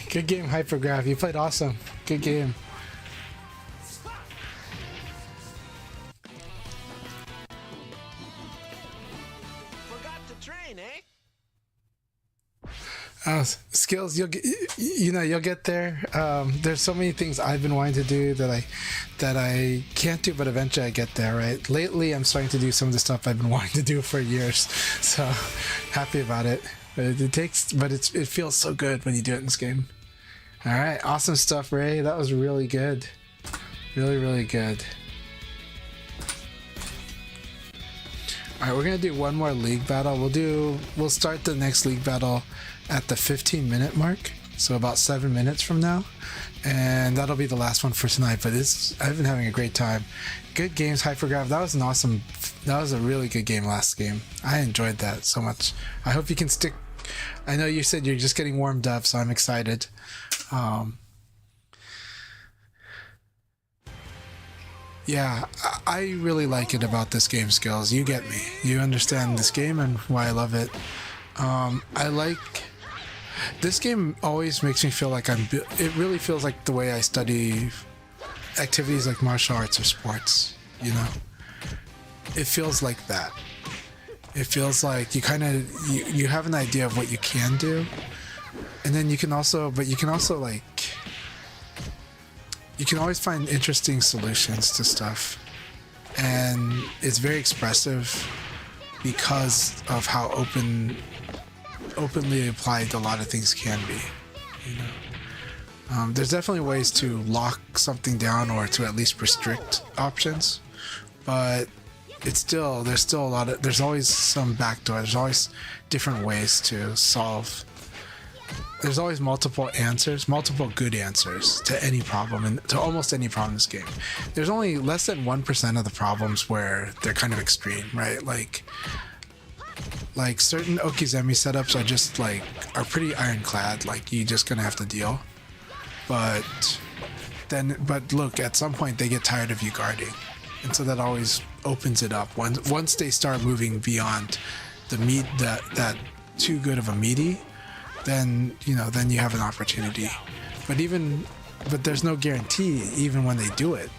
Good game, Hypergraph. You played awesome. Good game. Skills, you'll get, you'll get there. There's so many things I've been wanting to do that I can't do, but eventually I get there. Right. Lately, I'm starting to do some of the stuff I've been wanting to do for years. So happy about it. But it feels so good when you do it in this game. All right, awesome stuff, Ray. That was really good. Really, really good. All right, we're gonna do one more league battle. We'll start the next league battle at the 15-minute mark, so about 7 minutes from now, and that'll be the last one for tonight. But I've been having a great time. Good games, Hypergraph. That was a really good game last game. I enjoyed that so much. I hope you can stick. I know you said you're just getting warmed up, so I'm excited. Yeah, I really like it about this game, Skills. You get me. You understand this game and why I love it. I like... This game always makes me feel like it really feels like the way I study activities like martial arts or sports, you know? It feels like that. It feels like you kind of... You have an idea of what you can do, and then you can also like... You can always find interesting solutions to stuff, and it's very expressive because of how openly applied a lot of things can be. You know, there's definitely ways to lock something down or to at least restrict options, but there's still there's always some backdoor. There's always different ways to solve. There's always multiple good answers to any problem, and to almost any problem in this game. There's only less than 1% of the problems where they're kind of extreme, right? Like certain Okizeme setups are pretty ironclad. Like, you're just gonna have to deal. But look, at some point they get tired of you guarding, and so that always opens it up. Once they start moving beyond that too good of a meaty, then you have an opportunity. But there's no guarantee even when they do it.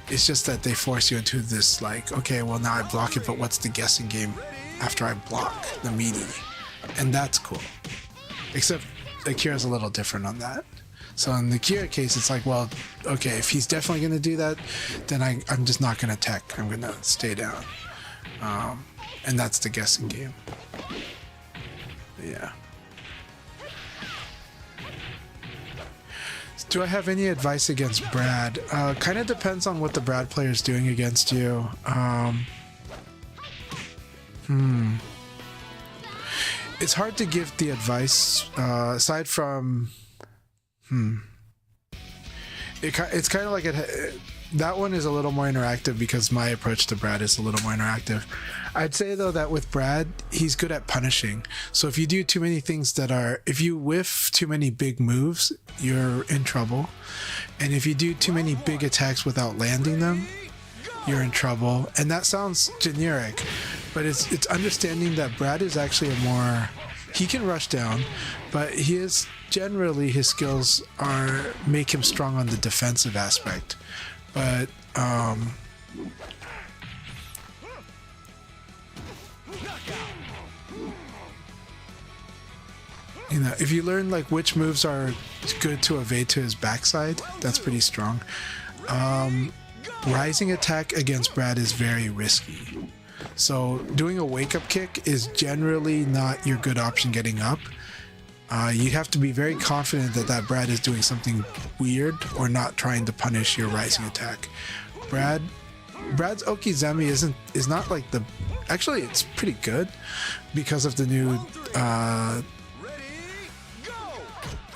It's just that they force you into this, like, okay, well, now I block it, but what's the guessing game after I block the meaty? And that's cool. Except Akira's a little different on that. So in the Akira case, it's like, well, okay, if he's definitely going to do that, then I'm just not going to tech. I'm going to stay down. And that's the guessing game. Yeah. Do I have any advice against Brad? Kind of depends on what the Brad player is doing against you. It's hard to give the advice aside from. It's kind of like that one is a little more interactive because my approach to Brad is a little more interactive. I'd say though that with Brad, he's good at punishing. So if you do too many things if you whiff too many big moves, you're in trouble. And if you do too many big attacks without landing them, you're in trouble. And that sounds generic, but it's understanding that Brad is actually he can rush down, but his skills make him strong on the defensive aspect. But if you learn like which moves are good to evade to his backside, that's pretty strong. Rising attack against Brad is very risky. So doing a wake-up kick is generally not your good option getting up. You have to be very confident that Brad is doing something weird or not trying to punish your rising attack. Brad's Okizeme is not like actually it's pretty good because of the new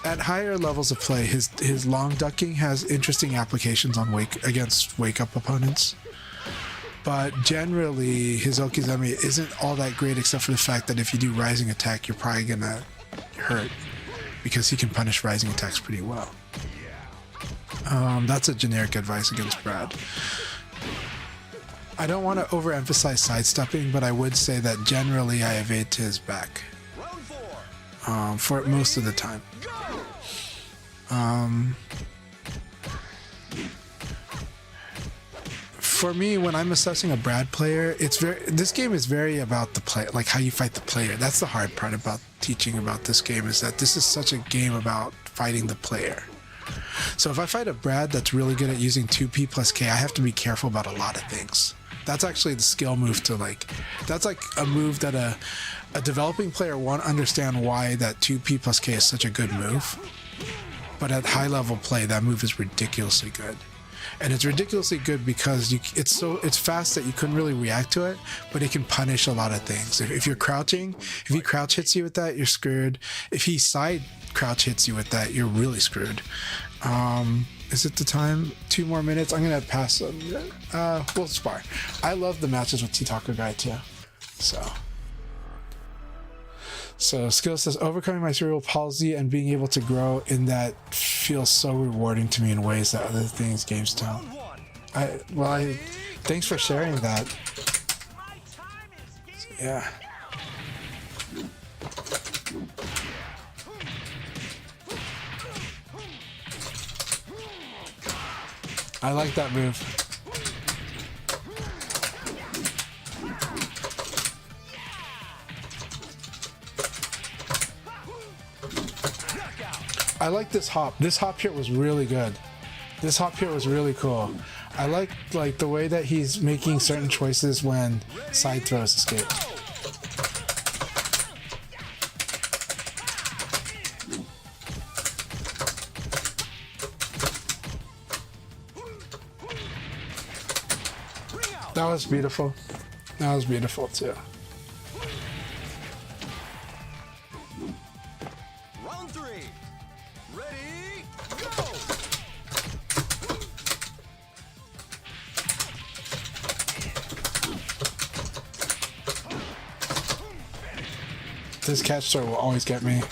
at higher levels of play, his long ducking has interesting applications on against wake-up opponents. But generally, his Okizeme isn't all that great except for the fact that if you do rising attack, you're probably gonna hurt because he can punish rising attacks pretty well. That's a generic advice against Brad. I don't want to overemphasize sidestepping, but I would say that generally I evade to his back for most of the time. For me, when I'm assessing a Brad player, this game is very about the play, like how you fight the player. That's the hard part about teaching about this game, is that this is such a game about fighting the player. So if I fight a Brad that's really good at using 2P plus K, I have to be careful about a lot of things. That's actually the skill move that's like a move that a developing player won't understand why that 2P plus K is such a good move. But at high level play, that move is ridiculously good. And it's ridiculously good because it's fast that you couldn't really react to it, but it can punish a lot of things. If you're crouching, if he crouch hits you with that, you're screwed. If he side crouch hits you with that, you're really screwed. Is it the time? 2 more minutes? I'm gonna pass them. We'll spar. I love the matches with Titaku Guy too. So skill says overcoming my cerebral palsy and being able to grow in that feels so rewarding to me in ways that other games don't. Thanks for sharing that. Yeah. I like that move. I like this hop. This hop here was really good. This hop here was really cool. I like the way that he's making certain choices when side throws escape. That was beautiful. That was beautiful too. Round 3. Ready, go! This catch throw will always get me.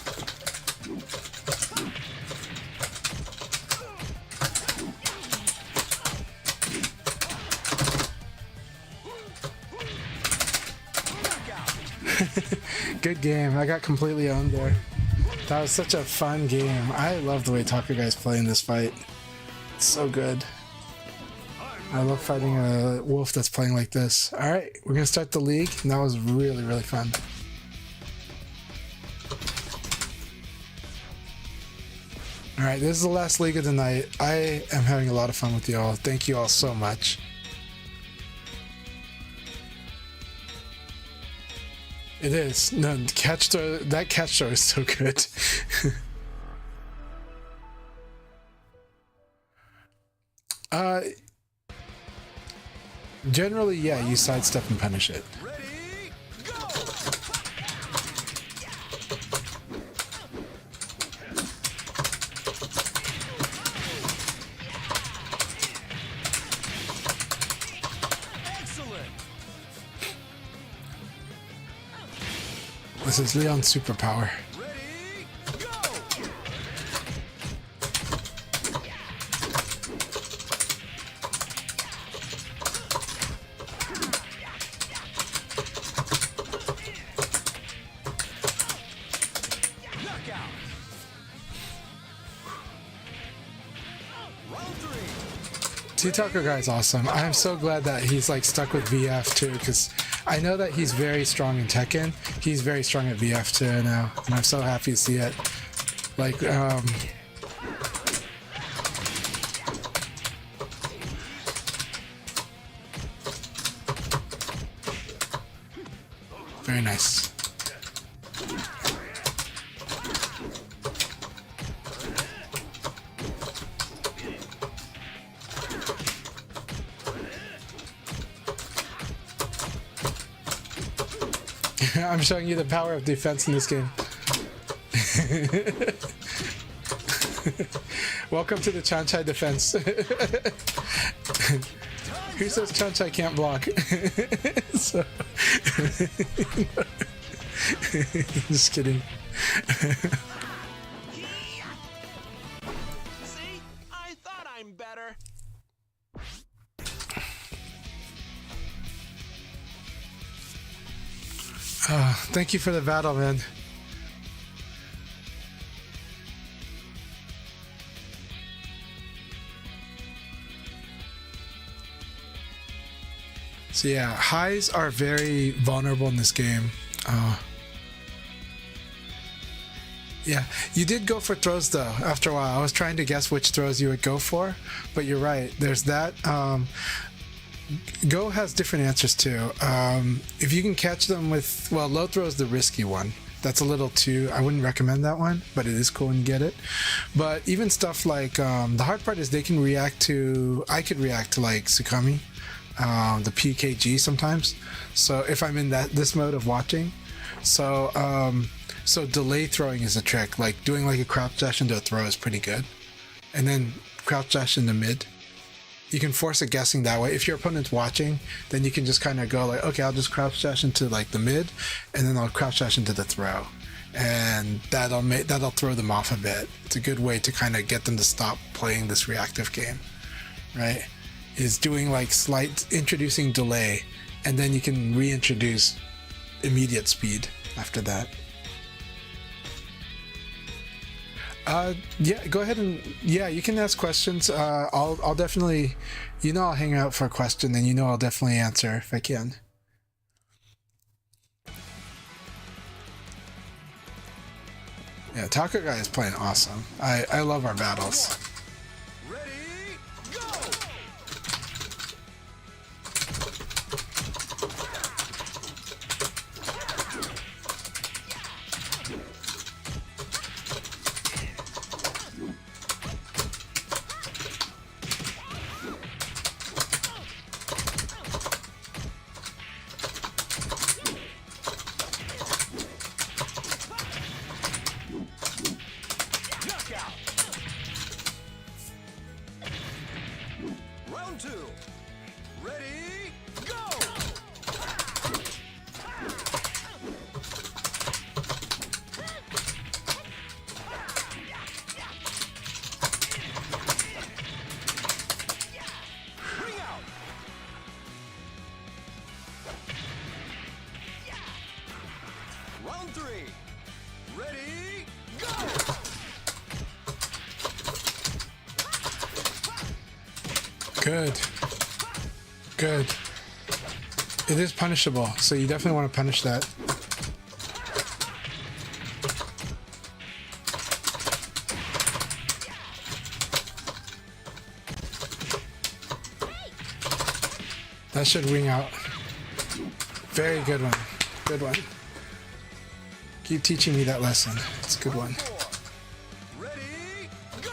Good game. I got completely owned there. That was such a fun game. I love the way Taku guys play in this fight. It's so good. I love fighting a wolf that's playing like this. Alright, we're gonna start the league, and that was really, really fun. Alright, this is the last league of the night. I am having a lot of fun with y'all. Thank you all so much. It is. No, catch throw, that catch throw is so good. Uh, generally, yeah, you sidestep and punish it. Ready, go! Excellent! This is Leon's superpower. Ready, go! Knockout! Round three! T-Taco guy's awesome. I'm so glad that he's like stuck with VF too, because I know that he's very strong in Tekken. He's very strong at VF too now, and I'm so happy to see it. Like, very nice. I'm showing you the power of defense in this game. Welcome to the Chanchai defense. Who says Chanchai can't block? So, just kidding. See? I thought I'm better. Thank you for the battle, man. So yeah, highs are very vulnerable in this game. Yeah, you did go for throws though. After a while, I was trying to guess which throws you would go for, but you're right. There's that. Go has different answers too. If you can catch them with, well, low throw is the risky one. That's a little too, I wouldn't recommend that one, but it is cool when you get it. But even stuff like, the hard part is they can react to, I could react to like Tsukami, the PKG sometimes. So if I'm in this mode of watching, so delay throwing is a trick. Like doing like a crouch dash into a throw is pretty good. And then crouch dash in the mid. You can force a guessing that way. If your opponent's watching, then you can just kind of go like, okay, I'll just crouch dash into like the mid, and then I'll crouch dash into the throw, and that'll throw them off a bit. It's a good way to kind of get them to stop playing this reactive game, right? Is doing like slight introducing delay, and then you can reintroduce immediate speed after that. Yeah, go ahead and yeah, you can ask questions. I'll definitely, I'll hang out for a question, and I'll definitely answer if I can. Yeah, Taco Guy is playing awesome. I love our battles. Ready, go! Knockout! Round two. Ready, go! Bring out! Round three. Ready, go! Good. Good. It is punishable, so you definitely want to punish that. That should wing out. Very good one. Good one. Keep teaching me that lesson. It's a good one. Ready, go!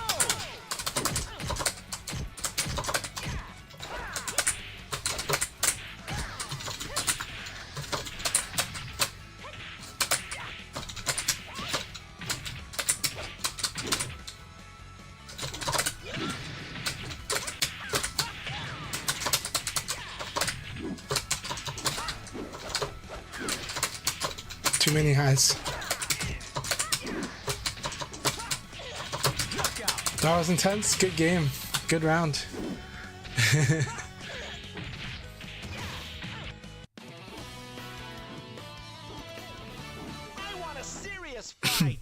too many highs. That was intense. Good game. Good round. I want a serious fight.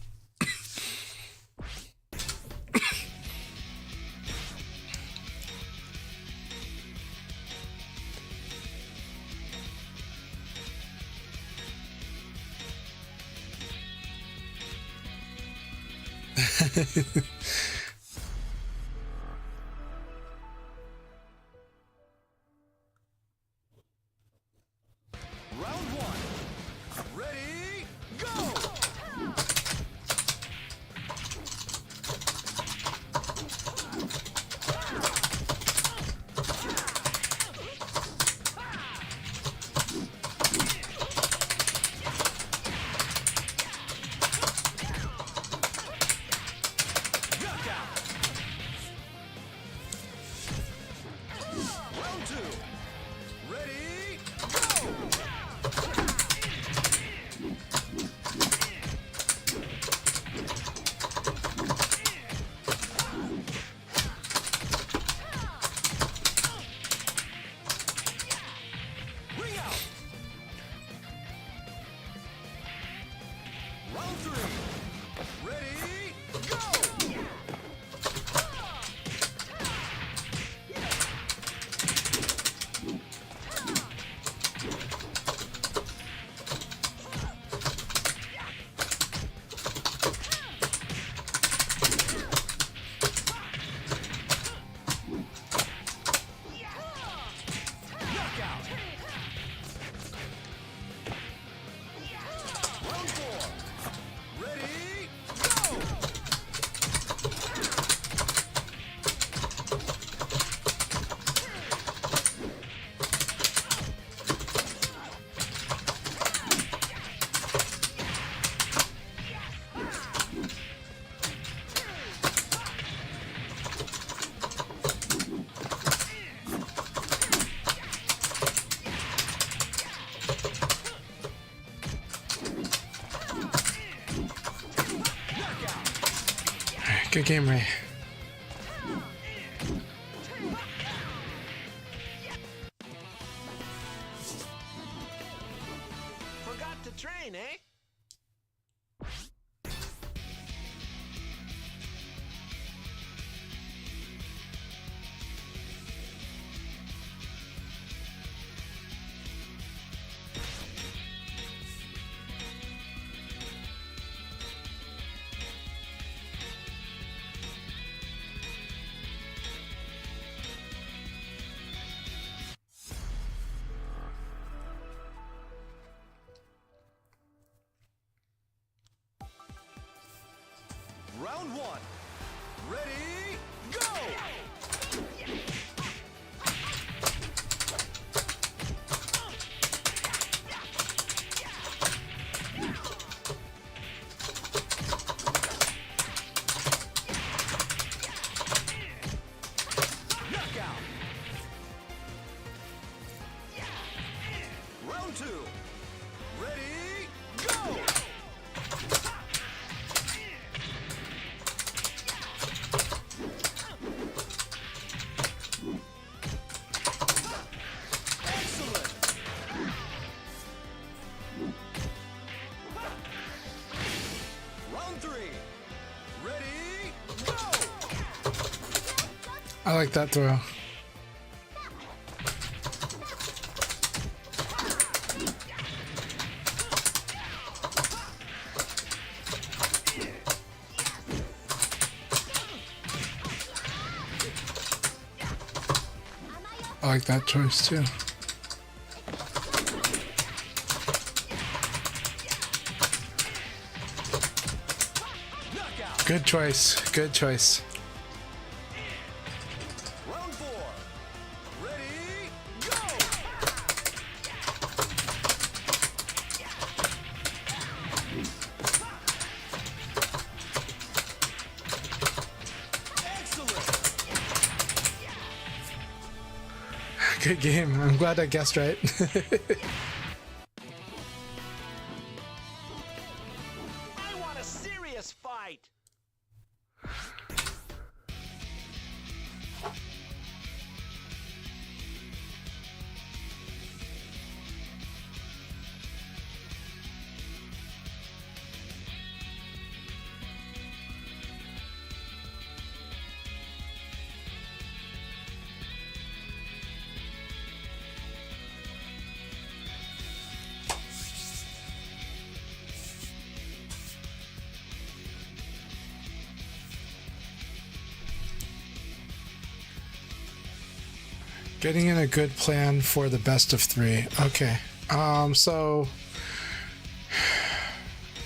Round one. Ready, go! Round two. Ready, go! Ring out. Round three. Ready, go! Knockout. Round four. Ready, go! Good game, Ray. Forgot to train, eh? Round one. Ready, go! Knockout. Round two. Ready, go! Excellent. Round three. Ready, go! I like that throw. I like that choice too. Knockout. Good choice. Good choice. Round four. Ready, go! Excellent. Good game. I'm glad I guessed right. Getting in a good plan for the best of 3. Okay. So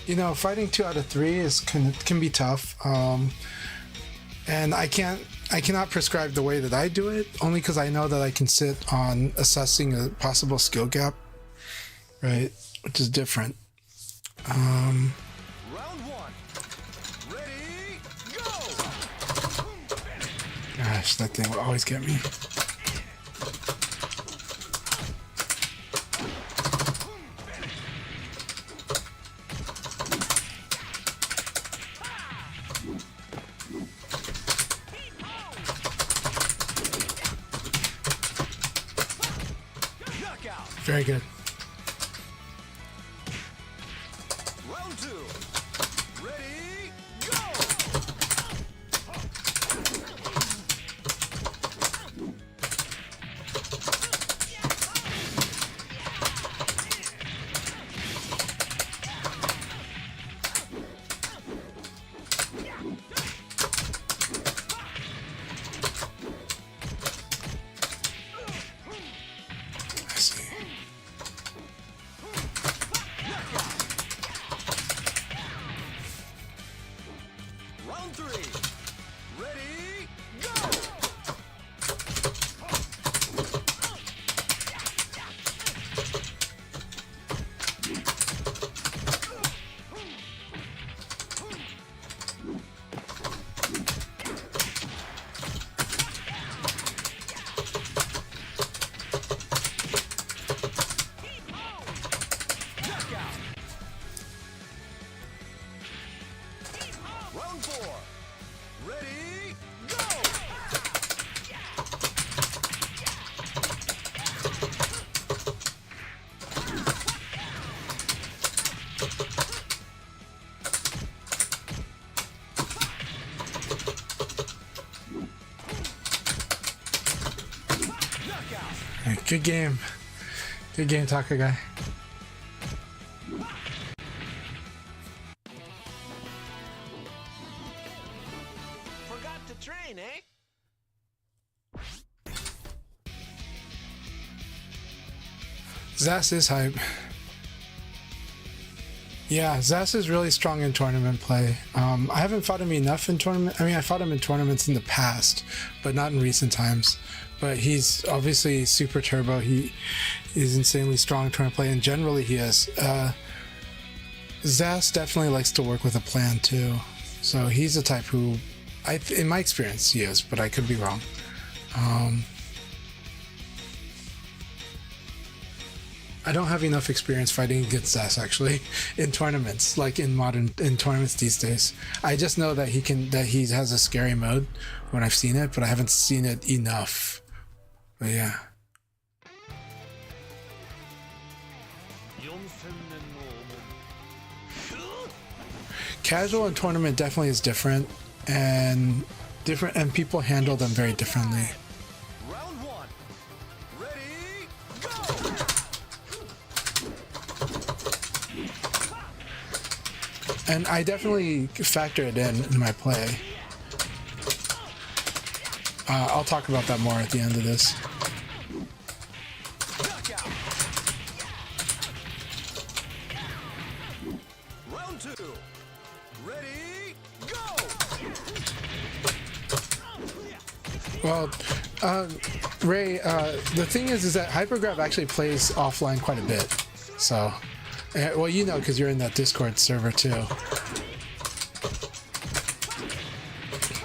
you know, fighting 2 out of 3 can be tough. And I cannot prescribe the way that I do it, only because I know that I can sit on assessing a possible skill gap, right? Which is different. Round 1. Ready, go! Gosh, that thing will always get me. Very good. Round 2. Ready, go! I see. Round 3. Ready, go! Round 4. Ready, go! Hey, good game. Good game, Taka guy. Forgot to train, eh? Zas is hype. Yeah, Zas is really strong in tournament play. I haven't fought him enough in tournament. I mean, I fought him in tournaments in the past, but not in recent times. But he's obviously super turbo. He is insanely strong in tournament play, and generally he is. Zas definitely likes to work with a plan too. So he's the type who, in my experience, he is, but I could be wrong. I don't have enough experience fighting against Zas actually in tournaments, like in tournaments these days. I just know that he has a scary mode when I've seen it, but I haven't seen it enough. But yeah. Casual and tournament definitely is different, and people handle them very differently. Round 1. Ready, go! And I definitely factor it in my play. I'll talk about that more at the end of this. Round 2. Ready, go! Well, Ray, the thing is that Hypergrab actually plays offline quite a bit. So, well, you know, because you're in that Discord server too.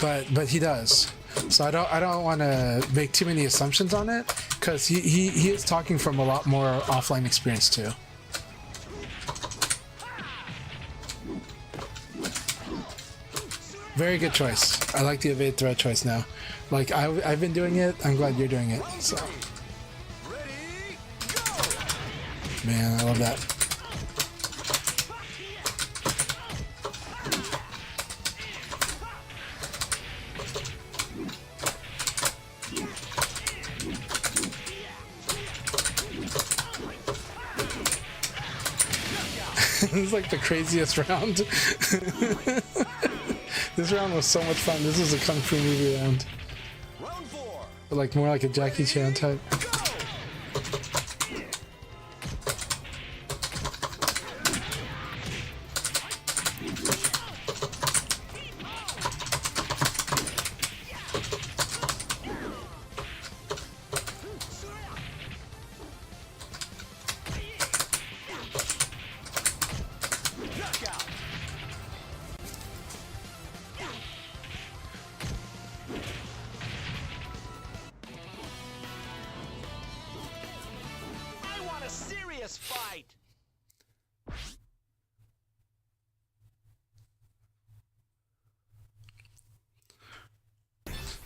But he does. So I don't want to make too many assumptions on it, because he is talking from a lot more offline experience too. Very good choice. I like the evade threat choice now. Like I've been doing it. I'm glad you're doing it. So, man, I love that. This is like the craziest round. This round was so much fun. This is a Kung Fu movie round. But like more like a Jackie Chan type. Fight.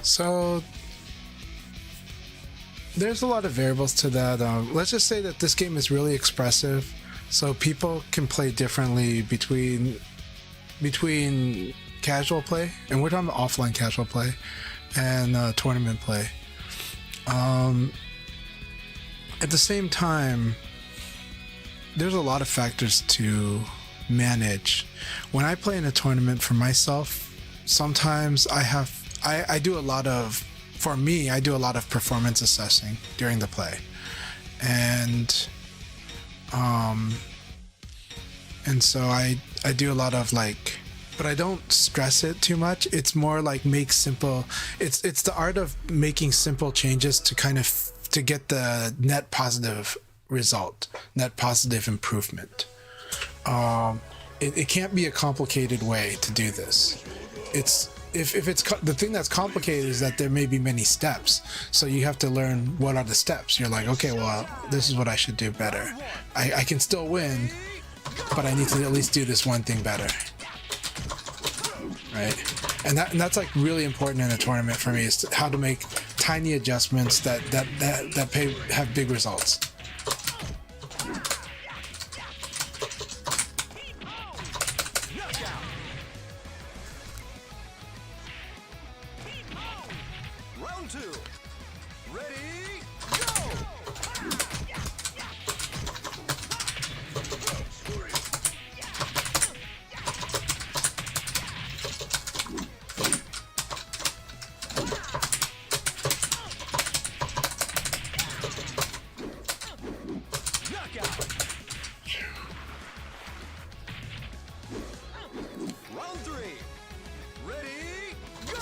So there's a lot of variables to that. Let's just say that this game is really expressive, so people can play differently between casual play, and we're talking about offline casual play, and tournament play. At the same time, there's a lot of factors to manage. When I play in a tournament for myself, sometimes I do a lot of performance assessing during the play, and so I do a lot of like, but I don't stress it too much. It's more like it's the art of making simple changes to kind of to get the net positive result, net positive improvement. It can't be a complicated way to do this. It's if it's the thing that's complicated is that there may be many steps, so you have to learn what are the steps. You're like, okay, well, this is what I should do better. I can still win, but I need to at least do this one thing better, right? And that's like really important in a tournament for me, is how to make tiny adjustments that have big results. Round two. Ready, go! Knockout. Round three. Ready, go!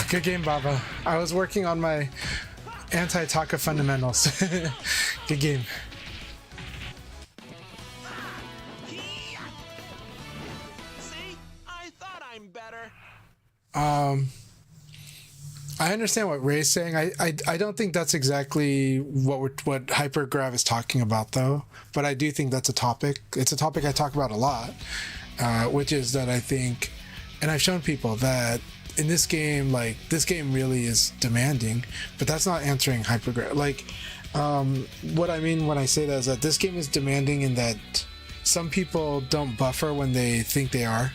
Good game, Baba. I was working on my anti-Taka fundamentals. Good game. See? I thought I'm better. I understand what Ray's saying. I don't think that's exactly what Hypergrav is talking about, though. But I do think that's a topic. It's a topic I talk about a lot, which is that I think, and I've shown people that in this game, like, this game really is demanding, but that's not answering Hypergrav. Like, what I mean when I say that is that this game is demanding in that some people don't buffer when they think they are,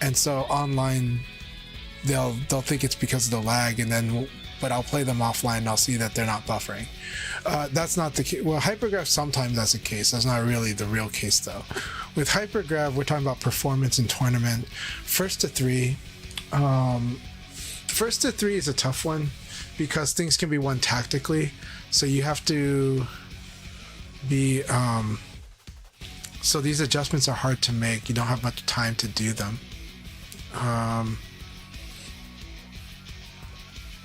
and so online they'll think it's because of the lag, and then but I'll play them offline and I'll see that they're not buffering. That's not the case. Well, Hypergrav, sometimes that's the case. That's not really the real case, though. With Hypergrav, we're talking about performance in tournament. First to three is a tough one because things can be won tactically, so you have to be so these adjustments are hard to make. You don't have much time to do them,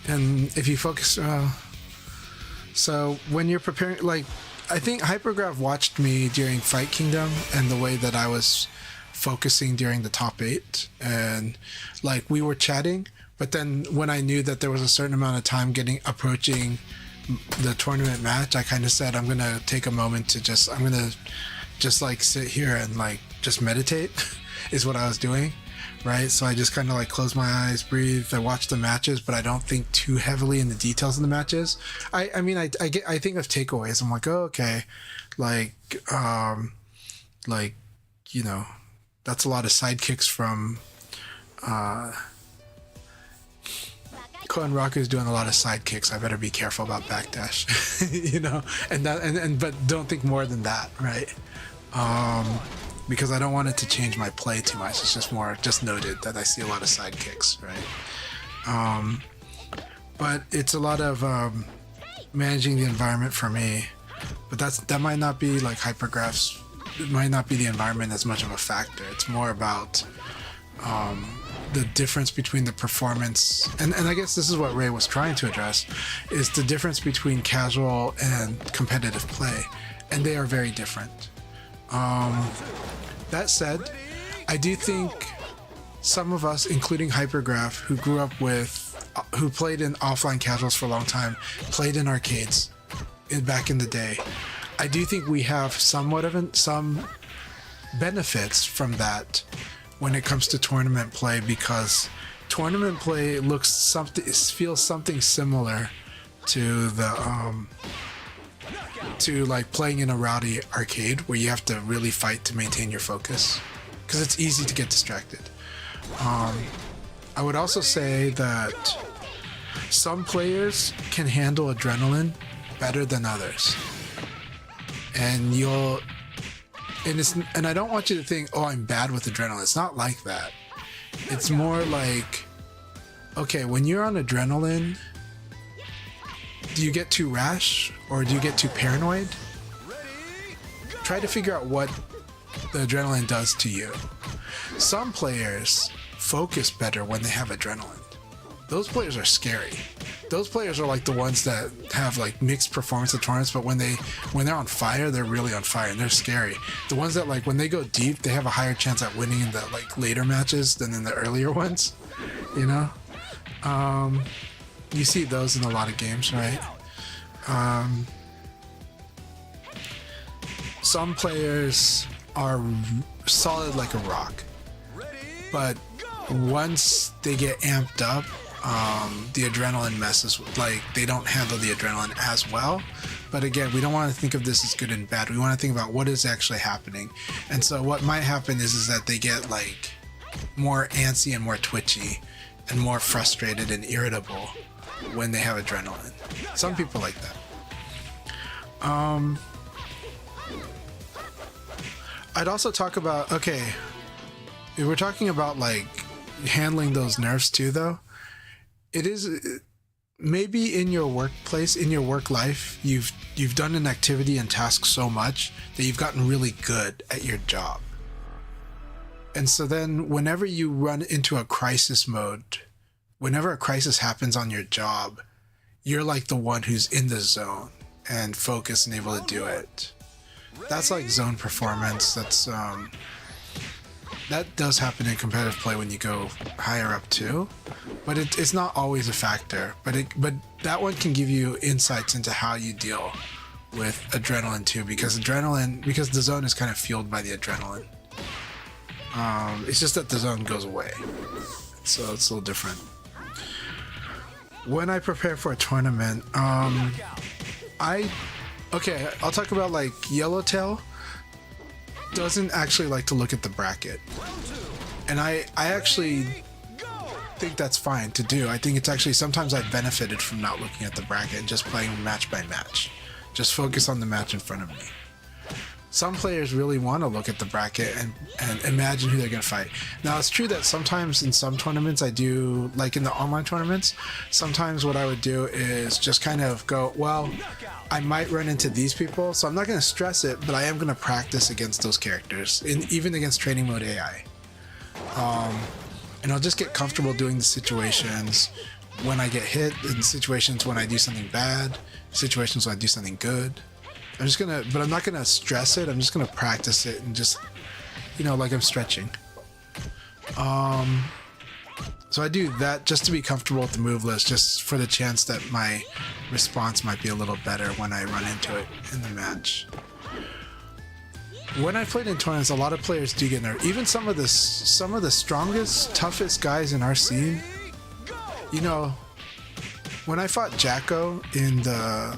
and if you focus so when you're preparing, like, I think Hypergrav watched me during Fight Kingdom and the way that I was focusing during the top 8, and like we were chatting, but then when I knew that there was a certain amount of time approaching the tournament match, I kind of said I'm gonna take a moment to I'm gonna just like sit here and like just meditate is what I was doing, right? So I just kind of like close my eyes, breathe, I watch the matches, but I don't think too heavily in the details of the matches. I mean I think of takeaways. I'm like, oh, okay, like you know, that's a lot of sidekicks from Koen Raku's doing a lot of sidekicks. I better be careful about backdash, you know, but don't think more than that, right? Because I don't want it to change my play too much. It's just more just noted that I see a lot of sidekicks, right? But it's a lot of managing the environment for me. But that might not be like hypergraphs. It might not be the environment as much of a factor. It's more about the difference between the performance, and I guess this is what Ray was trying to address, is the difference between casual and competitive play, and they are very different. That said, I do think some of us, including Hypergraph, who played in offline casuals for a long time, played in arcades back in the day, I do think we have somewhat of some benefits from that when it comes to tournament play, because tournament play feels something similar to the to like playing in a rowdy arcade where you have to really fight to maintain your focus because it's easy to get distracted. I would also say that some players can handle adrenaline better than others, and I don't want you to think, oh, I'm bad with adrenaline. It's not like that. It's more like, okay, when you're on adrenaline, do you get too rash or do you get too paranoid? Try to figure out what the adrenaline does to you. Some players focus better when they have adrenaline. Those players are scary. Those players are like the ones that have like mixed performance at tournaments, but when they're on fire, they're really on fire and they're scary. The ones that like when they go deep, they have a higher chance at winning in the like later matches than in the earlier ones, you know? You see those in a lot of games, right? Some players are solid like a rock, but once they get amped up, the adrenaline messes with, like, they don't handle the adrenaline as well. But again, we don't want to think of this as good and bad. We want to think about what is actually happening. And so what might happen is that they get like more antsy and more twitchy and more frustrated and irritable when they have adrenaline. Some people like that. I'd also talk about, okay, if we're talking about like handling those nerves too, though, it is maybe in your workplace, in your work life, you've done an activity and task so much that you've gotten really good at your job. And so then whenever you run into a crisis mode, whenever a crisis happens on your job, you're like the one who's in the zone and focused and able to do it. That's like zone performance. That's that does happen in competitive play when you go higher up too, but it's not always a factor. But that one can give you insights into how you deal with adrenaline too, because the zone is kind of fueled by the adrenaline. It's just that the zone goes away, so it's a little different. When I prepare for a tournament, I'll talk about like Yellowtail doesn't actually like to look at the bracket, and I actually think that's fine to do. I think it's actually sometimes I've benefited from not looking at the bracket and just playing match by match, just focus on the match in front of me. Some players really want to look at the bracket and imagine who they're going to fight. Now, it's true that sometimes in some tournaments I do, like in the online tournaments, sometimes what I would do is just kind of go, well, I might run into these people, so I'm not going to stress it, but I am going to practice against those characters, even against training mode AI. And I'll just get comfortable doing the situations when I get hit, in situations when I do something bad, situations when I do something good. I'm not gonna stress it. I'm just gonna practice it and just like I'm stretching. So I do that just to be comfortable with the move list, just for the chance that my response might be a little better when I run into it in the match. When I played in tournaments, a lot of players do get nerfed. Even some of the strongest, toughest guys in our scene. When I fought Jacko in the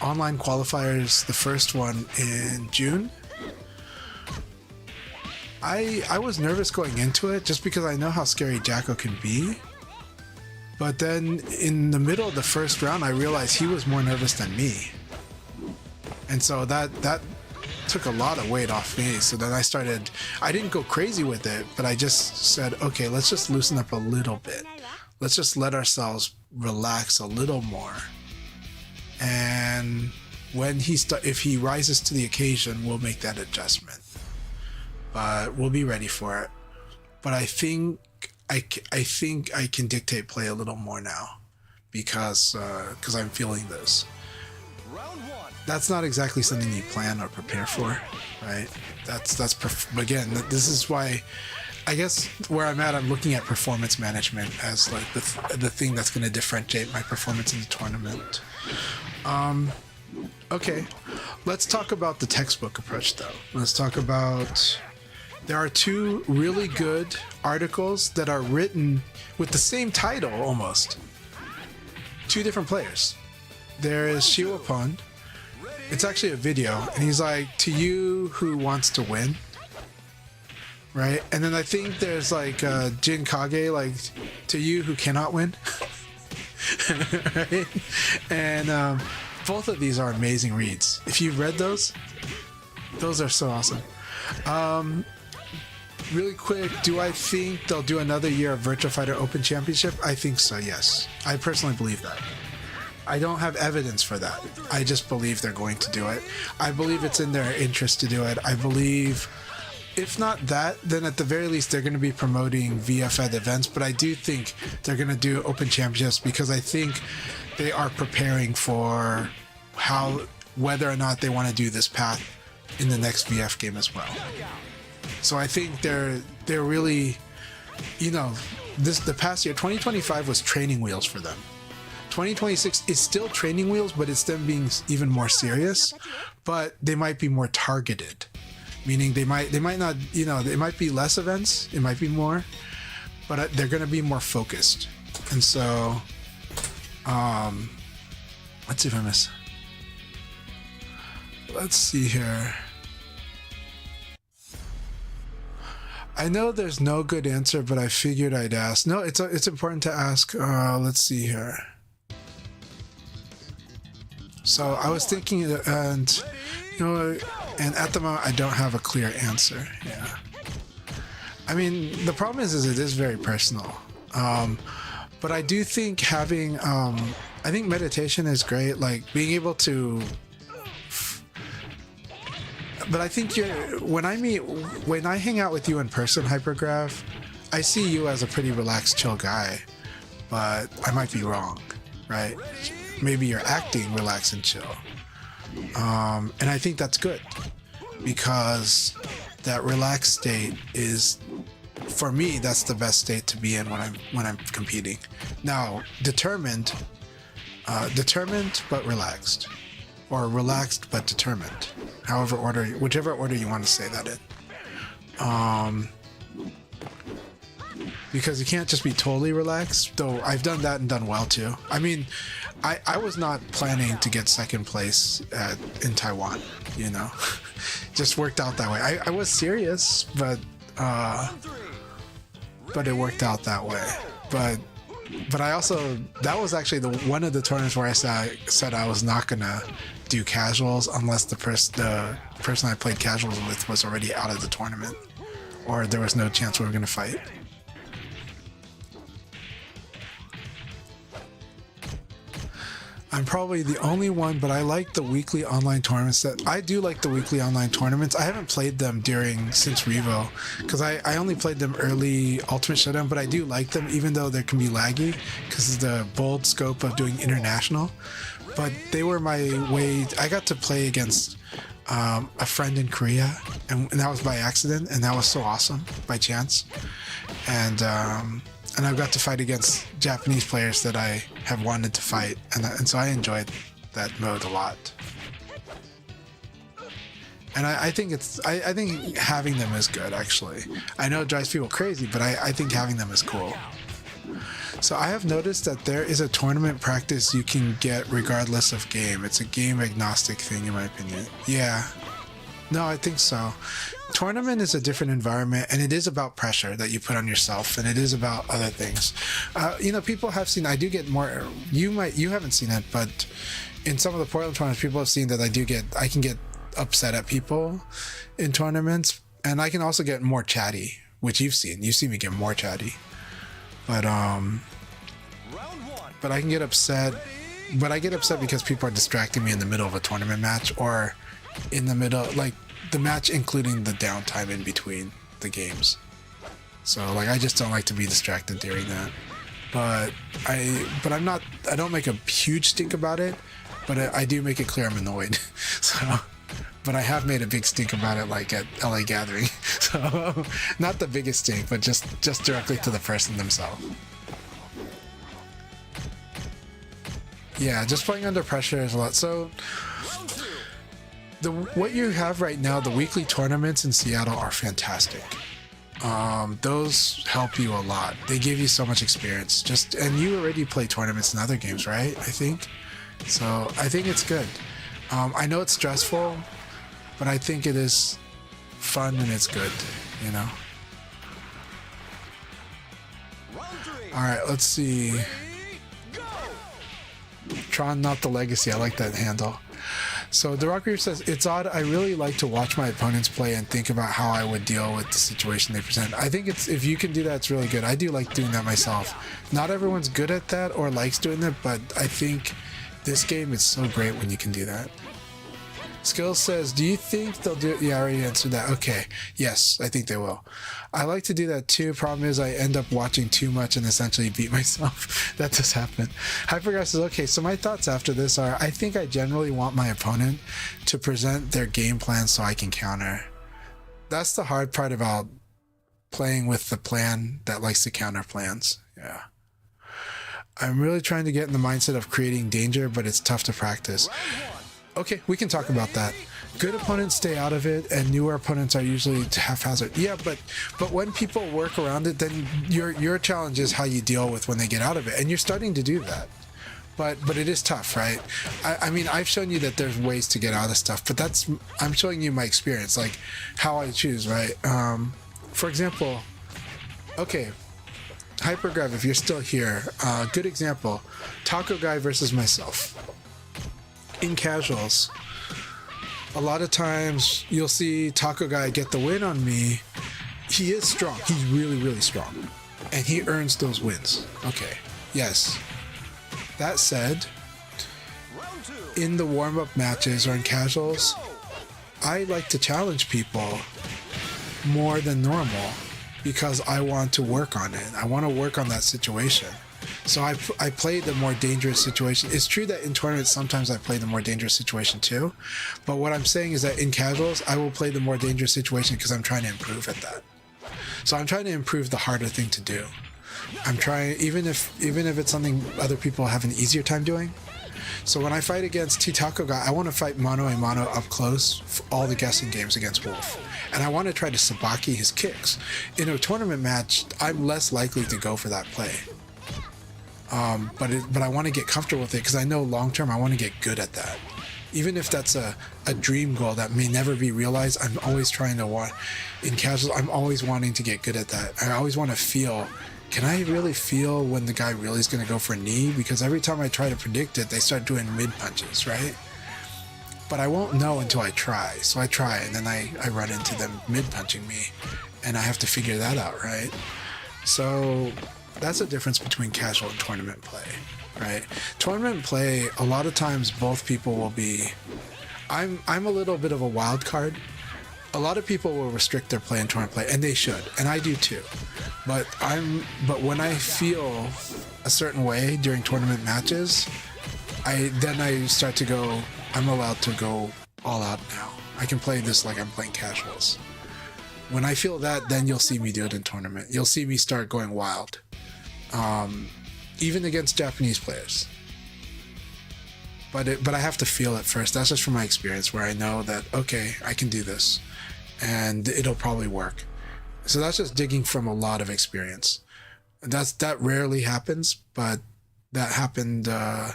online qualifiers, the first one in June, I was nervous going into it just because I know how scary Jacko can be. But then in the middle of the first round, I realized he was more nervous than me. And so that took a lot of weight off me. So then I didn't go crazy with it, but I just said, okay, let's just loosen up a little bit. Let's just let ourselves relax a little more. And when if he rises to the occasion, we'll make that adjustment. But we'll be ready for it. But I think I can dictate play a little more now because I'm feeling this. That's not exactly something you plan or prepare for, right? Again, this is why I guess where I'm at, I'm looking at performance management as like the thing that's going to differentiate my performance in the tournament. Okay, let's talk about the textbook approach though. Let's talk about, there are two really good articles that are written with the same title almost. Two different players. There is Shiwapon. It's actually a video, and he's like, to you who wants to win. Right? And then I think there's like Jin Kage, like, to you who cannot win. Right? And both of these are amazing reads. If you've read those are so awesome. Really quick, do I think they'll do another year of Virtua Fighter Open Championship? I think so, yes. I personally believe that. I don't have evidence for that. I just believe they're going to do it. I believe it's in their interest to do it. I believe, if not that, then at the very least they're going to be promoting VFed events, but I do think they're going to do Open Championships because I think they are preparing for whether or not they want to do this path in the next VF game as well. So I think they're really, the past year, 2025 was training wheels for them. 2026 is still training wheels, but it's them being even more serious, but they might be more targeted, meaning they might not, it might be less events, it might be more, but they're going to be more focused. And so, let's see if I miss. Let's see here. I know there's no good answer, but I figured I'd ask. No, it's important to ask. Let's see here. So I was thinking, and at the moment I don't have a clear answer. Yeah. I mean, the problem is it is very personal. But I do think having, I think meditation is great. Like being able to. But I think when I hang out with you in person, Hypergraph, I see you as a pretty relaxed, chill guy, but I might be wrong, right? Maybe you're acting relaxed and chill. And I think that's good because that relaxed state is, for me, that's the best state to be in when I'm competing. Now, determined but relaxed, or relaxed but determined. Whichever order you want to say that in. Because you can't just be totally relaxed, though I've done that and done well too. I mean, I was not planning to get second place in Taiwan, just worked out that way. I was serious, but it worked out that way. But I also, that was actually one of the tournaments where I said I was not gonna do casuals unless the person I played casuals with was already out of the tournament, or there was no chance we were gonna fight. I'm probably the only one, but I like the weekly online tournaments. I do like the weekly online tournaments. I haven't played them since Revo, because I only played them early Ultimate Showdown, but I do like them, even though they can be laggy because of the bold scope of doing international. But they were my way. I got to play against a friend in Korea, and that was by accident, and that was so awesome by chance. And I got to fight against Japanese players that I have wanted to fight, and so I enjoyed that mode a lot. And I think I think having them is good, actually. I know it drives people crazy, but I think having them is cool. So I have noticed that there is a tournament practice you can get regardless of game. It's a game agnostic thing, in my opinion. Yeah. No, I think so. Tournament is a different environment, and it is about pressure that you put on yourself, and it is about other things. People have seen, I do get more, you haven't seen it, but in some of the Portland tournaments, people have seen that I can get upset at people in tournaments, and I can also get more chatty, which you've seen me get more chatty. But I can get upset, but I get upset because people are distracting me in the middle of a tournament match, or in the middle, like the match including the downtime in between the games. So like I just don't like to be distracted during that. But I don't make a huge stink about it, but I do make it clear I'm annoyed. So but I have made a big stink about it, like at LA Gathering. So not the biggest stink, but just directly to the person themselves. Yeah, just playing under pressure is a lot. So what you have right now, the weekly tournaments in Seattle are fantastic. Those help you a lot. They give you so much experience. And you already play tournaments in other games, right? I think. So I think it's good. I know it's stressful, but I think it is fun and it's good, you know? Alright, let's see. Tron, not the legacy. I like that handle. So the Rock Reaver says, it's odd. I really like to watch my opponents play and think about how I would deal with the situation they present. I think if you can do that, it's really good. I do like doing that myself. Not everyone's good at that or likes doing that, but I think this game is so great when you can do that. Skills says, do you think they'll do it? Yeah, I already answered that. Okay. Yes, I think they will. I like to do that too. Problem is I end up watching too much and essentially beat myself. That does happen. Hypergrass says, okay, so my thoughts after this are, I think I generally want my opponent to present their game plan so I can counter. That's the hard part about playing with the plan that likes to counter plans. Yeah. I'm really trying to get in the mindset of creating danger, but it's tough to practice. Okay, we can talk about that. Good opponents stay out of it, and newer opponents are usually haphazard. Yeah, but when people work around it, then your challenge is how you deal with when they get out of it, and you're starting to do that. But it is tough, right? I mean, I've shown you that there's ways to get out of stuff, but I'm showing you my experience, like how I choose, right? For example, okay, Hypergrav, if you're still here, good example, Taco Guy versus myself. In casuals, a lot of times you'll see Taco Guy get the win on me. He is strong. He's really, really strong. And he earns those wins. Okay, yes. That said, in the warm-up matches or in casuals, I like to challenge people more than normal because I want to work on it. I want to work on that situation. So I play the more dangerous situation. It's true that in tournaments sometimes I play the more dangerous situation too, but what I'm saying is that in casuals I will play the more dangerous situation because I'm trying to improve at that. So I'm trying to improve the harder thing to do. I'm trying, even if it's something other people have an easier time doing. So when I fight against T-Taco Guy, I want to fight mano a mano up close for all the guessing games against Wolf. And I want to try to sabaki his kicks. In a tournament match, I'm less likely to go for that play. But I want to get comfortable with it because I know long term I want to get good at that. Even if that's a dream goal that may never be realized, I'm always trying to in casuals, I'm always wanting to get good at that. I always want to feel, can I really feel when the guy really is going to go for a knee? Because every time I try to predict it, they start doing mid punches, right? But I won't know until I try. So I try and then I run into them mid punching me and I have to figure that out, right? So that's the difference between casual and tournament play, right? Tournament play, a lot of times both people will be, I'm a little bit of a wild card. A lot of people will restrict their play in tournament play, and they should, and I do too. But when I feel a certain way during tournament matches, I start to go, I'm allowed to go all out now. I can play this like I'm playing casuals. When I feel that, then you'll see me do it in tournament. You'll see me start going wild. Even against Japanese players. But I have to feel it first. That's just from my experience, where I know that, okay, I can do this. And it'll probably work. So that's just digging from a lot of experience. That rarely happens, but that happened in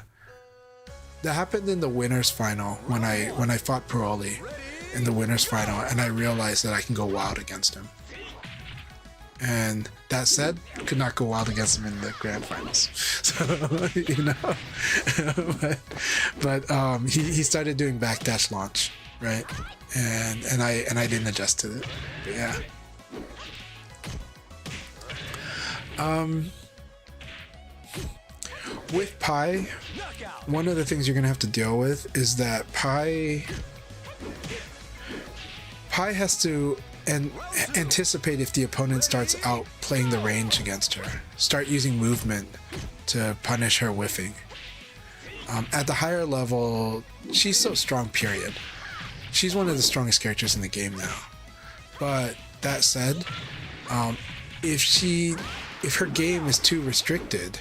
the winners final when I fought Paroli in the winners final, and I realized that I can go wild against him. And that said, could not go wild against him in the grand finals. So but he started doing backdash launch, right? And I didn't adjust to it. But yeah. With Pi, one of the things you're gonna have to deal with is that Pi has to anticipate if the opponent starts out playing the range against her, start using movement to punish her whiffing. At the higher level, she's so strong, period. She's one of the strongest characters in the game now. But that said, if her game is too restricted,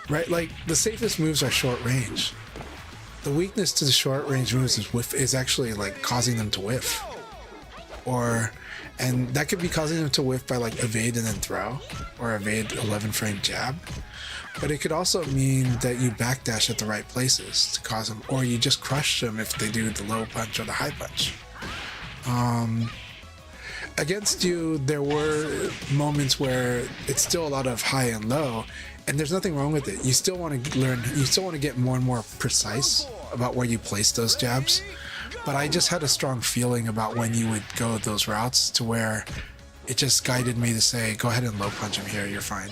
right, like the safest moves are short range. The weakness to the short range moves is actually like causing them to whiff. And that could be causing them to whiff by like evade and then throw, or evade 11 frame jab. But it could also mean that you backdash at the right places to cause them, or you just crush them if they do the low punch or the high punch. Against you, there were moments where it's still a lot of high and low, and there's nothing wrong with it. You still want to learn, you still want to get more and more precise about where you place those jabs. But I just had a strong feeling about when you would go those routes, to where it just guided me to say, go ahead and low punch him here, you're fine.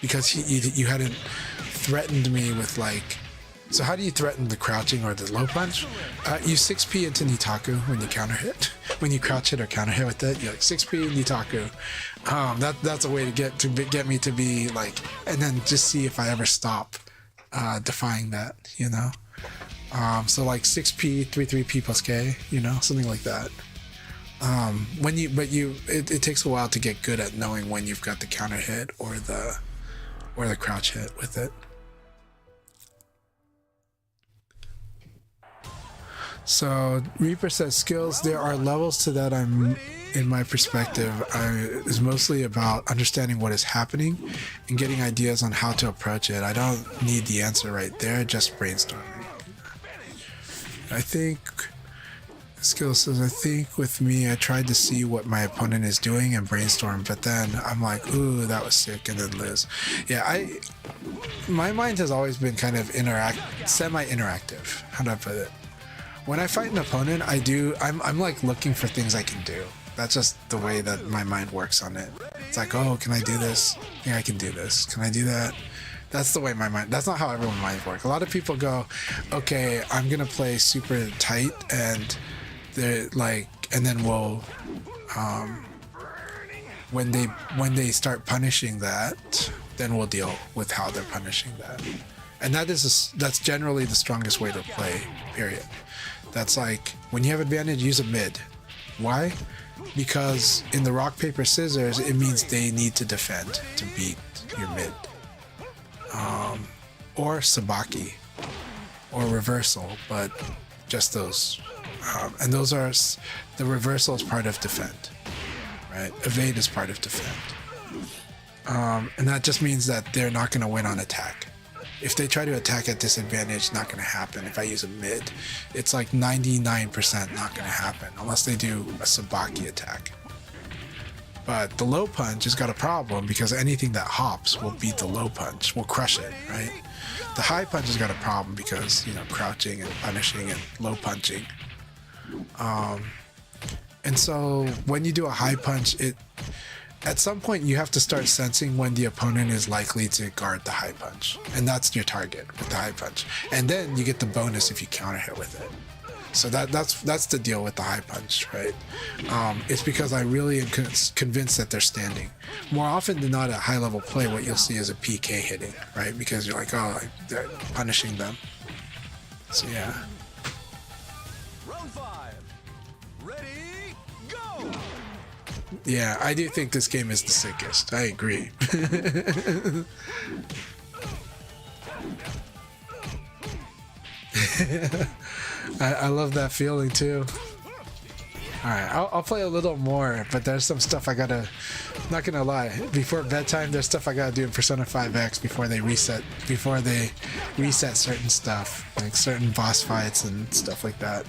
Because you hadn't threatened me with like, so how do you threaten the crouching or the low punch? You 6P into Nitaku when you counter hit. When you crouch hit or counter hit with it, you're like 6P Nitaku. That's a way to get me to be like, and then just see if I ever stop defying that, you know? So like 6P, 3P plus K, you know, something like that. It takes a while to get good at knowing when you've got the counter hit or the crouch hit with it. So Reaper says skills, there are levels to that. In my perspective, is mostly about understanding what is happening and getting ideas on how to approach it. I don't need the answer right there, just brainstorming. I think skill says, I think with me, I tried to see what my opponent is doing and brainstorm, but then I'm like, ooh, that was sick, and then Liz. Yeah, my mind has always been kind of semi-interactive. How do I put it? When I fight an opponent, I'm like looking for things I can do. That's just the way that my mind works on it. It's like, oh, can I do this? Yeah, I can do this. Can I do that? That's the way my mind, that's not how everyone's mind works. A lot of people go, okay, I'm gonna play super tight, and they're like, and then we'll, when they start punishing that, then we'll deal with how they're punishing that. And that's generally the strongest way to play, period. That's like, when you have advantage, use a mid. Why? Because in the rock, paper, scissors, it means they need to defend to beat your mid. Or sabaki, or reversal, but just those. And those are, the reversal is part of defend, right? Evade is part of defend. And that just means that they're not going to win on attack. If they try to attack at disadvantage, not going to happen. If I use a mid, it's like 99% not going to happen unless they do a sabaki attack. But the low punch has got a problem, because anything that hops will beat the low punch, will crush it, right? The high punch has got a problem because, you know, crouching and punishing and low punching. And so when you do a high punch, at some point you have to start sensing when the opponent is likely to guard the high punch, and that's your target with the high punch. And then you get the bonus if you counter hit with it. So that's the deal with the high punch, right? It's because I really am convinced that they're standing. More often than not, at high level play, what you'll see is a PK hitting, right? Because you're like, oh, they're punishing them. So yeah. Yeah, I do think this game is the sickest. I agree. I love that feeling too. Alright, I'll play a little more, but there's some stuff I gotta, not gonna lie, before bedtime there's stuff I gotta do in Persona 5X before they reset certain stuff, like certain boss fights and stuff like that.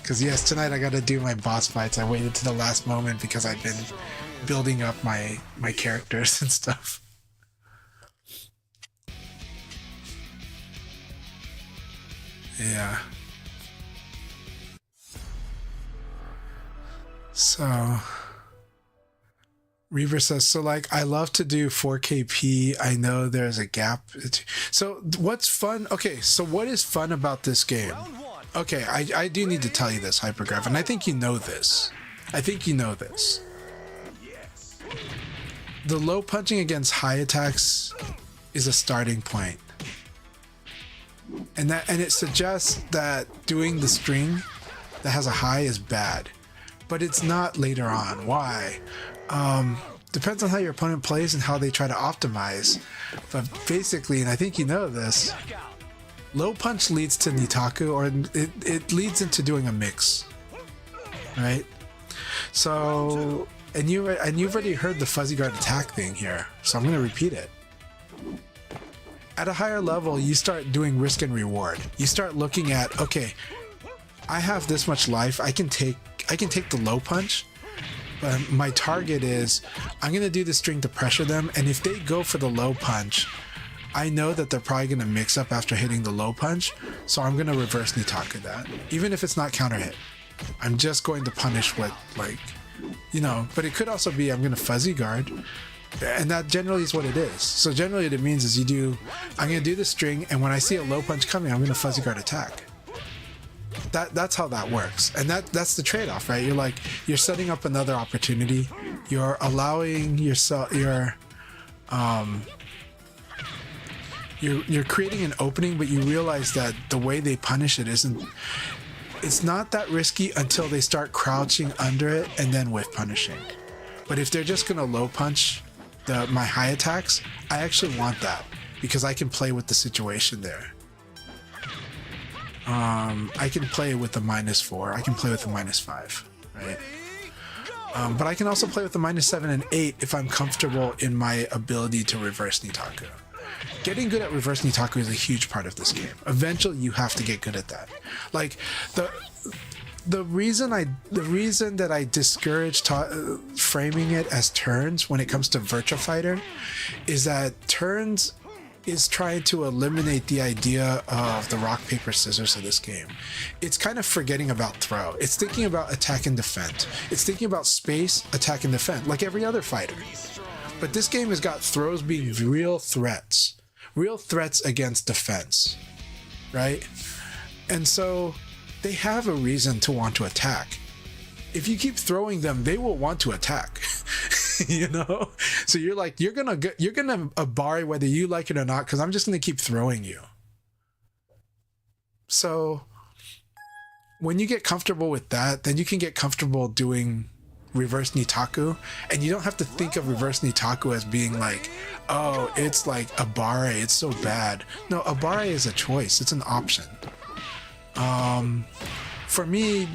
Because yes, tonight I gotta do my boss fights. I waited to the last moment because I've been building up my characters and stuff. Yeah. So Reaver says, so like I love to do 4KP. I know there's a gap. So what's fun? Okay, so what is fun about this game? Okay, I do need to tell you this, Hypergraph, and I think you know this. The low punching against high attacks is a starting point. And it suggests that doing the string that has a high is bad. But it's not later on. Why? Depends on how your opponent plays and how they try to optimize. But basically, and I think you know this, low punch leads to Nitaku, or it leads into doing a mix, right? So, and you've already heard the fuzzy guard attack thing here, so I'm going to repeat it. At a higher level, you start doing risk and reward. You start looking at, okay, I have this much life. I can take the low punch, but my target is I'm going to do the string to pressure them, and if they go for the low punch, I know that they're probably going to mix up after hitting the low punch, so I'm going to reverse Nitaku that. Even if it's not counter hit. I'm just going to punish what, like, you know, but it could also be I'm going to fuzzy guard, and that generally is what it is. So generally what it means is I'm going to do the string, and when I see a low punch coming, I'm going to fuzzy guard attack. That's how that works, and that's the trade-off, right? You're setting up another opportunity. You're allowing yourself, you're creating an opening, but you realize that the way they punish it it's not that risky until they start crouching under it and then whiff punishing. But if they're just gonna low punch my high attacks, I actually want that because I can play with the situation there. I can play with the -4, I can play with the -5, right? But I can also play with the -7 and 8 if I'm comfortable in my ability to reverse Nitaku. Getting good at reverse Nitaku is a huge part of this game. Eventually you have to get good at that. Like the reason that I discourage framing it as turns when it comes to Virtua Fighter is that turns is trying to eliminate the idea of the rock paper scissors of this game. It's kind of forgetting about throw. It's thinking about attack and defend. It's thinking about space, attack and defend, like every other fighter. But this game has got throws being real threats against defense, right? And so they have a reason to want to attack. If you keep throwing them, they will want to attack. You know, so you're gonna abari whether you like it or not, because I'm just gonna keep throwing you. So when you get comfortable with that, then you can get comfortable doing reverse Nitaku, and you don't have to think of reverse Nitaku as being like, oh, it's like abare, it's so bad. No, abare is a choice, it's an option. For me,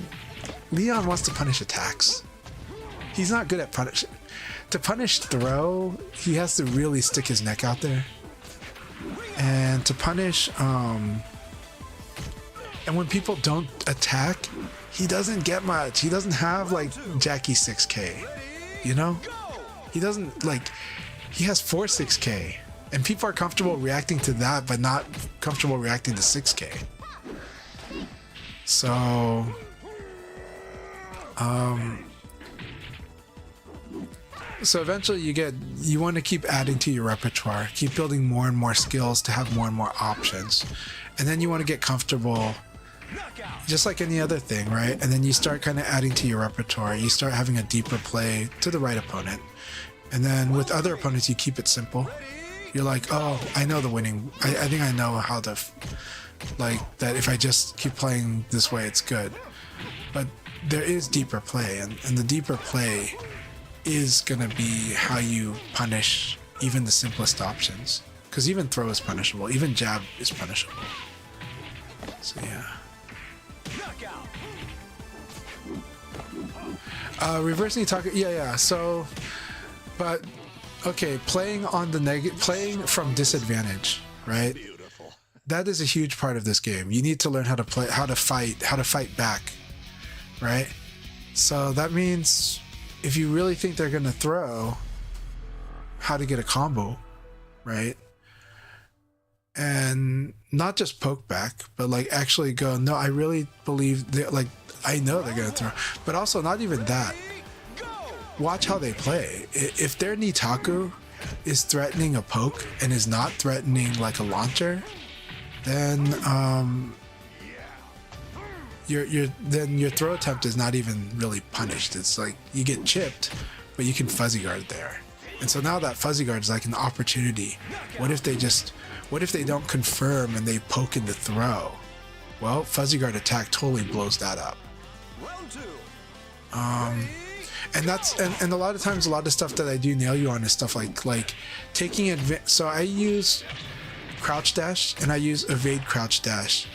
Leon wants to punish attacks. He's not good at punishing. To punish throw, he has to really stick his neck out there. And to punish, and when people don't attack, he doesn't get much. He doesn't have like Jackie 6K, you know? He doesn't, like, he has 4 6K. And people are comfortable reacting to that, but not comfortable reacting to 6K. So, so eventually you want to keep adding to your repertoire, keep building more and more skills to have more and more options. And then you want to get comfortable, just like any other thing, right? And then you start kind of adding to your repertoire. You start having a deeper play to the right opponent. And then with other opponents, you keep it simple. You're like, oh, I know the winning. I think I know how to, like, that if I just keep playing this way, it's good. But there is deeper play, and the deeper play is gonna be how you punish even the simplest options. Because even throw is punishable, even jab is punishable. So yeah. Reversing Taka, yeah. So, but okay, playing on the playing from disadvantage, right? That is a huge part of this game. You need to learn how to play, how to fight back, right? So that means if you really think they're gonna throw, how to get a combo, right? And not just poke back, but like actually go, no, I really believe that, like, I know they're gonna throw, but also not even that. Watch how they play. If their Nitaku is threatening a poke and is not threatening like a launcher, then your throw attempt is not even really punished. It's like you get chipped, but you can fuzzy guard there. And so now that fuzzy guard is like an opportunity. What if they don't confirm and they poke in the throw? Well, fuzzy guard attack totally blows that up. And that's and a lot of times, a lot of stuff that I do nail you on is stuff like taking advantage. So I use crouch dash and I use evade crouch dash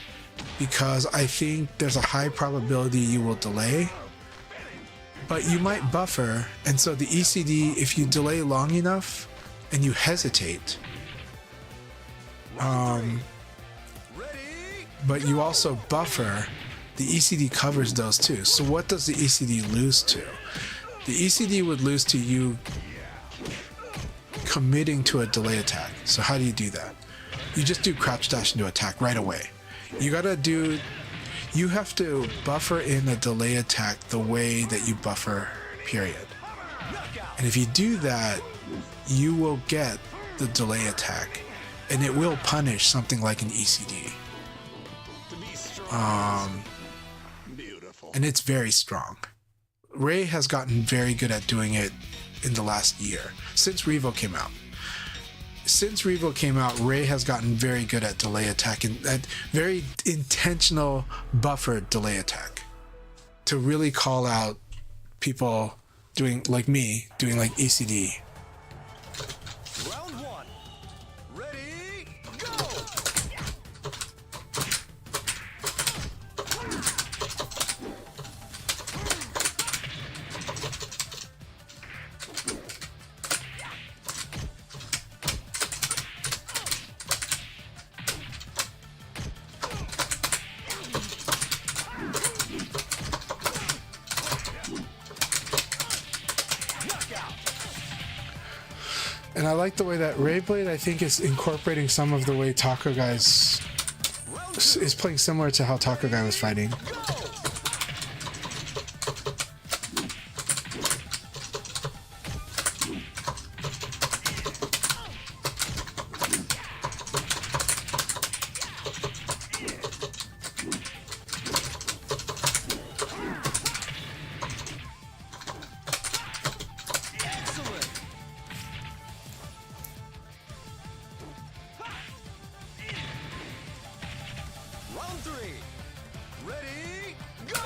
because I think there's a high probability you will delay, but you might buffer. And so the ECD, if you delay long enough and you hesitate, but you also buffer, the ECD covers those too. So what does the ECD lose to? The ECD would lose to you committing to a delay attack. So how do you do that? You just do crouch dash into attack right away. You have to buffer in a delay attack the way that you buffer, period. And if you do that, you will get the delay attack, and it will punish something like an ECD. And it's very strong. Ray has gotten very good at doing it in the last year, since Revo came out. Ray has gotten very good at delay attack and at very intentional buffered delay attack to really call out people doing like me, doing like ECD. Round one. Ready, go! And I like the way that Rayblade, I think, is incorporating some of the way Taco Guy's is playing similar to how Taco Guy was fighting. Round three. Ready, go!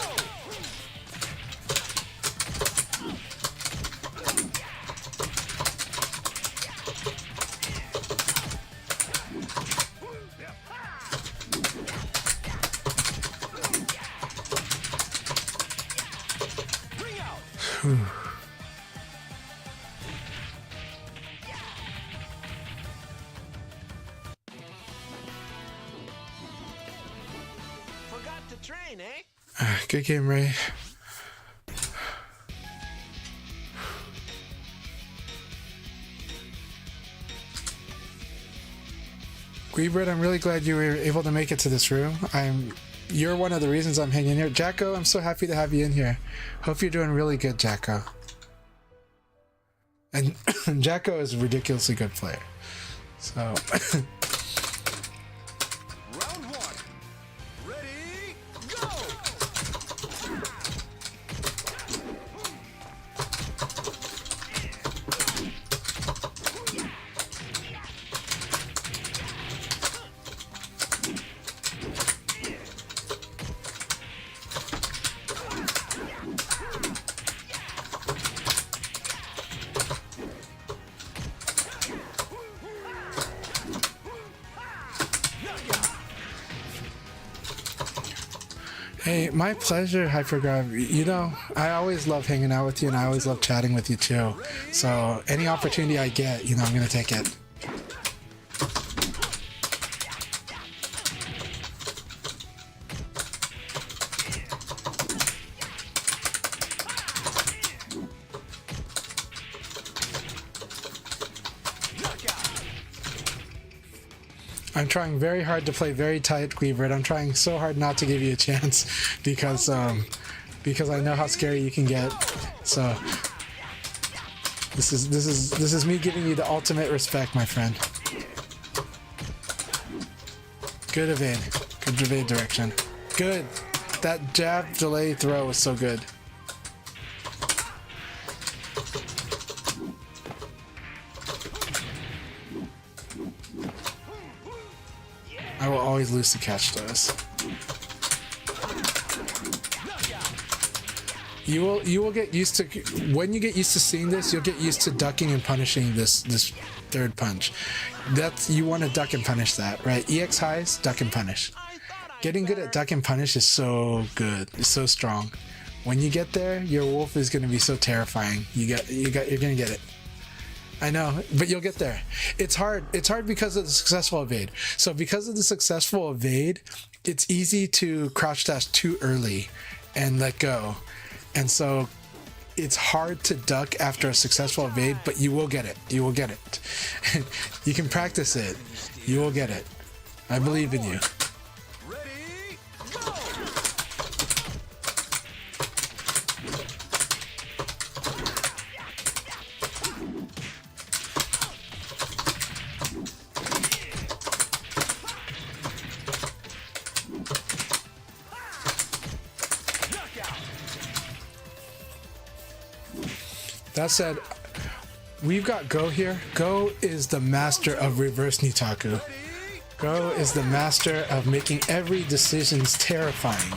Bring out. Forgot to train, eh? Good game, Ray. Guibert, I'm really glad you were able to make it to this room. You're one of the reasons I'm hanging here. Jacko, I'm so happy to have you in here. Hope you're doing really good, Jacko. And Jacko is a ridiculously good player. So Round one. Ready, go! Hey, my pleasure, Hypergrav. You know, I always love hanging out with you, and I always love chatting with you too. So any opportunity I get, you know, I'm gonna take it. I'm trying very hard to play very tight, Cleaver. I'm trying so hard not to give you a chance because I know how scary you can get. So this is me giving you the ultimate respect, my friend. Good evade. Good evade direction. Good. That jab delay throw was so good. I will always lose to catch those. You will get used to, when you get used to seeing this, you'll get used to ducking and punishing this third punch. That's, you want to duck and punish that, right? EX highs, duck and punish. Getting good at duck and punish is so good. It's so strong. When you get there, your wolf is going to be so terrifying. You're going to get it. I know, but you'll get there. It's hard. It's hard because of the successful evade. So because of the successful evade, it's easy to crouch dash too early and let go. And so it's hard to duck after a successful evade, but you will get it. You will get it. You can practice it. You will get it. I believe in you. That said, we've got Go here. Go is the master of reverse Nitaku. Go is the master of making every decision's terrifying.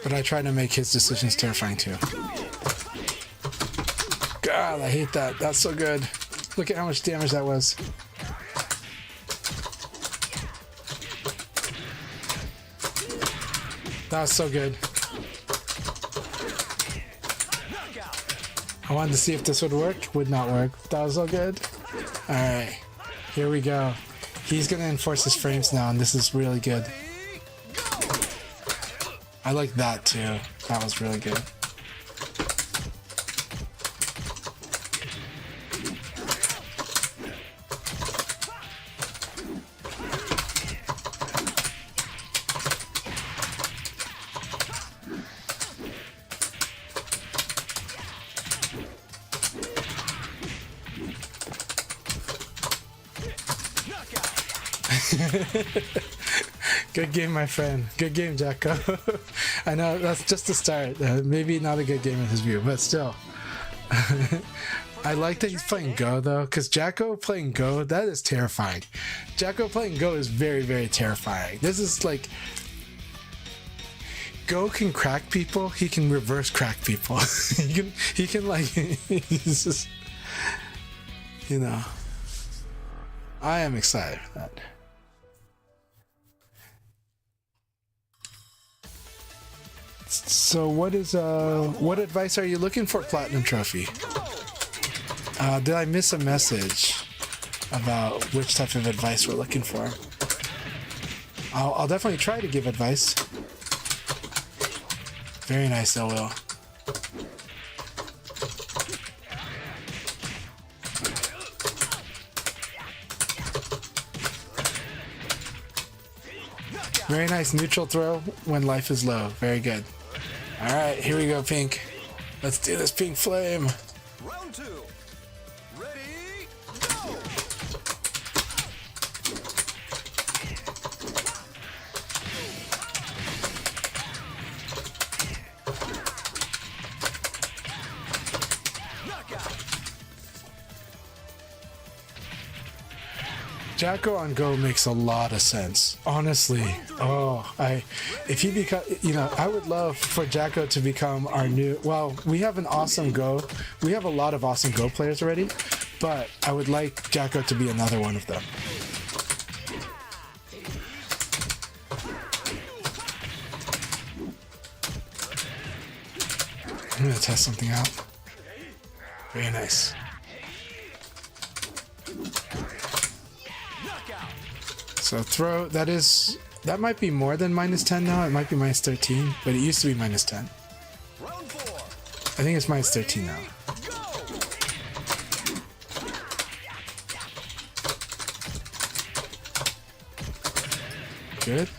But I try to make his decisions terrifying too. God, I hate that. That's so good. Look at how much damage that was. That was so good. I wanted to see if this would work. Would not work. That was so good. Alright. Here we go. He's gonna enforce his frames now, and this is really good. I like that too. That was really good. Good game, my friend. Good game, Jacko. I know that's just the start. Maybe not a good game in his view, but still. I like that he's playing Go though, because Jacko playing Go, that is terrifying. Jacko playing Go is very, very terrifying. This is like, Go can crack people. He can reverse crack people. he can like, he's just, you know. I am excited for that. So what advice are you looking for, Platinum Trophy? Did I miss a message about which type of advice we're looking for? I'll definitely try to give advice. Very nice, I will. Very nice neutral throw when life is low. Very good. Alright, here we go, Pink. Let's do this, Pink Flame. Round two. Ready, go! Jacko on Go makes a lot of sense. Honestly. If he become, I would love for Jacko to become our new, well, we have an awesome Go. We have a lot of awesome Go players already, but I would like Jacko to be another one of them. I'm gonna test something out. Very nice. So throw, that might be more than -10 now. It might be -13, but it used to be -10. I think it's -13 now. Good.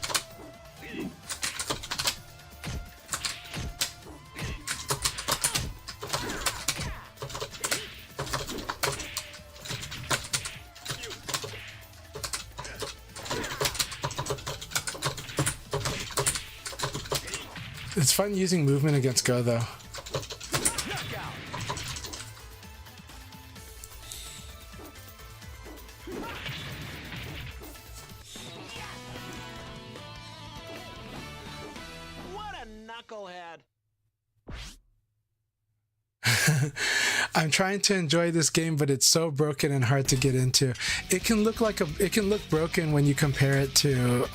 It's fun using movement against Go, though. What a knucklehead! I'm trying to enjoy this game, but it's so broken and hard to get into. It can look broken when you compare it to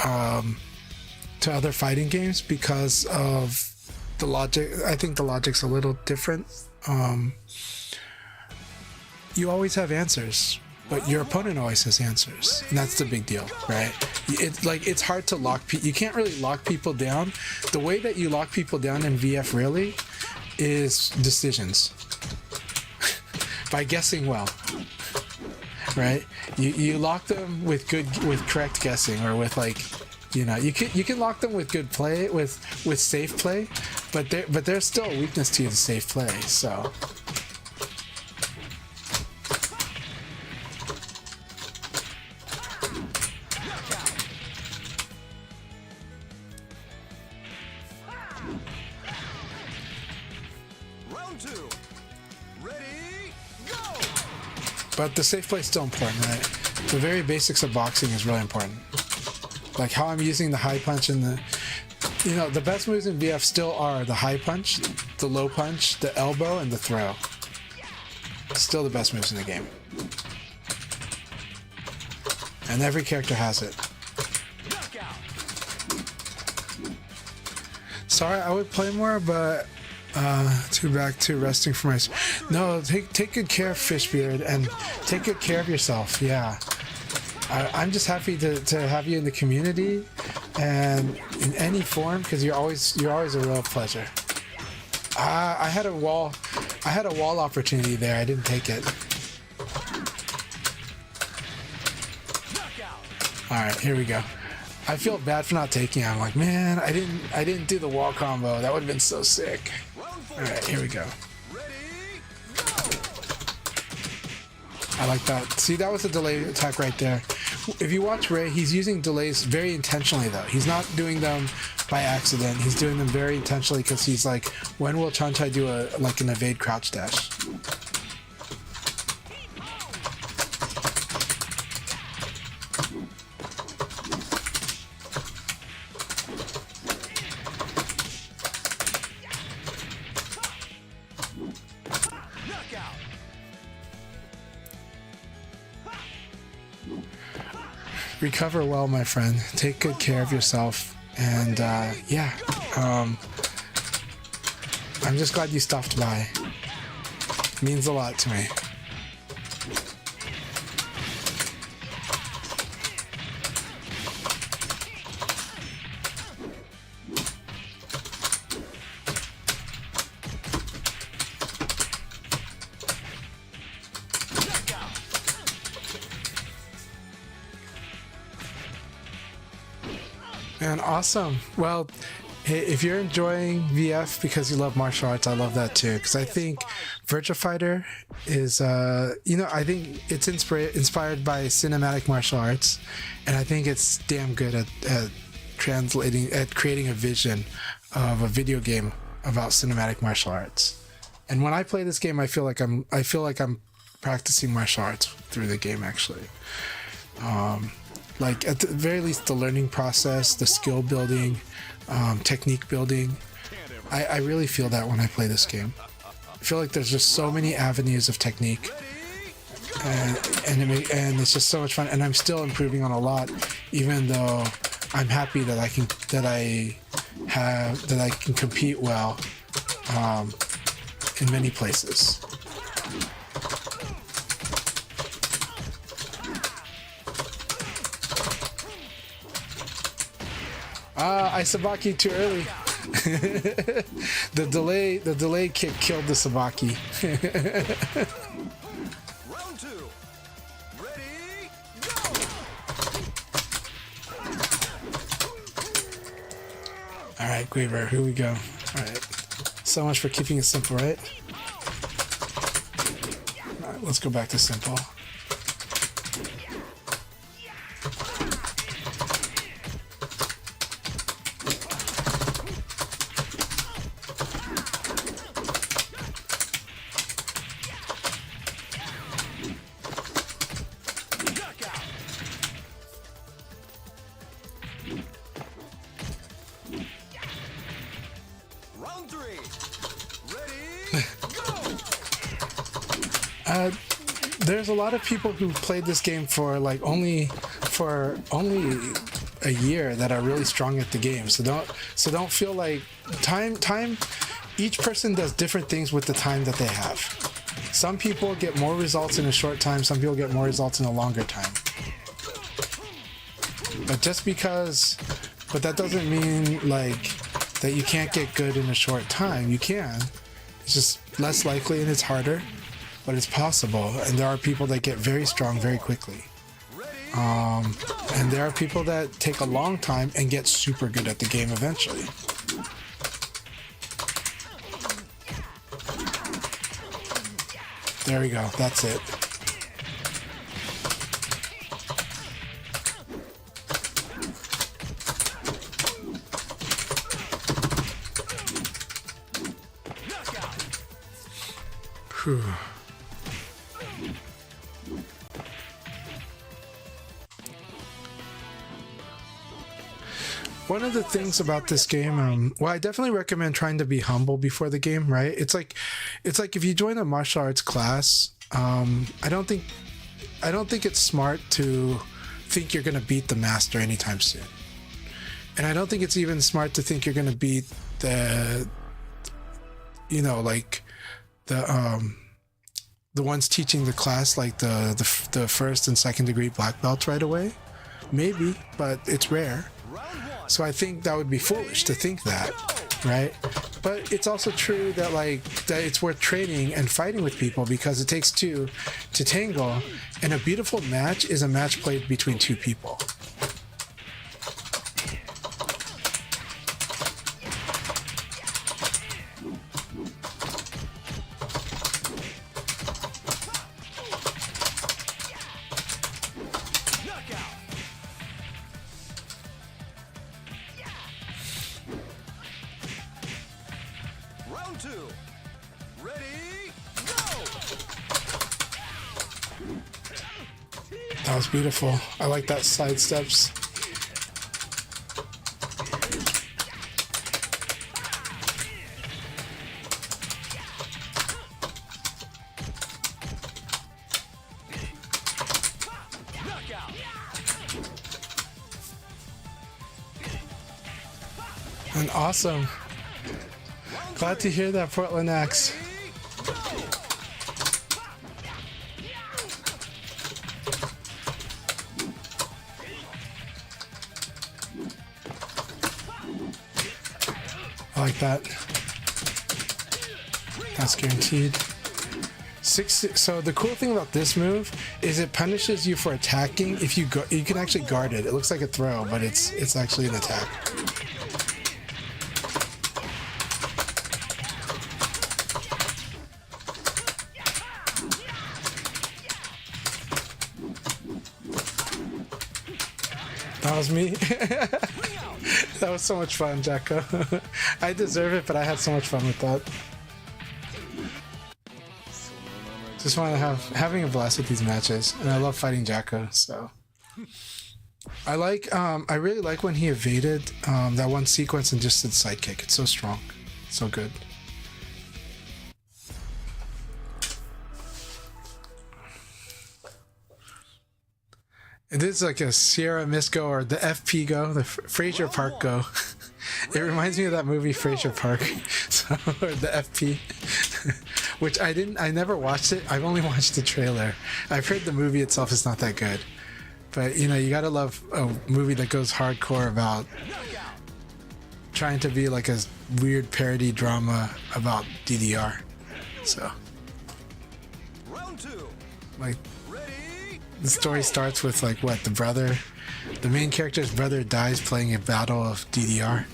other fighting games because of the logic. I think the logic's a little different. You always have answers, but your opponent always has answers, and that's the big deal, right? It's hard to lock people. You can't really lock people down. The way that you lock people down in VF really is decisions by guessing well, right? You lock them with correct guessing, or with you can lock them with good play, with safe play, but there's still a weakness to the safe play. So Round 2. Ready, go! but the safe play is still important, right? The very basics of boxing is really important. Like how I'm using the high punch and the best moves in VF still are the high punch, the low punch, the elbow, and the throw. Still the best moves in the game. And every character has it. Sorry, I would play more, but back to resting for my... No, take good care of Fishbeard, and take good care of yourself, yeah. I'm just happy to have you in the community and in any form, because you're always a real pleasure. I had a wall opportunity there. I didn't take it. All right, here we go. I feel bad for not taking it. I'm like, man, I didn't do the wall combo. That would have been so sick. All right, here we go. I like that. See, that was a delay attack right there. If you watch Ray, he's using delays very intentionally, though. He's not doing them by accident. He's doing them very intentionally because he's like, when will Chanchai do an evade crouch dash? Recover well, my friend. Take good care of yourself. And yeah, I'm just glad you stopped by. It means a lot to me. Man, awesome. Well, if you're enjoying VF because you love martial arts, I love that too. Because I think Virtua Fighter is, I think it's inspired by cinematic martial arts, and I think it's damn good at creating a vision of a video game about cinematic martial arts. And when I play this game, I feel like I'm practicing martial arts through the game, actually. Like at the very least, the learning process, the skill building, technique building. I really feel that when I play this game. I feel like there's just so many avenues of technique, and it's just so much fun. And I'm still improving on a lot, even though I'm happy that I can compete well in many places. I sabaki too early. the delay kick killed the sabaki. Round 2. Ready, go! Alright, Guiver, here we go. Alright. So much for keeping it simple, right? Alright, let's go back to simple. Round 3. Ready, go! There's a lot of people who played this game for only a year that are really strong at the game. So don't feel like time. Each person does different things with the time that they have. Some people get more results in a short time. Some people get more results in a longer time. But that doesn't mean that you can't get good in a short time. You can. It's just less likely and it's harder, but it's possible. And there are people that get very strong very quickly. And there are people that take a long time and get super good at the game eventually. There we go. That's it. Whew. One of the things about this game, well, I definitely recommend trying to be humble before the game, right? It's like if you join a martial arts class, I don't think it's smart to think you're gonna beat the master anytime soon, and I don't think it's even smart to think you're gonna beat the ones teaching the class, like the first and second degree black belts right away. Maybe, but it's rare. So I think that would be foolish to think that, right? But it's also true that that it's worth training and fighting with people, because it takes two to tango, and a beautiful match is a match played between two people. Round 2. Ready, go! That was beautiful. I like that side steps. And awesome. Glad to hear that, Portland Axe. I like that. That's guaranteed. So the cool thing about this move is it punishes you for attacking. If you can actually guard it. It looks like a throw, but it's actually an attack. That was me. That was so much fun, Jacko. I deserve it, but I had so much fun with that. Just want to having a blast with these matches, and I love fighting Jacko, so I really like when he evaded that one sequence and just did sidekick. It's so strong, so good. It is like a Sierra Mist go or the FP go, the Fraser Park go. It reminds me of that movie Fraser Park, so, or the FP, which I never watched it. I've only watched the trailer. I've heard the movie itself is not that good. But, you know, you gotta love a movie that goes hardcore about trying to be like a weird parody drama about DDR. So, like, the story starts with, like, what, the main character's brother dies playing a battle of DDR.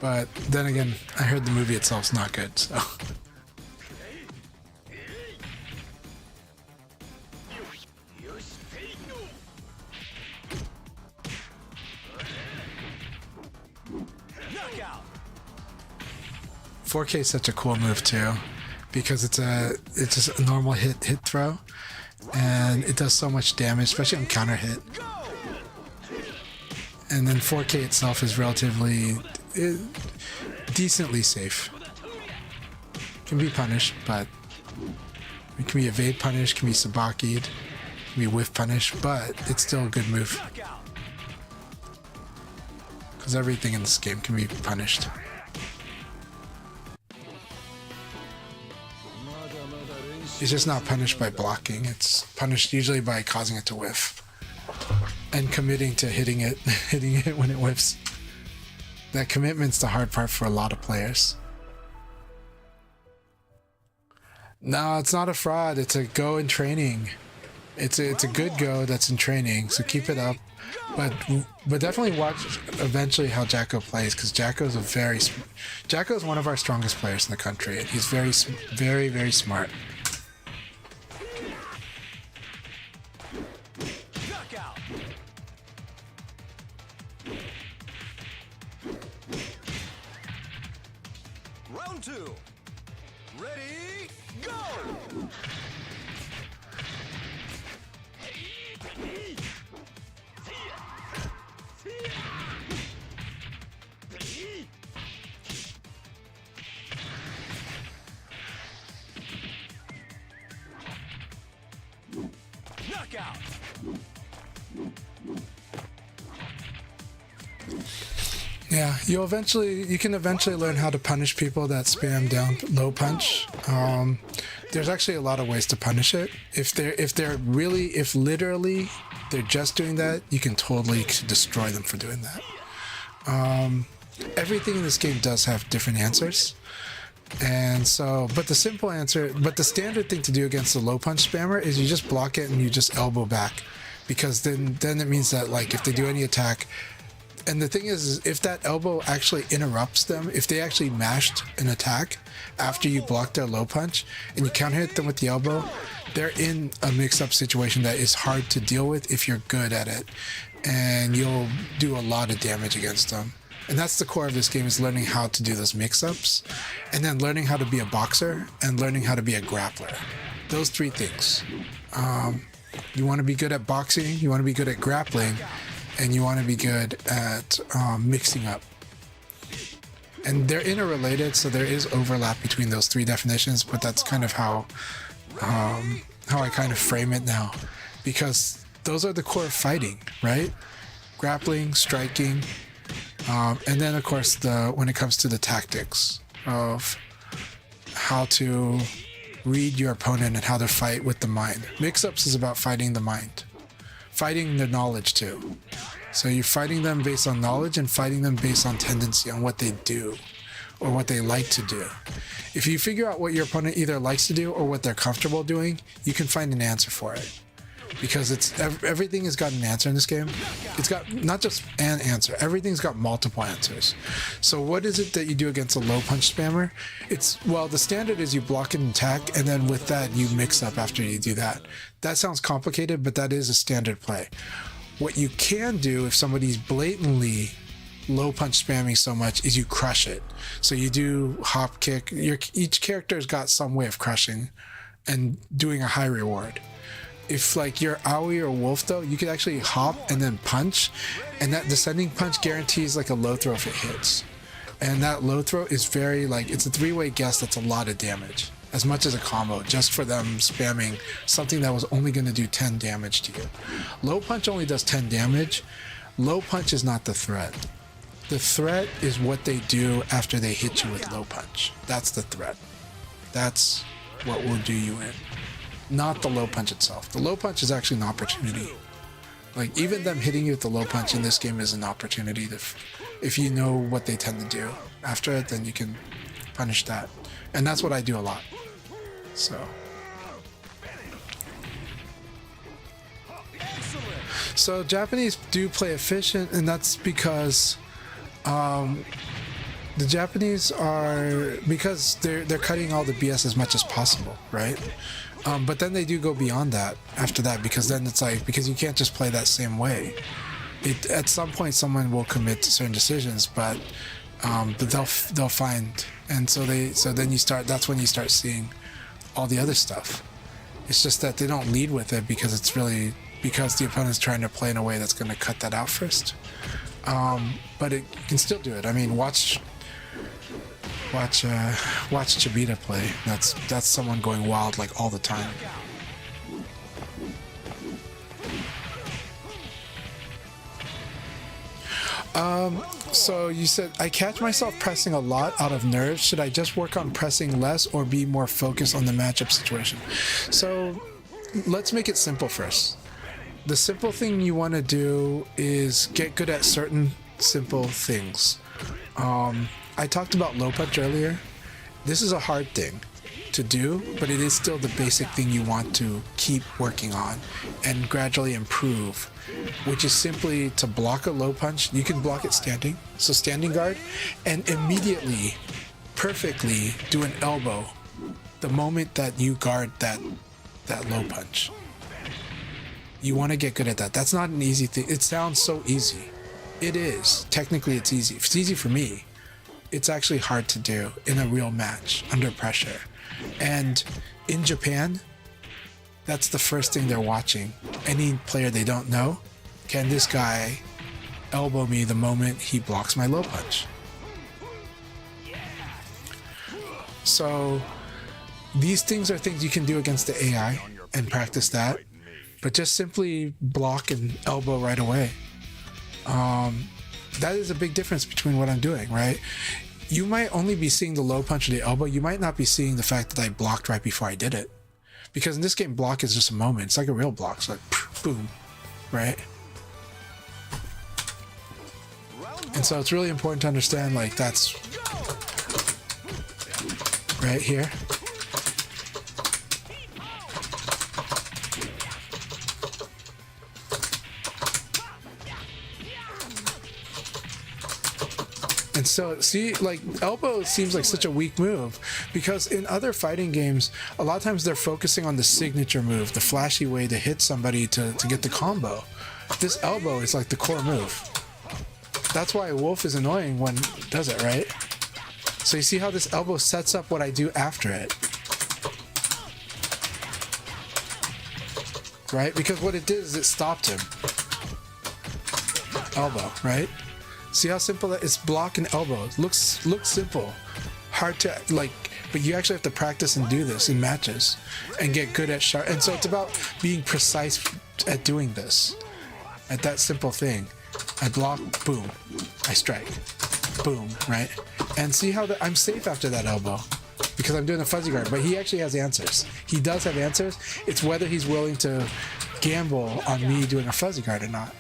But then again, I heard the movie itself's not good, so. 4K is such a cool move too, because it's just a normal hit throw, and it does so much damage, especially on counter hit. And then 4K itself is relatively decently safe. Can be punished, but it can be evade punished, can be sabaki'd, can be whiff punished, but it's still a good move. Because everything in this game can be punished. It's just not punished by blocking, it's punished usually by causing it to whiff. And committing to hitting it when it whiffs. That commitment's the hard part for a lot of players. No, it's not a fraud, it's a go in training. It's a good go that's in training, so keep it up. But definitely watch eventually how Jacko plays, because Jacko's Jacko's one of our strongest players in the country. He's very, very smart. Round 2. Ready, go! Knockout! Yeah, you can eventually learn how to punish people that spam down low punch. There's actually a lot of ways to punish it. If literally they're just doing that, you can totally destroy them for doing that. Everything in this game does have different answers. And so, but the standard thing to do against the low punch spammer is you just block it and you just elbow back. Because then it means that, like, if they do any attack, and the thing is if that elbow actually interrupts them, if they actually mashed an attack after you block their low punch and you counter hit them with the elbow, they're in a mix-up situation that is hard to deal with if you're good at it, and you'll do a lot of damage against them. And that's the core of this game, is learning how to do those mix-ups, and then learning how to be a boxer and learning how to be a grappler. Those three things. You want to be good at boxing, you want to be good at grappling, and you want to be good at mixing up. And they're interrelated, so there is overlap between those three definitions, but that's kind of how I kind of frame it now, because those are the core of fighting, right? Grappling, striking, and then of course when it comes to the tactics of how to read your opponent and how to fight with the mind. Mix-ups is about fighting the mind. Fighting the knowledge too. So you're fighting them based on knowledge and fighting them based on tendency, on what they do or what they like to do. If you figure out what your opponent either likes to do or what they're comfortable doing, you can find an answer for it. Because everything has got an answer in this game. It's got not just an answer, everything's got multiple answers. So what is it that you do against a low punch spammer? The standard is you block an attack, and then with that you mix up after you do that. That sounds complicated, but that is a standard play. What you can do if somebody's blatantly low punch spamming so much is you crush it. So you do hop kick. Each character's got some way of crushing and doing a high reward. If like you're Aoi or Wolf though, you could actually hop and then punch, and that descending punch guarantees like a low throw if it hits. And that low throw is very like, it's a three-way guess that's a lot of damage. As much as a combo, just for them spamming something that was only going to do 10 damage to you. Low punch only does 10 damage. Low punch is not the threat. The threat is what they do after they hit you with low punch. That's the threat. That's what will do you in. Not the low punch itself. The low punch is actually an opportunity. Like, even them hitting you with the low punch in this game is an opportunity. If you know what they tend to do after it, then you can punish that. And that's what I do a lot. So Japanese do play efficient, and that's because the Japanese are, because they're cutting all the BS as much as possible, right? But then they do go beyond that after that, because then it's like, because you can't just play that same way. At some point someone will commit to certain decisions, but they'll find, and so then you start, that's when you start seeing all the other stuff. It's just that they don't lead with it because it's really, because the opponent's trying to play in a way that's going to cut that out first. But it can still do it. I mean, watch Chibita play. That's someone going wild like all the time. So you said, I catch myself pressing a lot out of nerves. Should I just work on pressing less or be more focused on the matchup situation? So let's make it simple first. The simple thing you want to do is get good at certain simple things. I talked about low punch earlier. This is a hard thing to do, but it is still the basic thing you want to keep working on and gradually improve, which is simply to block a low punch. You can block it standing, so standing guard, and immediately, perfectly do an elbow the moment that you guard that low punch. You want to get good at that. That's not an easy thing. It sounds so easy. It is. Technically, it's easy. It's easy for me. It's actually hard to do in a real match under pressure. And in Japan, that's the first thing they're watching. Any player they don't know, can this guy elbow me the moment he blocks my low punch? So these things are things you can do against the AI and practice that, but just simply block and elbow right away. That is a big difference between what I'm doing, right? You might only be seeing the low punch or the elbow. You might not be seeing the fact that I blocked right before I did it. Because in this game, block is just a moment. It's like a real block. It's like, boom, right? And so it's really important to understand, like, that's right here. And so, see, like, elbow seems like such a weak move because in other fighting games, a lot of times they're focusing on the signature move, the flashy way to hit somebody to get the combo. This elbow is like the core move. That's why Wolf is annoying when it does it, right? So you see how this elbow sets up what I do after it. Right? Because what it did is it stopped him. Elbow, right? See how simple that is? Block and elbow. Looks simple. Hard to, like, but you actually have to practice and do this in matches and get good at sharp. And so it's about being precise at doing this. At that simple thing. I block, boom. I strike. Boom, right? And see how I'm safe after that elbow because I'm doing a fuzzy guard, but he actually has answers. He does have answers. It's whether he's willing to gamble on me doing a fuzzy guard or not.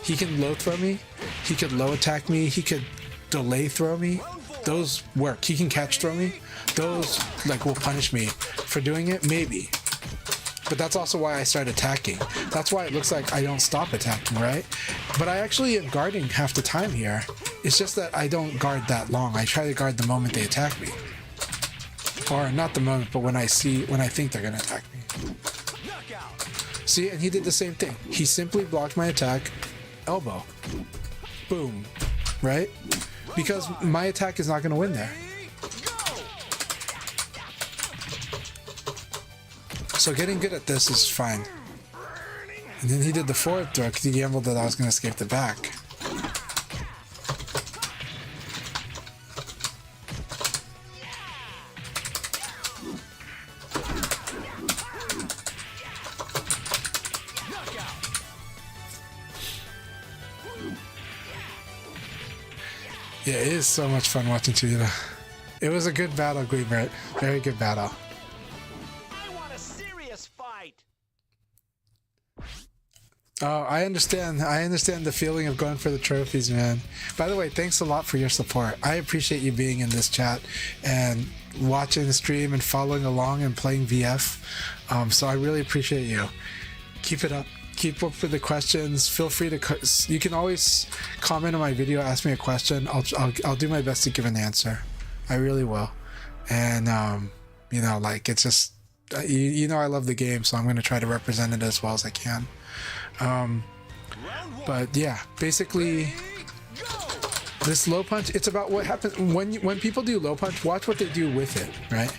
He can low throw me. He could low attack me. He could delay throw me. Those work. He can catch throw me. Those, like, will punish me for doing it, maybe. But that's also why I start attacking. That's why it looks like I don't stop attacking, right? But I actually am guarding half the time here. It's just that I don't guard that long. I try to guard the moment they attack me. Or not the moment, but when I think they're gonna attack me. See, and he did the same thing. He simply blocked my attack. Elbow. Boom. Right? Because my attack is not going to win there. So getting good at this is fine. And then he did the forward throw because he gambled that I was going to escape the back. Yeah, it is so much fun watching Chuyita. It was a good battle, Gleebert. Very good battle. I want a serious fight. Oh, I understand. I understand the feeling of going for the trophies, man. By the way, thanks a lot for your support. I appreciate you being in this chat and watching the stream and following along and playing VF. So I really appreciate you. Keep it up. Keep up with the questions. Feel free to. You can always comment on my video, ask me a question. I'll do my best to give an answer. I really will. And you know, like it's just you know I love the game, so I'm going to try to represent it as well as I can. But yeah, basically this low punch, it's about what happens when people do low punch. Watch what they do with it, right?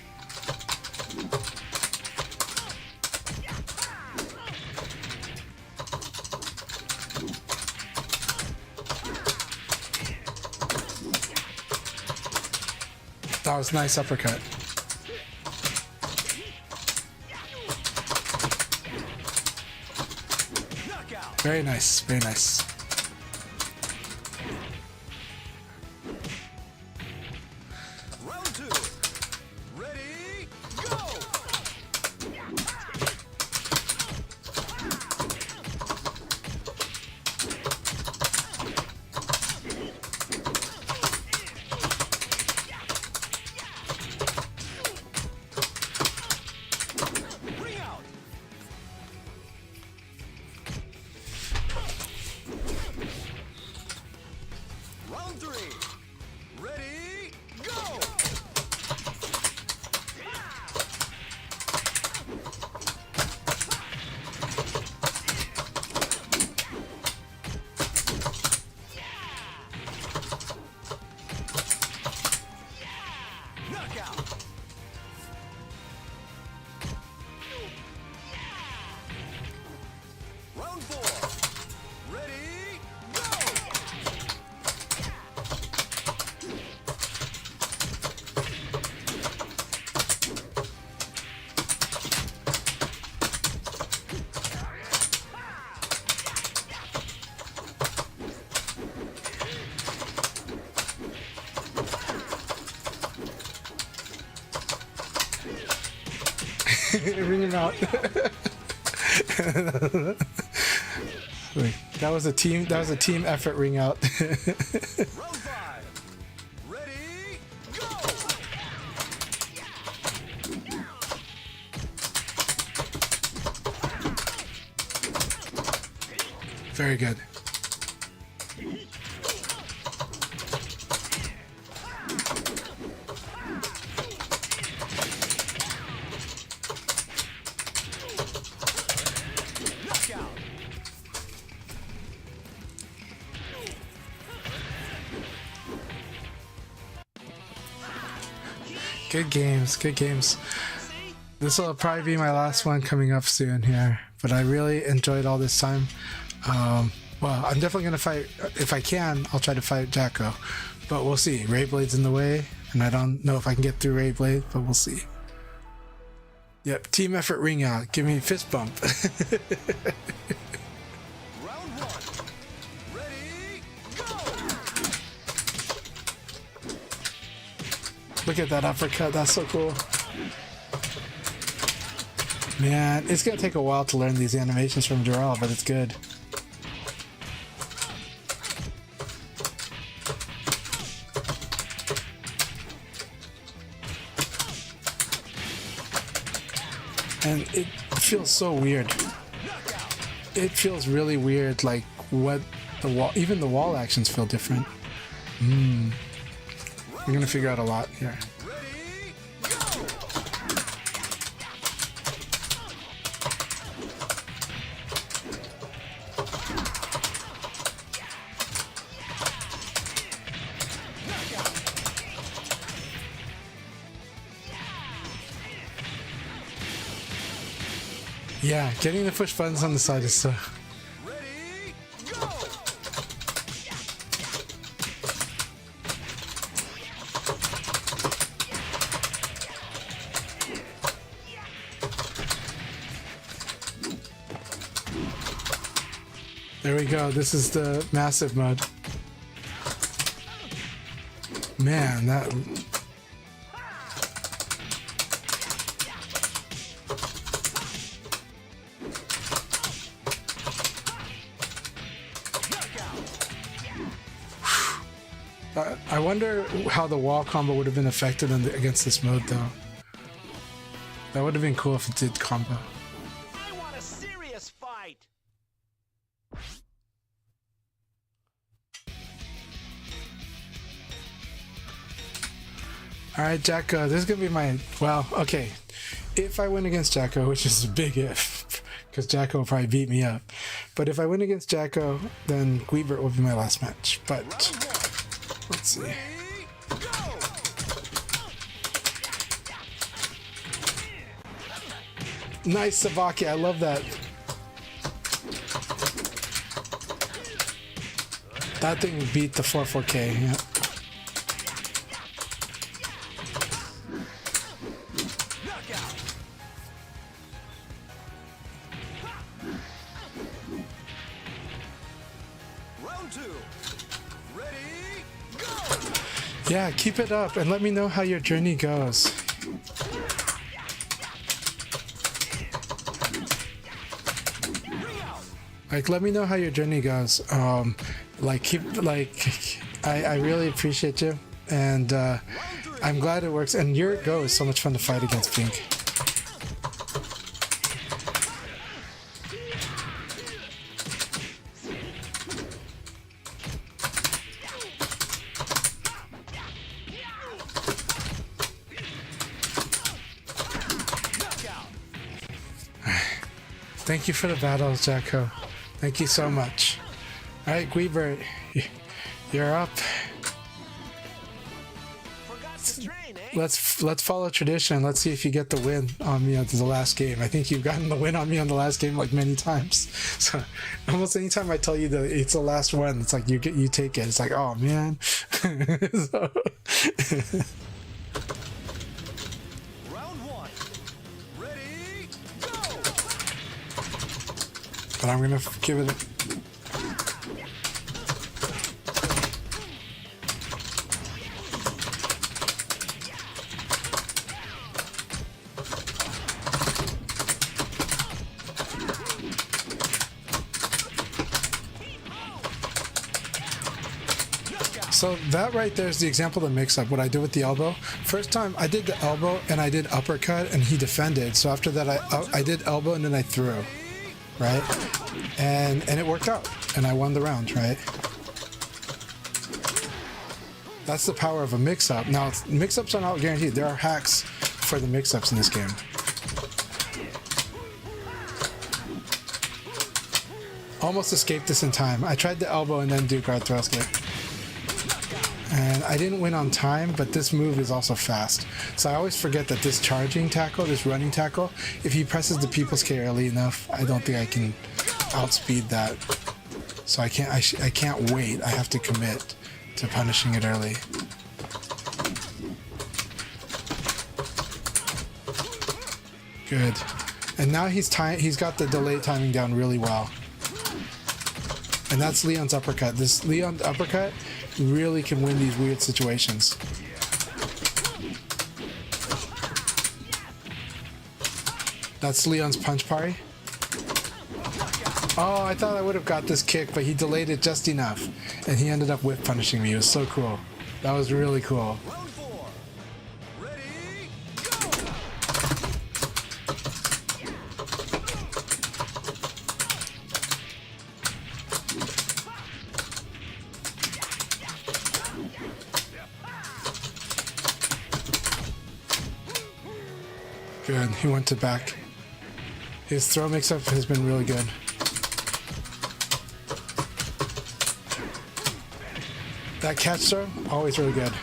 That was a nice uppercut. Very nice, very nice. Round 2. Ready, go! Bring out. Round 3. Ready, go! Knockout. Round 4. Ready, go! Ring him out. Wait, that was a team effort ring out. Round 5. Ready, go! Very good. Knockout. Good games, good games. This will probably be my last one coming up soon here, but I really enjoyed all this time. Well, I'm definitely gonna fight if I can. I'll try to fight Jacko, but we'll see. Ray Blade's in the way, and I don't know if I can get through Ray Blade, but we'll see. Yep, team effort ring out. Give me a fist bump. Round 1. Ready, go! Look at that uppercut. That's so cool. Man, it's gonna take a while to learn these animations from Durrell, but it's good. And it feels so weird. It feels really weird, like what the wall, even the wall actions feel different. We're gonna figure out a lot here. Ready, go! Yeah, getting the push buttons on the side is so... Ready, go! There we go. This is the massive mode. Man, that... I wonder how the wall combo would have been affected against this mode, though. That would have been cool if it did combo. I want a serious fight. Alright, Jacko, this is gonna be my... Well, okay. If I win against Jacko, which is a big if, because Jacko will probably beat me up. But if I win against Jacko, then Guibert will be my last match. But... let's see. Nice Sabaki, I love that. That thing beat the 4-4K, yeah. Round 2. Ready, go! Yeah, keep it up and let me know how your journey goes. Like, let me know how your journey goes. I really appreciate you, and I'm glad it works. And your go is so much fun to fight against Pink. Thank you for the battles, Jacko. Thank you so much. All right, Guibert, you're up. Forgot to train, eh? Let's follow tradition. Let's see if you get the win on me on the last game. I think you've gotten the win on me on the last game like many times. So almost anytime I tell you that it's the last one, it's like you take it. It's like, oh man. So, Round 1. Ready, go! but I'm gonna give it. So that right there is the example of the mix-up, what I did with the elbow. First time, I did the elbow, and I did uppercut, and he defended. So after that, I did elbow, and then I threw, right? And it worked out, and I won the round, right? That's the power of a mix-up. Now, mix-ups are not guaranteed. There are hacks for the mix-ups in this game. Almost escaped this in time. I tried the elbow and then do guard throw escape. And I didn't win on time, but this move is also fast. So I always forget that this charging tackle, this running tackle, if he presses the people's K early enough, I don't think I can outspeed that. So I can't wait. I have to commit to punishing it early. Good. And now he's got the delay timing down really well. And that's Leon's uppercut. This Leon uppercut really can win these weird situations. That's Leon's punch parry. Oh, I thought I would have got this kick, but he delayed it just enough. And he ended up whip punishing me. It was so cool. That was really cool. Round 4. Ready, Good. He went to back. His throw mix-up has been really good. That catch throw, always really good.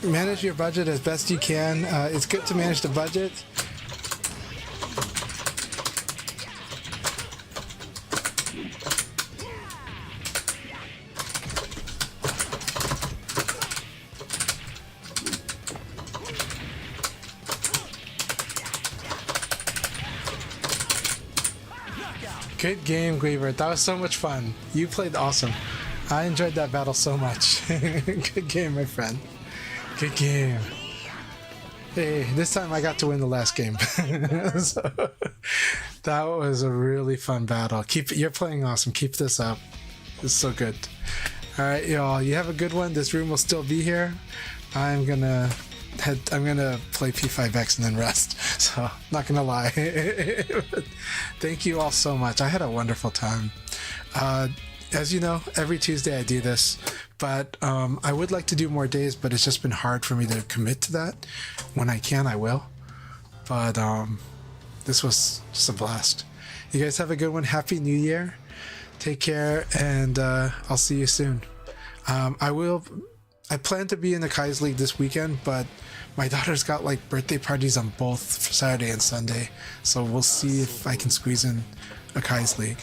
manage your budget as best you can. It's good to manage the budget. Good game, Guiver. That was so much fun. You played awesome. I enjoyed that battle so much. Good game, my friend. Good game. Hey, this time I got to win the last game. So, that was a really fun battle. You're playing awesome. Keep this up. It's so good. All right, y'all. You have a good one. This room will still be here. I'm gonna play P5X and then rest. So, not gonna lie. Thank you all so much. I had a wonderful time. As you know, every Tuesday I do this, but I would like to do more days, but it's just been hard for me to commit to that. When I can, I will. But this was just a blast. You guys have a good one. Happy New Year. Take care, and I'll see you soon. I plan to be in the Kai's League this weekend, but my daughter's got like birthday parties on both Saturday and Sunday, so we'll see if I can squeeze in a Kai's League.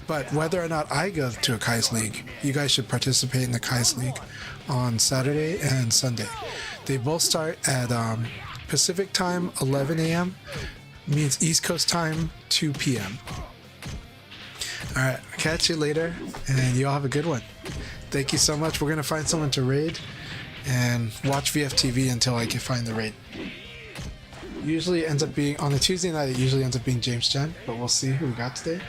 But whether or not I go to a Kai's League, you guys should participate in the Kai's League on Saturday and Sunday. They both start at Pacific time, 11 a.m. means East Coast time, 2 p.m. Alright, catch you later, and you all have a good one. Thank you so much. We're going to find someone to raid and watch VFTV until I can find the raid. Usually ends up being, on a Tuesday night, it usually ends up being James Chen, but we'll see who we got today.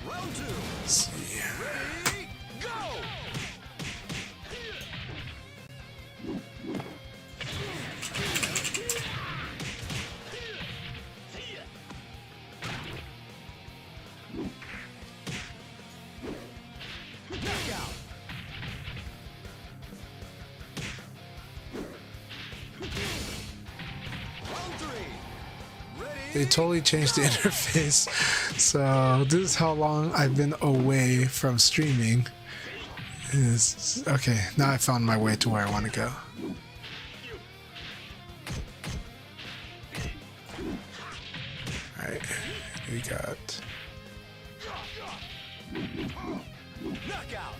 Let's see. They totally changed the interface, so this is how long I've been away from streaming. Okay, now I found my way to where I want to go. Alright, we got... Knockout.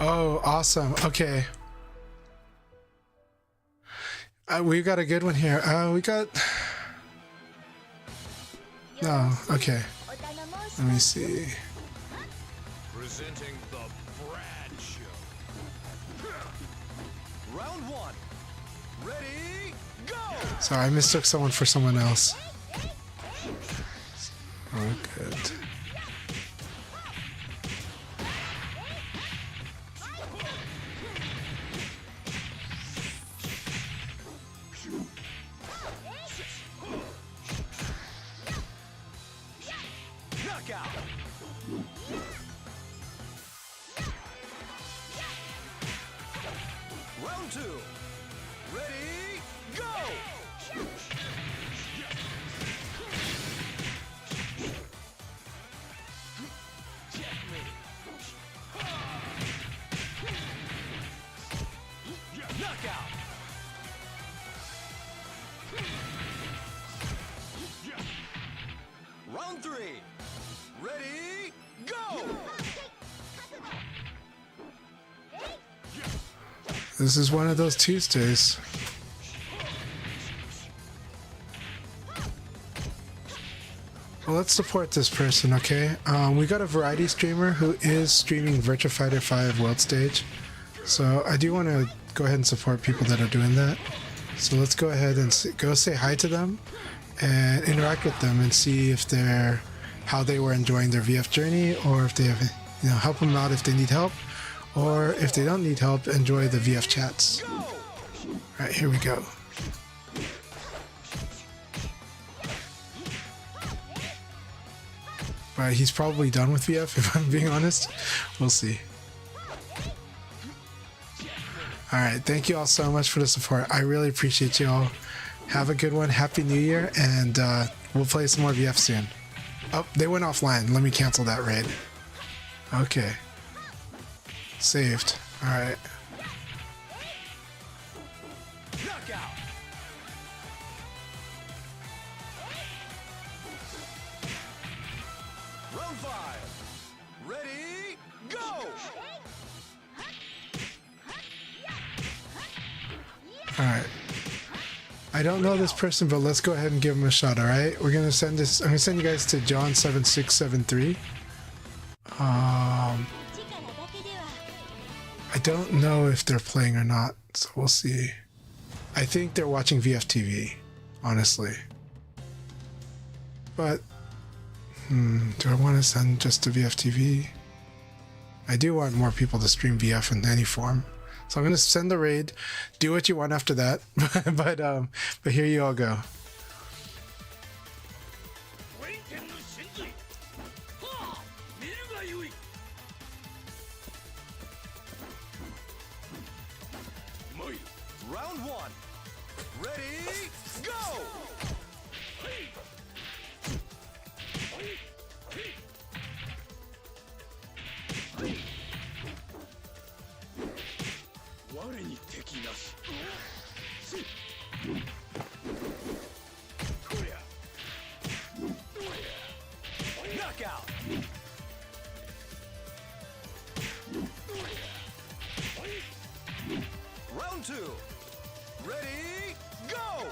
Oh, awesome. Okay. We got a good one here. We got... No, okay. Let me see. Presenting the Brad Show. Round one. Ready, go! Sorry, I mistook someone for someone else. Oh, good. Knockout. Round two. Ready, go! Knockout. Round three. Ready, go! This is one of those Tuesdays. Well, let's support this person, okay? We got a variety streamer who is streaming Virtua Fighter 5 World Stage. So I do want to go ahead and support people that are doing that. So let's go ahead and go say hi to them and interact with them and see if they're how they were enjoying their VF journey, or if they have, help them out if they need help, or if they don't need help, enjoy the VF chats. Alright, here we go. Alright, he's probably done with VF if I'm being honest. We'll see. Alright, thank you all so much for the support. I really appreciate you all. Have a good one. Happy New Year, and we'll play some more VF soon. Oh, they went offline. Let me cancel that raid. Okay. Saved. Alright. Round 5. Ready, go! Alright. I don't know this person, but let's go ahead and give him a shot, alright? We're gonna send this. I'm gonna send you guys to John7673. I don't know if they're playing or not, so we'll see. I think they're watching VFTV, honestly. But, do I want to send just to VFTV? I do want more people to stream VF in any form. So I'm going to send the raid. Do what you want after that. but here you all go. Round 1. Ready, go! Knockout! Round 2. Ready, go!